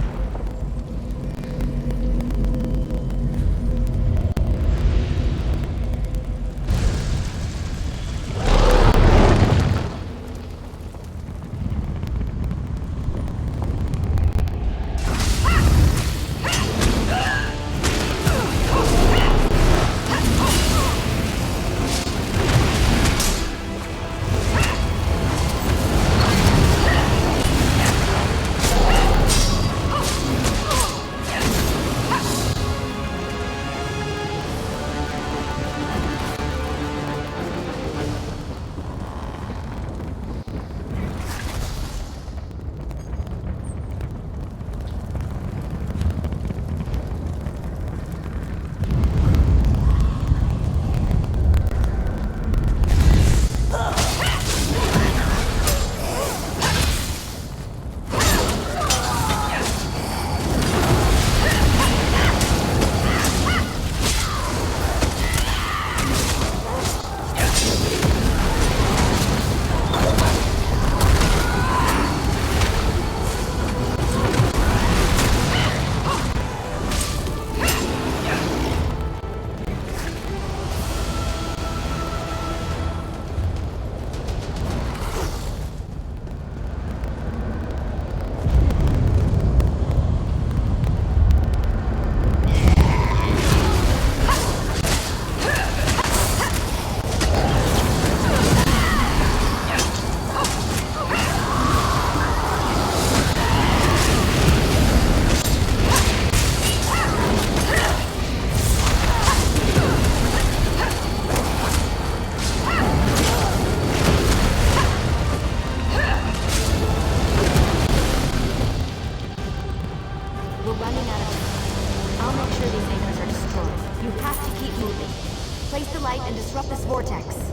Speaker 19: disrupt this vortex.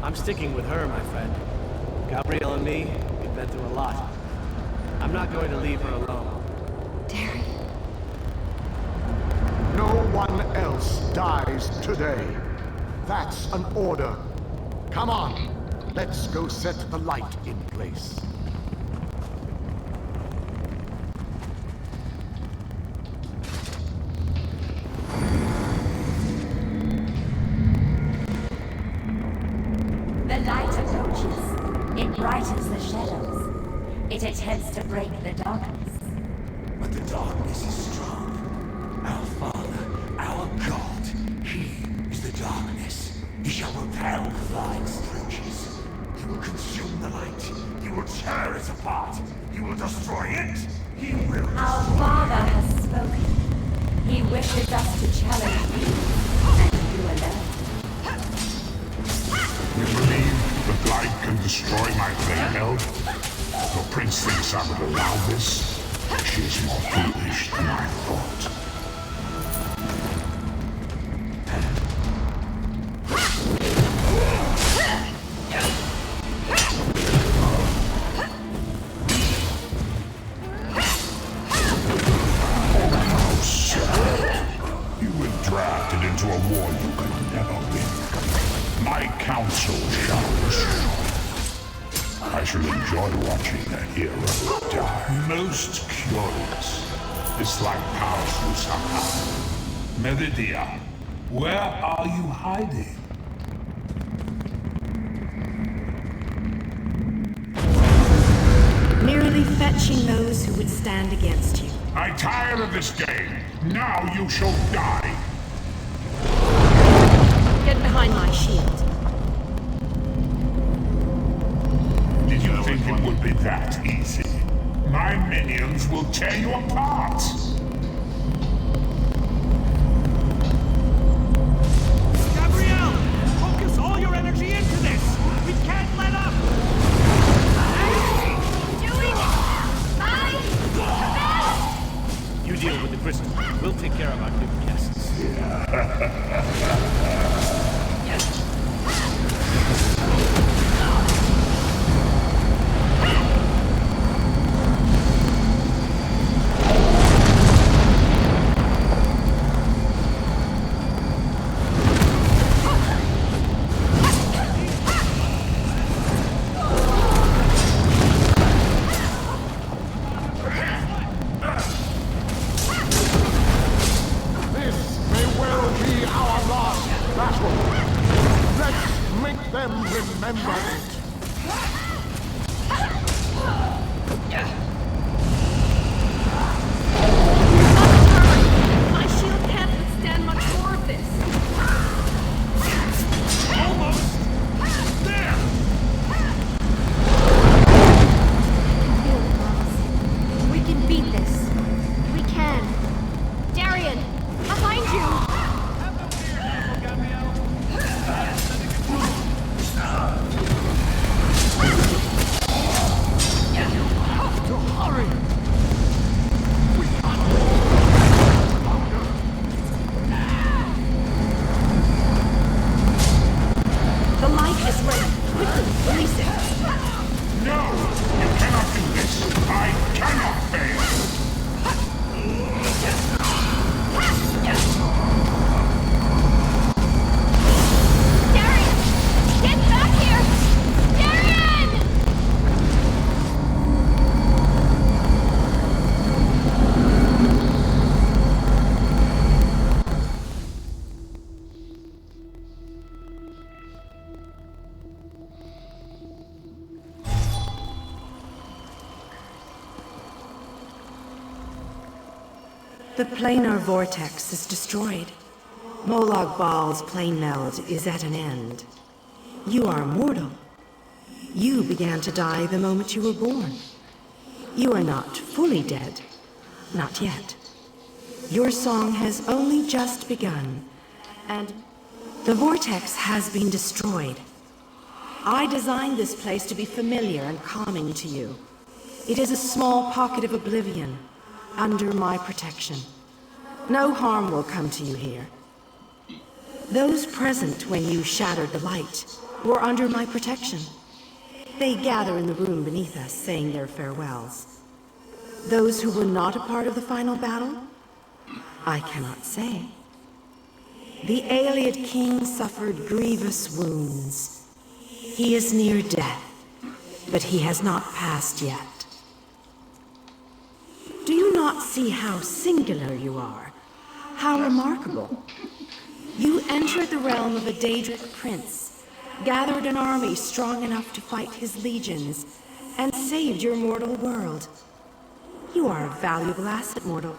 Speaker 8: I'm sticking with her, my friend. Gabrielle and me, we've been through a lot. I'm not going to leave her alone.
Speaker 19: Darian.
Speaker 7: No one else dies today. That's an order. Come on, let's go set the light in place.
Speaker 18: The light approaches. It brightens the shadows. It attempts to break the darkness.
Speaker 4: But the darkness is strong. Our Father, our God, He is the darkness. He shall repel the light's approaches. He will consume the light. He will tear it apart. He will destroy it. He will destroy
Speaker 18: Our Father has spoken. He wishes us to challenge you, and you alone.
Speaker 4: You believe the light can destroy my Flame-Held? Your prince thinks I would allow this? She is more foolish than I thought. How sad. You were drafted into a war you can never win. My counsel shall destroy. I shall enjoy watching a hero die. Most curious. This light powers you somehow. Meridia, where are you hiding?
Speaker 3: Merely fetching those who would stand against you.
Speaker 4: I'm tired of this game. Now you shall die.
Speaker 3: Get behind my shield.
Speaker 4: Did you think it would be that easy? My minions will tear you apart!
Speaker 9: Gabrielle! Focus all your energy into this! We can't let up!
Speaker 8: You deal with the crystal. We'll take care of our new guests.
Speaker 3: The planar vortex is destroyed. Molag Bal's plane meld is at an end. You are mortal. You began to die the moment you were born. You are not fully dead. Not yet. Your song has only just begun, and the vortex has been destroyed. I designed this place to be familiar and calming to you. It is a small pocket of oblivion, under my protection. No harm will come to you here. Those present when you shattered the light were under my protection. They gather in the room beneath us, saying their farewells. Those who were not a part of the final battle? I cannot say. The Ayleid king suffered grievous wounds. He is near death, but he has not passed yet. Do you not see how singular you are? How remarkable? You entered the realm of a Daedric prince, gathered an army strong enough to fight his legions, and saved your mortal world. You are a valuable asset, mortal.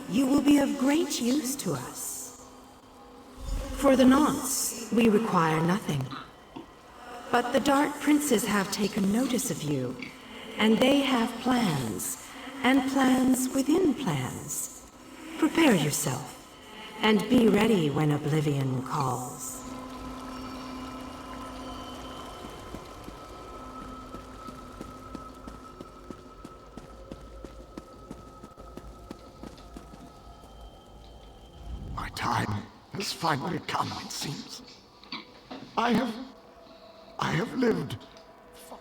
Speaker 3: You will be of great use to us. For the nonce, we require nothing. But the Dark Princes have taken notice of you, and they have plans, and plans within plans. Prepare yourself, and be ready when Oblivion calls.
Speaker 7: My time has finally come, it seems. I have lived.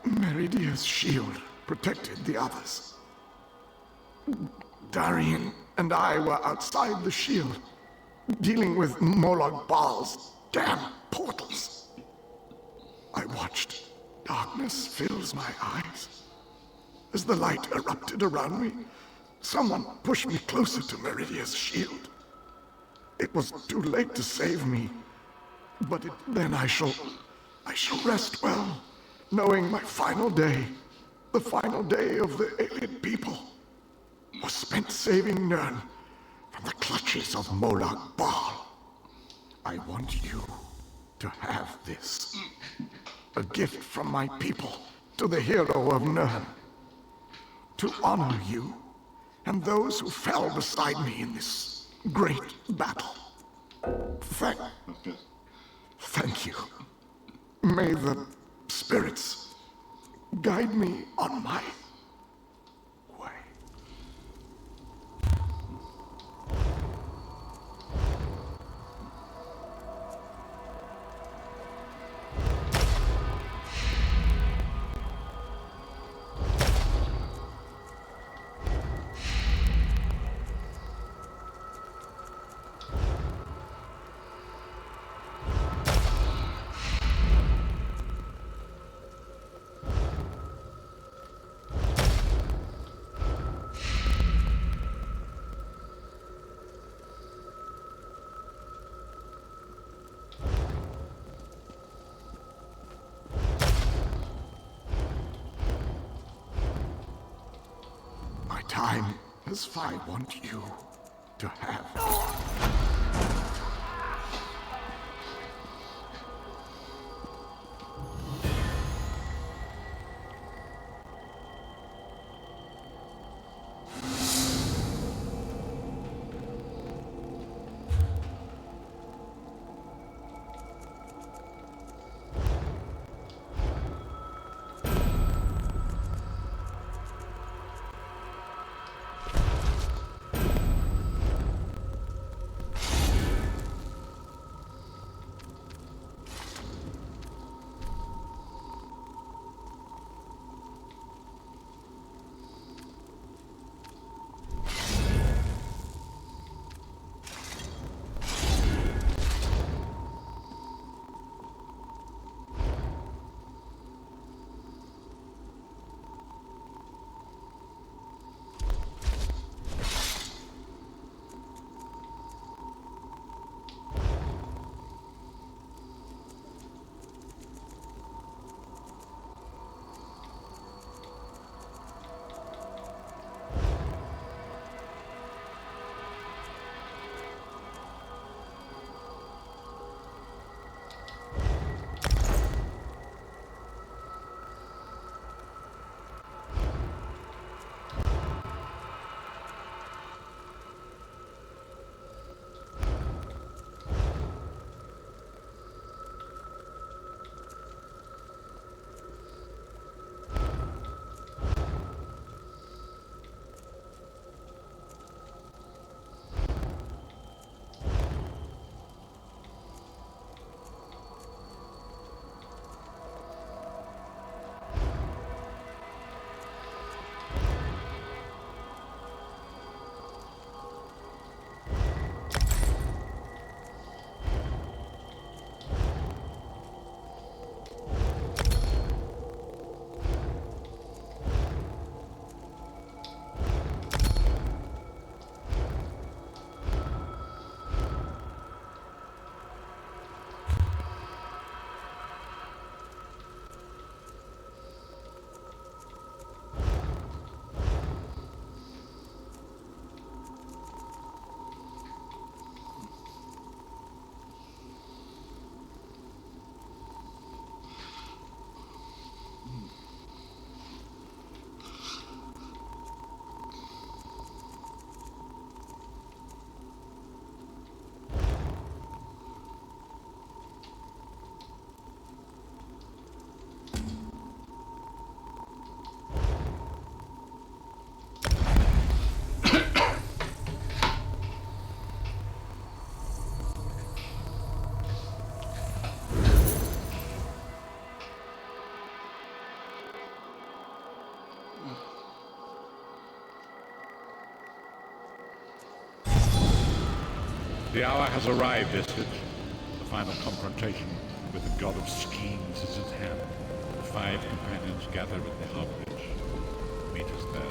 Speaker 7: Meridia's shield protected the others. Darian and I were outside the shield, dealing with Molag Bal's damn portals. I watched. Darkness fills my eyes. As the light erupted around me, someone pushed me closer to Meridia's shield. It was too late to save me, but then I shall rest well, knowing my final day, the final day of the Ayleid people, was spent saving Nirn from the clutches of Molag Bal. I want you to have this. A gift from my people to the hero of Nirn. To honor you and those who fell beside me in this great battle. Thank you. May the spirits guide me on my way. Time as I want you to have.
Speaker 4: The hour has arrived, Isid. The final confrontation with the god of schemes is at hand. The 5 companions gather at the hub bridge. Meet us there.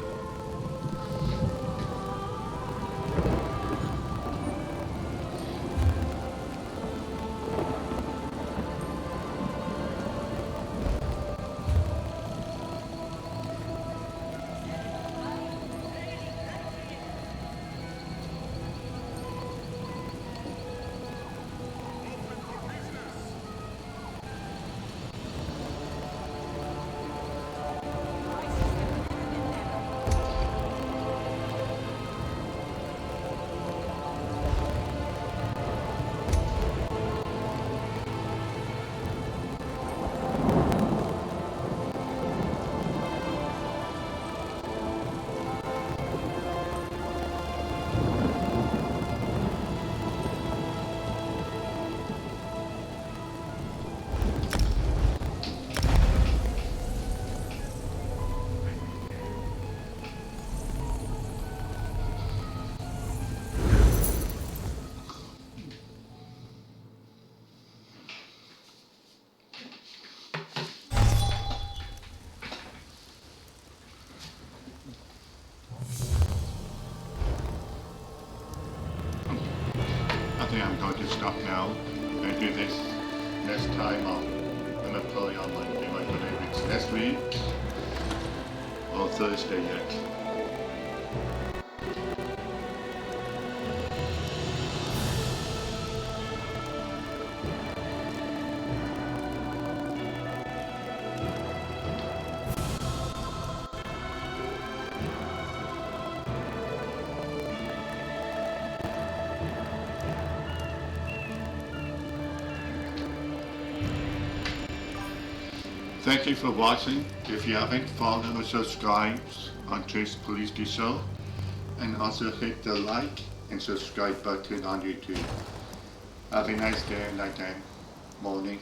Speaker 1: I think I'm going to stop now and do this next time. I'm going to play online game. I believe it's next week or Thursday yet. Thank you for watching. If you haven't followed or subscribed on Twitch, please do so. And also hit the like and subscribe button on YouTube. Have a nice day and night time, morning.